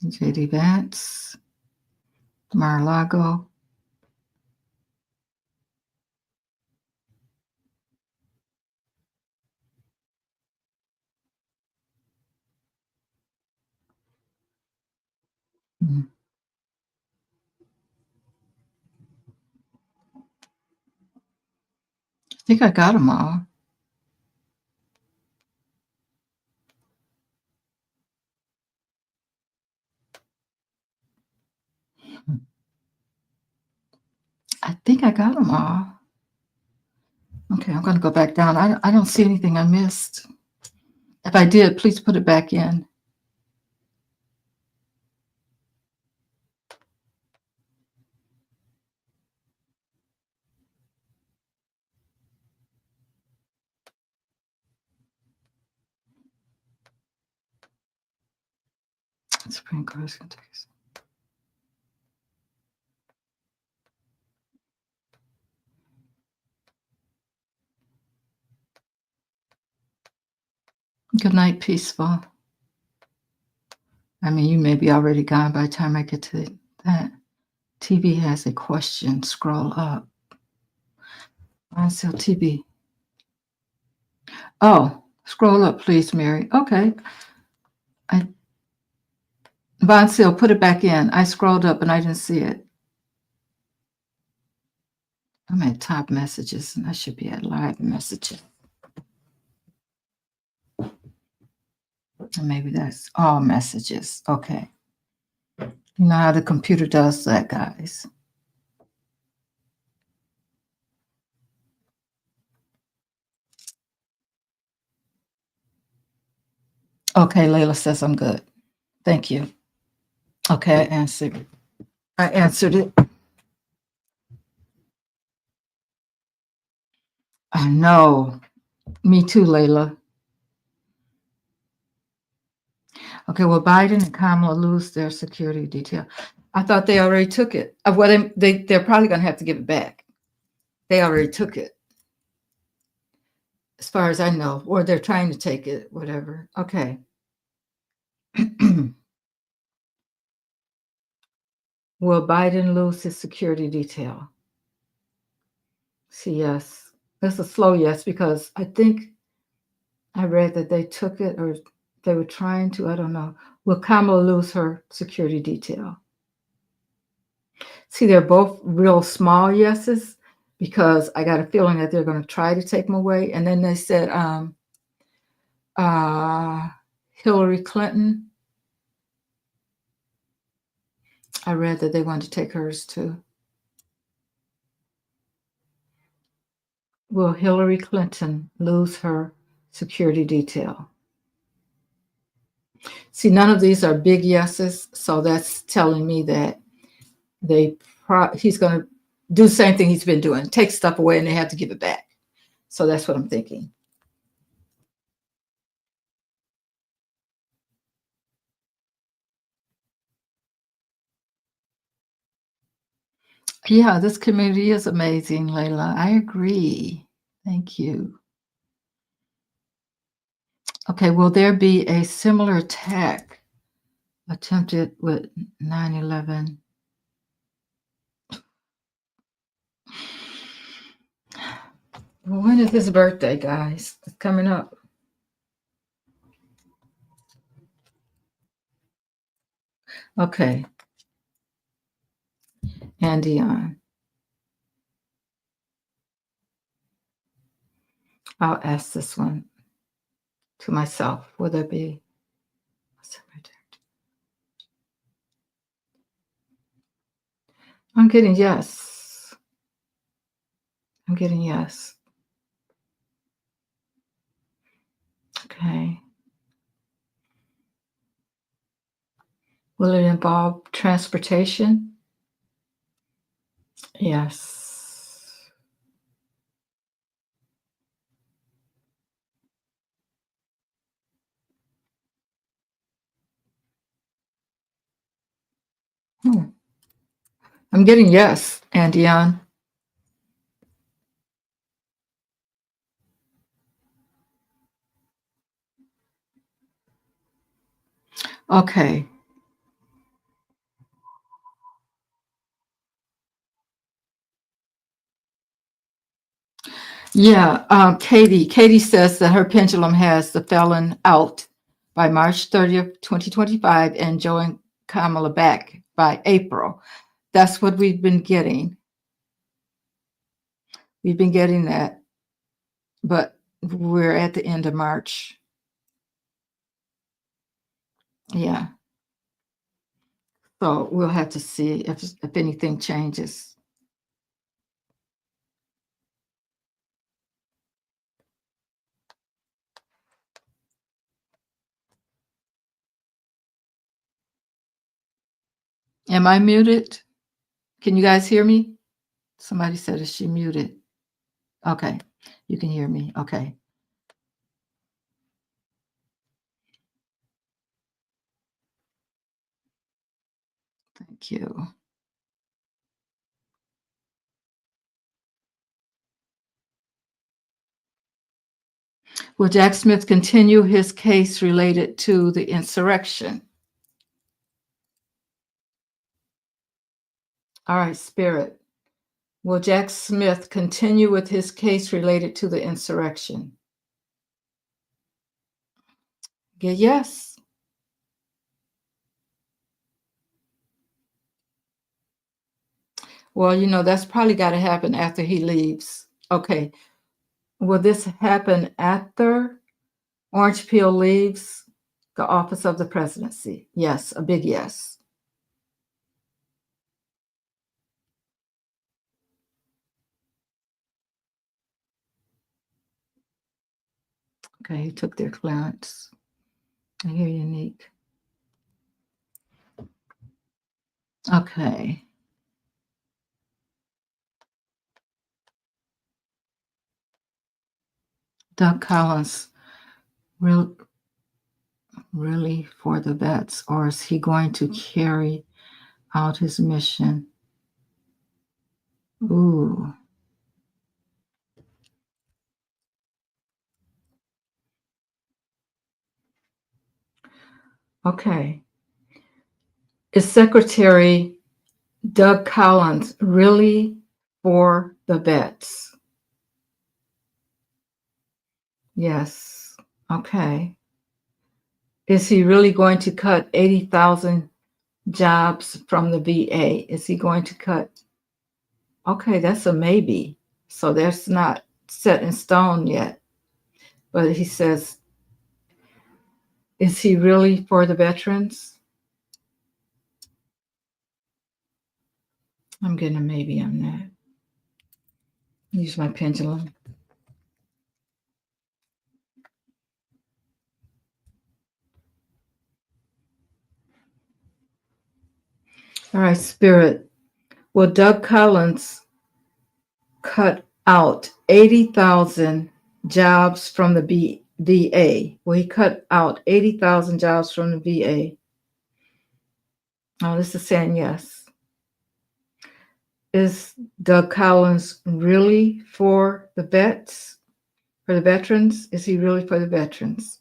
JD Vance, Mar-a-Lago. I think I got them all. I think I got them all. Okay, I'm going to go back down. I don't see anything I missed. If I did, please put it back in. Supreme Court is going to take us. Good night, peaceful. I mean, you may be already gone by the time I get to that. TV has a question. Scroll up. Bonsil TV. Oh, scroll up, please, Mary. Okay. Bonsil, put it back in. I scrolled up and I didn't see it. I'm at top messages and I should be at live messages. And maybe that's all messages. Okay. You know how the computer does that, guys. Okay, Layla says I'm good. Thank you. Okay, I answered. I answered it. I know. Me too, Layla. Okay, well, Biden and Kamala lose their security detail. I thought they already took it. Well, they're probably going to have to give it back. They already took it, as far as I know, or they're trying to take it, whatever. Okay. Will Biden lose his security detail? See, yes. That's a slow yes, because I think I read that they took it or they were trying to. I don't know. Will Kamala lose her security detail? See, they're both real small yeses because I got a feeling that they're going to try to take them away. And then they said Hillary Clinton. I read that they wanted to take hers too. Will Hillary Clinton lose her security detail? See, none of these are big yeses, so that's telling me that he's going to do the same thing he's been doing, take stuff away, and they have to give it back. So that's what I'm thinking. Yeah, this community is amazing, Layla. I agree. Thank you. Okay, will there be a similar attack attempted with 9/11? Well, when is his birthday, guys? It's coming up. Okay. And Dion. I'll ask this one to myself. Will there be? I'm getting yes. I'm getting yes. Okay. Will it involve transportation? Yes. Hmm. I'm getting yes, Andion. Okay. Yeah, Katie. Katie says that her pendulum has the felon out by March 30th, 2025, and Joe and Kamala back by April. That's what we've been getting. We've been getting that, but we're at the end of March. Yeah. So we'll have to see if anything changes. Am I muted? Can you guys hear me? Somebody said, is she muted? Okay. You can hear me. Okay. Thank you. Will Jack Smith continue his case related to the insurrection? All right, Spirit. Will Jack Smith continue with his case related to the insurrection? Yes. Well, that's probably got to happen after he leaves. Okay. Will this happen after Orange Peel leaves the office of the presidency? Yes, a big yes. Okay, he took their clearance. I hear unique. Okay. Doug Collins, really for the vets, or is he going to carry out his mission? Ooh. Okay. Is Secretary Doug Collins really for the vets? Yes. Okay. Is he really going to cut 80,000 jobs from the VA? Is he going to cut? Okay, that's a maybe. So that's not set in stone yet. But he says, is he really for the veterans? I'm getting a maybe on that. Use my pendulum. All right, Spirit. Will Doug Collins cut out 80,000 jobs from the VA? Will he cut out 80,000 jobs from the VA? Oh, this is saying yes. Is Doug Collins really for the vets? For the veterans? Is he really for the veterans?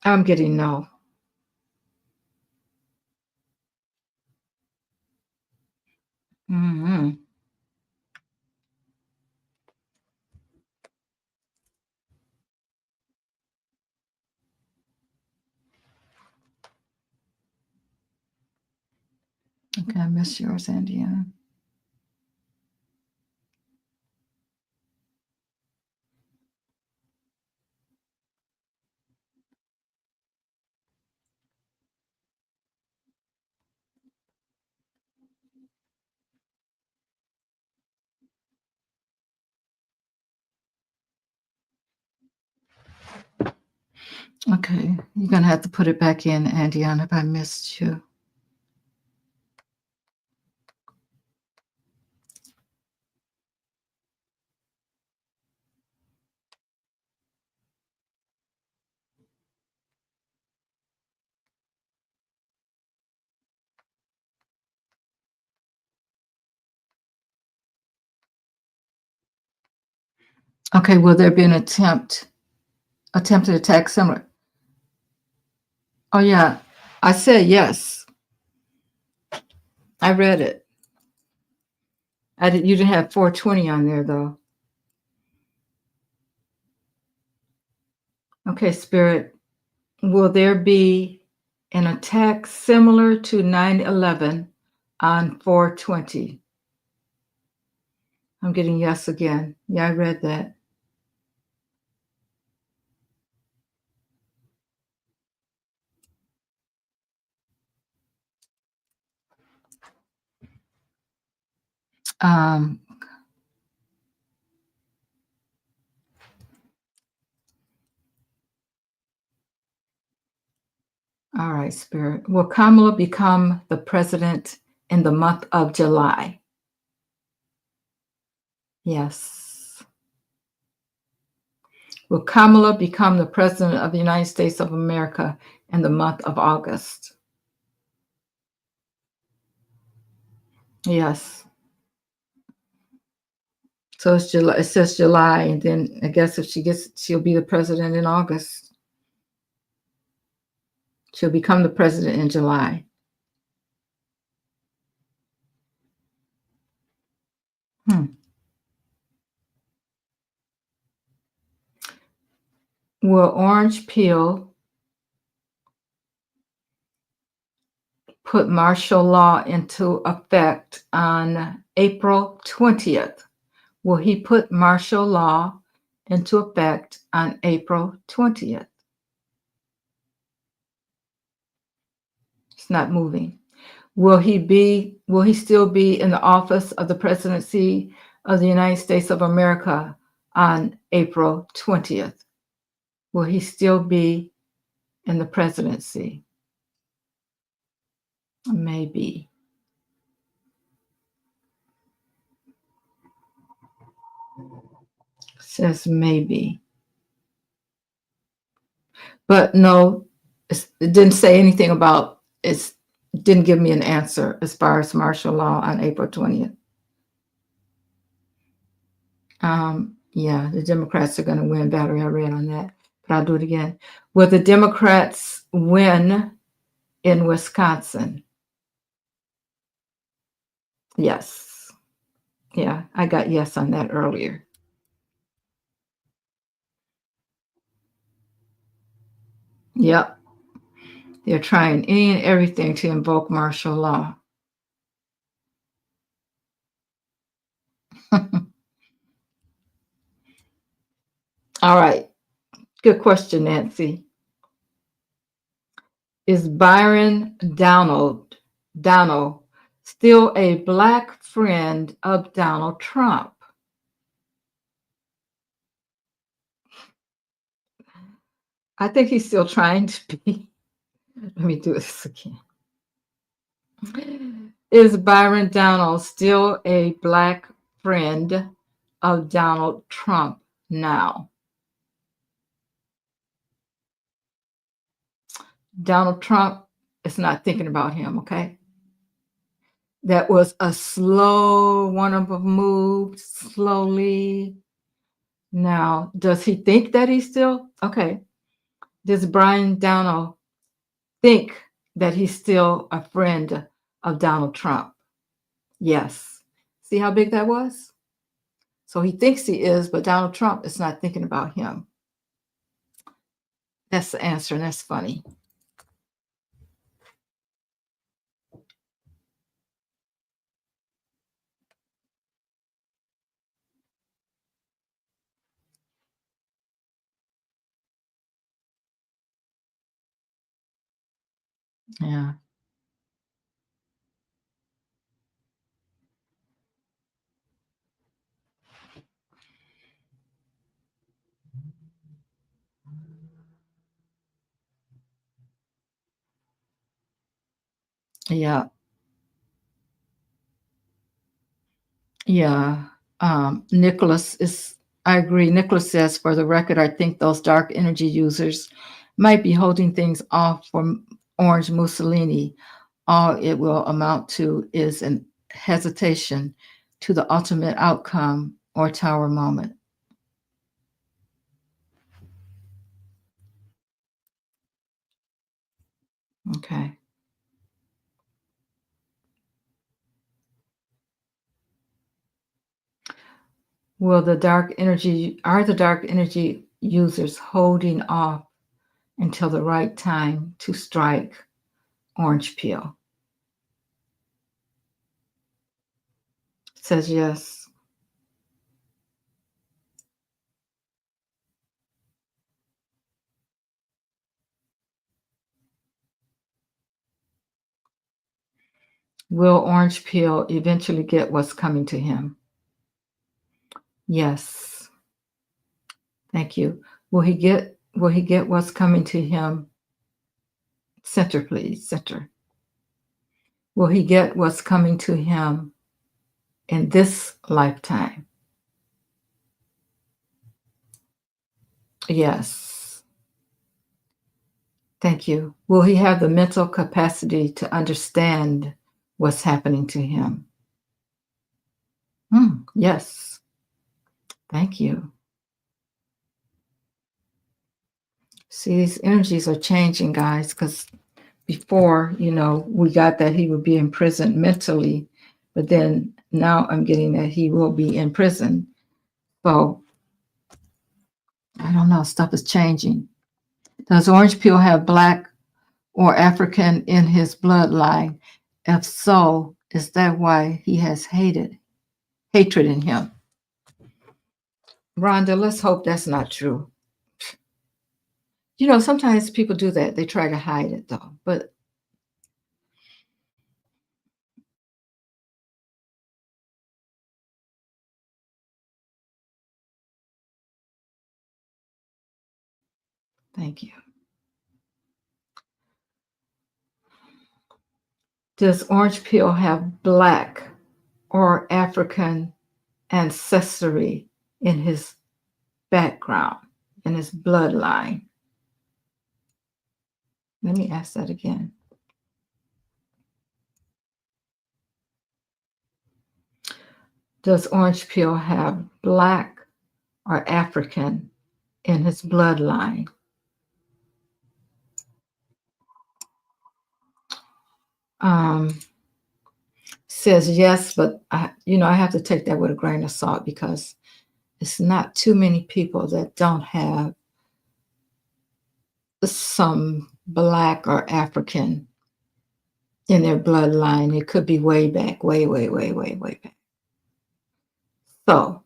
I'm getting no. Mm-hmm. Okay, I missed yours, Indiana. Okay, you're gonna have to put it back in, Andiana, if I missed you. Okay, will there be an attempted attack similar? Oh yeah, I said yes. I read it. You didn't have 420 on there though. Okay, Spirit. Will there be an attack similar to 9/11 on 420? I'm getting yes again. Yeah, I read that. Um, all right, Spirit. Will Kamala become the president in the month of July? Yes. Will Kamala become the president of the United States of America in the month of August? Yes. So it's July. It says July, and then I guess if she'll be the president in August. She'll become the president in July. Hmm. Will Orange Peel put martial law into effect on April 20th? Will he put martial law into effect on April 20th? It's not moving. Will he still be in the office of the presidency of the United States of America on April 20th? Will he still be in the presidency? Maybe. Says maybe. But no, it didn't say anything about it. Didn't give me an answer as far as martial law on April 20th. Yeah, the Democrats are going to win. Valerie, I read on that, but I'll do it again. Will the Democrats win in Wisconsin? Yes. Yeah, I got yes on that earlier. Yep. They're trying any and everything to invoke martial law. All right. Good question, Nancy. Is Byron Donald still a black friend of Donald Trump? I think he's still trying to be. Let me do this again. Is Byron Donald still a black friend of Donald Trump now? Donald Trump is not thinking about him, okay? That was a slow one of them moved slowly. Now, does he think that he's still okay? Does Brian Downell think that he's still a friend of Donald Trump? Yes. See how big that was? So he thinks he is, but Donald Trump is not thinking about him. That's the answer, and that's funny. Yeah. Yeah. Yeah. Nicholas is, I agree. Nicholas says, for the record, I think those dark energy users might be holding things off from Orange Mussolini. All it will amount to is an hesitation to the ultimate outcome or tower moment. Okay. Are the dark energy users holding off until the right time to strike orange peel? Says yes. Will orange peel eventually get what's coming to him? Yes. Thank you. Will he get what's coming to him? Center, please. Center. Will he get what's coming to him in this lifetime? Yes. Thank you. Will he have the mental capacity to understand what's happening to him? Yes. Thank you. See, these energies are changing, guys, because before, we got that he would be in prison mentally, but then now I'm getting that he will be in prison. So I don't know, stuff is changing. Does Orange Peel have Black or African in his bloodline? If so, is that why he has hatred in him? Rhonda, let's hope that's not true. Sometimes people do that. They try to hide it though. But thank you. Does Orange Peel have Black or African ancestry in his background, in his bloodline? Let me ask that again. Does Orange Peel have Black or African in his bloodline? Um, Says yes, but I have to take that with a grain of salt because it's not too many people that don't have some Black or African in their bloodline. It could be way back, way, way, way, way, way back. So,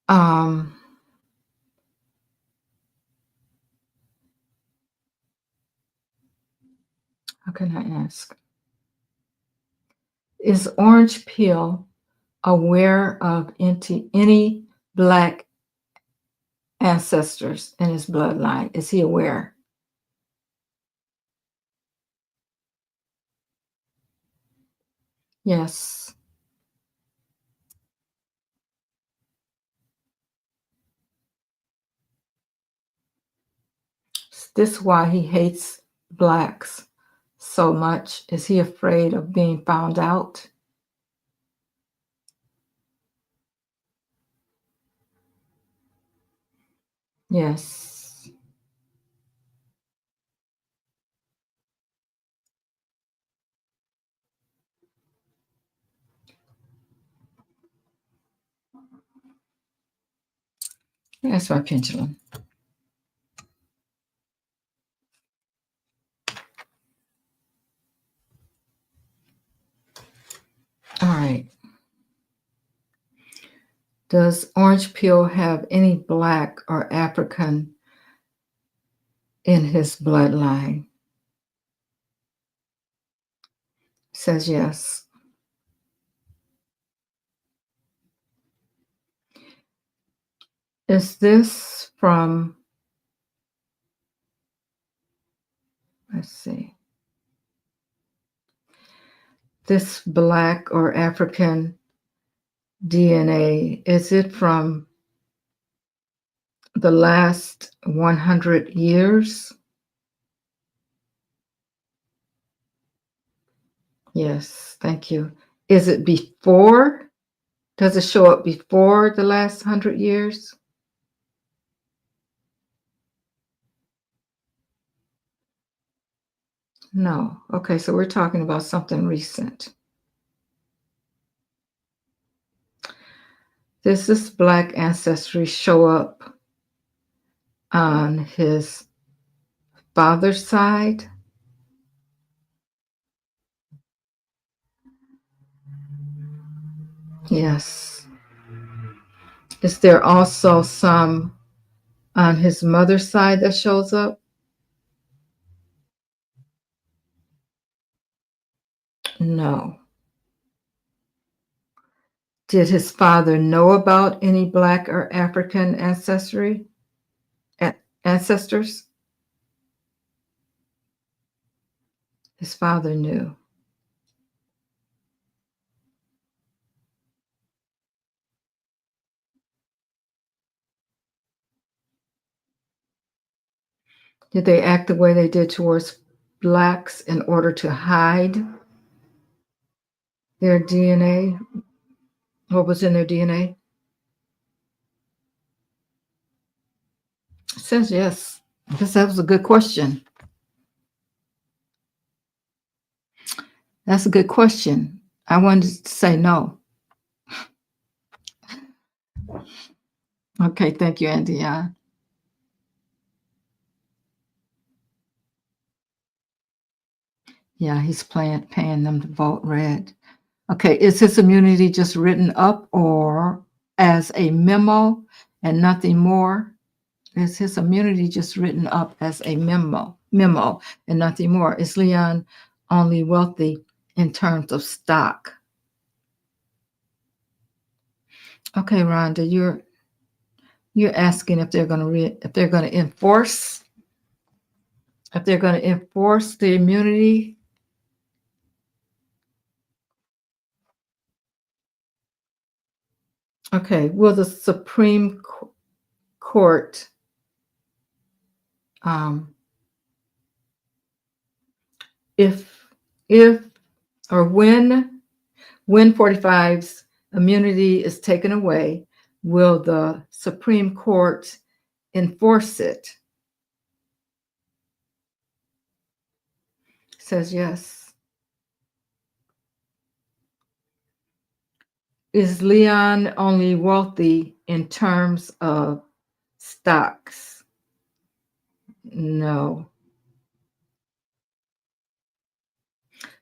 um, how can I ask? Is Orange Peel aware of any Black ancestors in his bloodline? Is he aware? Yes. Is this why he hates Blacks so much? Is he afraid of being found out? Yes. That's my pendulum. All right. Does Orange Peel have any Black or African in his bloodline? Says yes. Is this from, let's see. This Black or African DNA, is it from the last 100 years? Yes, thank you. Is it before? Does it show up before the last 100 years? No. Okay, so we're talking about something recent. Does this Black ancestry show up on his father's side? Yes. Is there also some on his mother's side that shows up? No. Did his father know about any Black or African ancestry? Ancestors? His father knew. Did they act the way they did towards Blacks in order to hide their DNA? What was in their DNA? It says yes. I guess that was a good question. That's a good question. I wanted to say no. Okay, thank you, Andy. Yeah, he's paying them to vote red. Okay, is his immunity just written up or as a memo and nothing more? Is his immunity just written up as a memo and nothing more? Is Leon only wealthy in terms of stock? Okay, Rhonda, you're asking if they're going to enforce the immunity. Okay, will the Supreme Court um, if or when 45's immunity is taken away, will the Supreme Court enforce it? Says yes. Is Leon only wealthy in terms of stocks? No.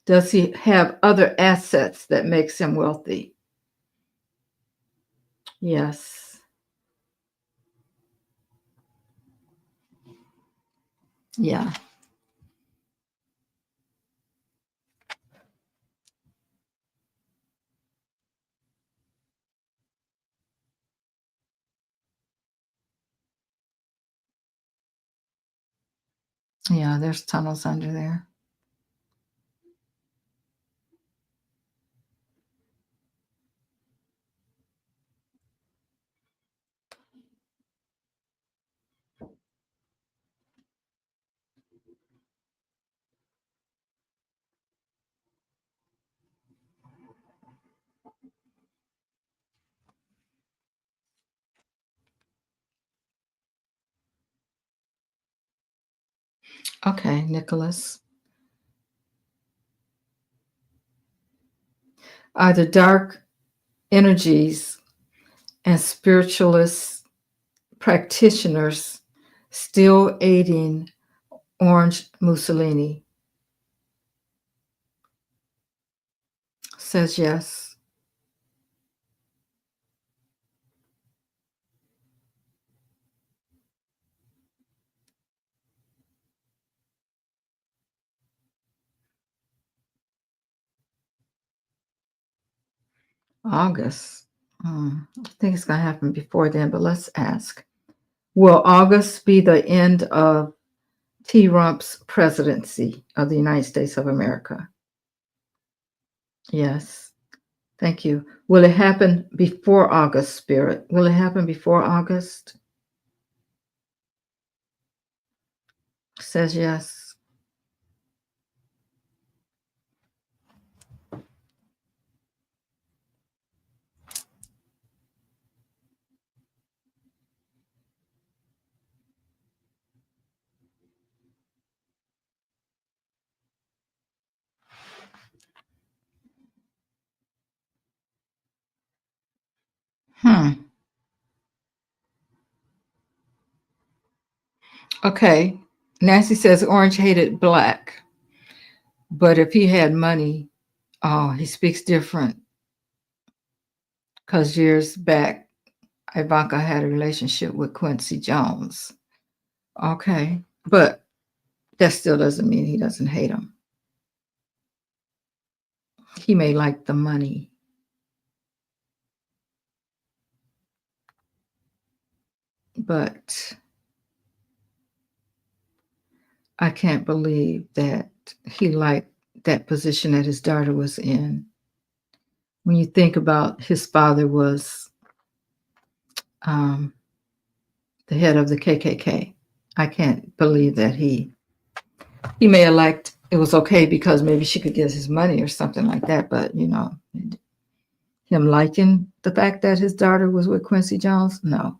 Does he have other assets that makes him wealthy? Yes. Yeah. Yeah, there's tunnels under there. Okay, Nicholas. Are the dark energies and spiritualist practitioners still aiding Orange Mussolini? Says yes. August. I think it's going to happen before then, but let's ask. Will August be the end of T. Rump's presidency of the United States of America? Yes. Thank you. Will it happen before August, Spirit? Will it happen before August? Says yes. Hmm. Okay. Nancy says Orange hated black, but if he had money, oh, he speaks different. Because years back, Ivanka had a relationship with Quincy Jones. Okay. But that still doesn't mean he doesn't hate him. He may like the money, but I can't believe that he liked that position that his daughter was in. When you think about his father was um, the head of the KKK, I can't believe that he may have liked it was okay because maybe she could get his money or something like that. But him liking the fact that his daughter was with Quincy Jones, no.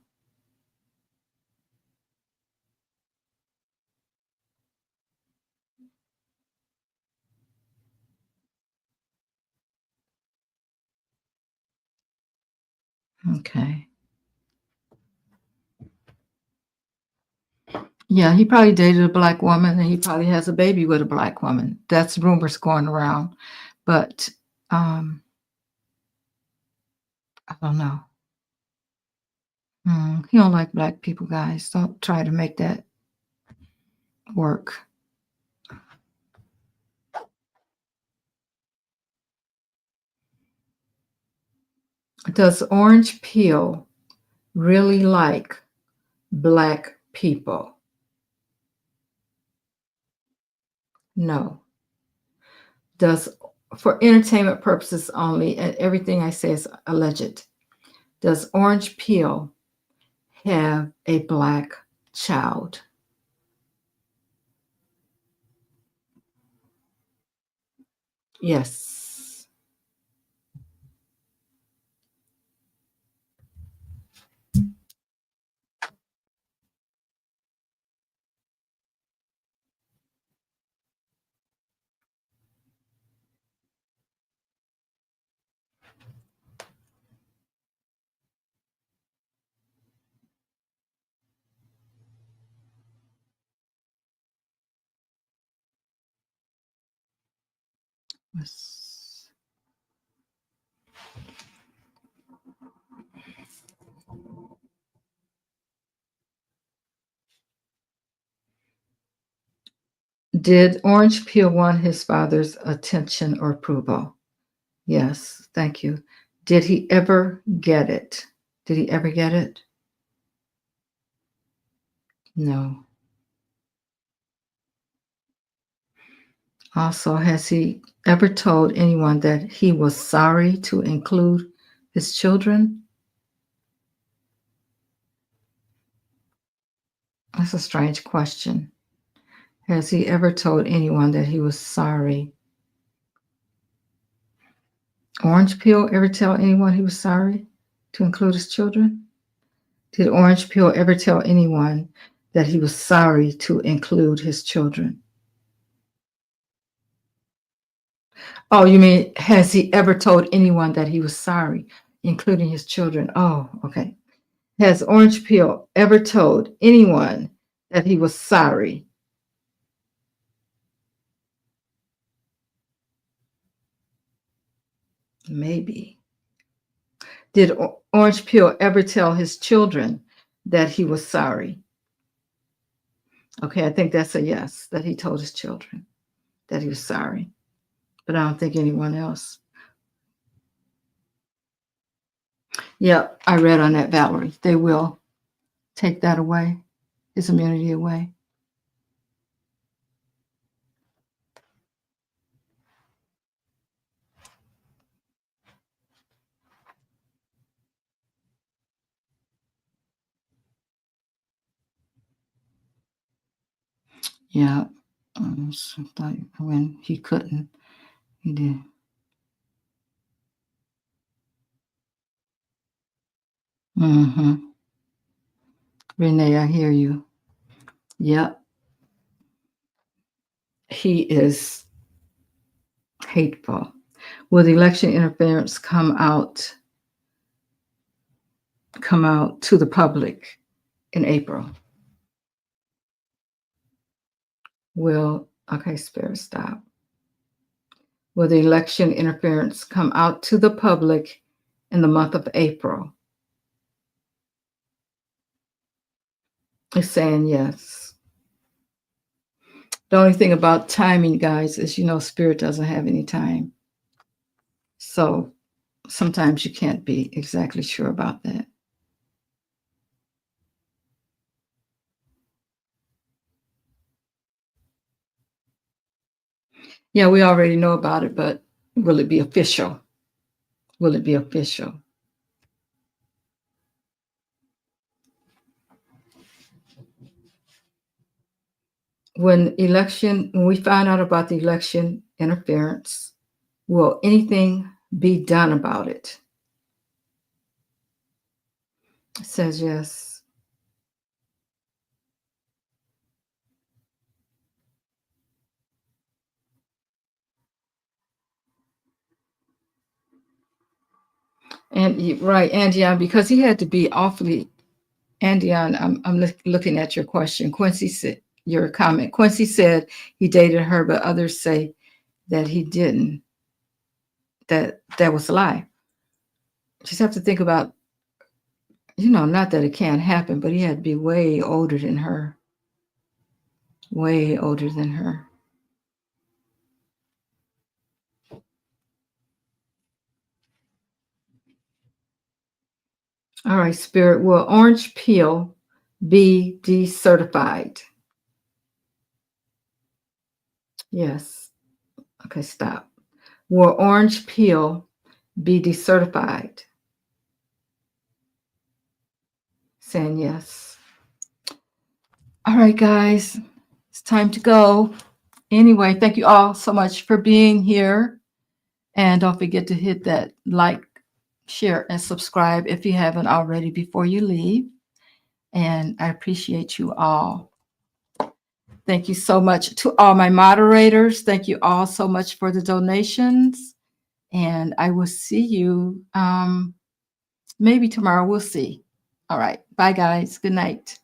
Okay. Yeah, he probably dated a black woman and he probably has a baby with a black woman. That's rumors going around. But I don't know. He don't like black people, guys. Don't try to make that work. Does Orange Peel really like black people? No. Does for entertainment purposes only, and everything I say is alleged. Does Orange Peel have a black child? Yes. Yes. Did Orange Peel want his father's attention or approval? Yes, thank you. Did he ever get it? Did he ever get it? No. Also, has he ever told anyone that he was sorry to include his children? That's a strange question. Has he ever told anyone that he was sorry? Orange Peel ever tell anyone he was sorry to include his children? Did Orange Peel ever tell anyone that he was sorry to include his children? Oh, you mean has he ever told anyone that he was sorry, including his children? Oh, okay. Has Orange Peel ever told anyone that he was sorry? Maybe. Did Orange Peel ever tell his children that he was sorry? Okay, I think that's a yes, that he told his children that he was sorry. But I don't think anyone else. Yeah, I read on that, Valerie. They will take that away, his immunity away. Yeah. So thought when he couldn't, he did. Mm-hmm. Renee, I hear you. Yep. He is hateful. Will the election interference come out to the public in April? Will okay, Spirit, stop. Will the election interference come out to the public in the month of April? It's saying yes. The only thing about timing, guys, is Spirit doesn't have any time. So sometimes you can't be exactly sure about that. Yeah, we already know about it, but will it be official? Will it be official? When we find out about the election interference, will anything be done about it? It says yes. And right, Andion, because he had to be awfully, Andion, I'm looking at your question. Quincy said, your comment. Quincy said he dated her, but others say that he didn't. That was a lie. Just have to think about, not that it can't happen, but he had to be way older than her. Way older than her. All right, Spirit. Will orange peel be decertified? Yes. Okay, stop. Will orange peel be decertified? Saying yes. All right, guys. It's time to go. Anyway, thank you all so much for being here. And don't forget to hit that like, share, and subscribe if you haven't already before you leave. And I appreciate you all. Thank you so much to all my moderators. Thank you all so much for the donations. And I will see you maybe tomorrow. We'll see. All right. Bye, guys. Good night.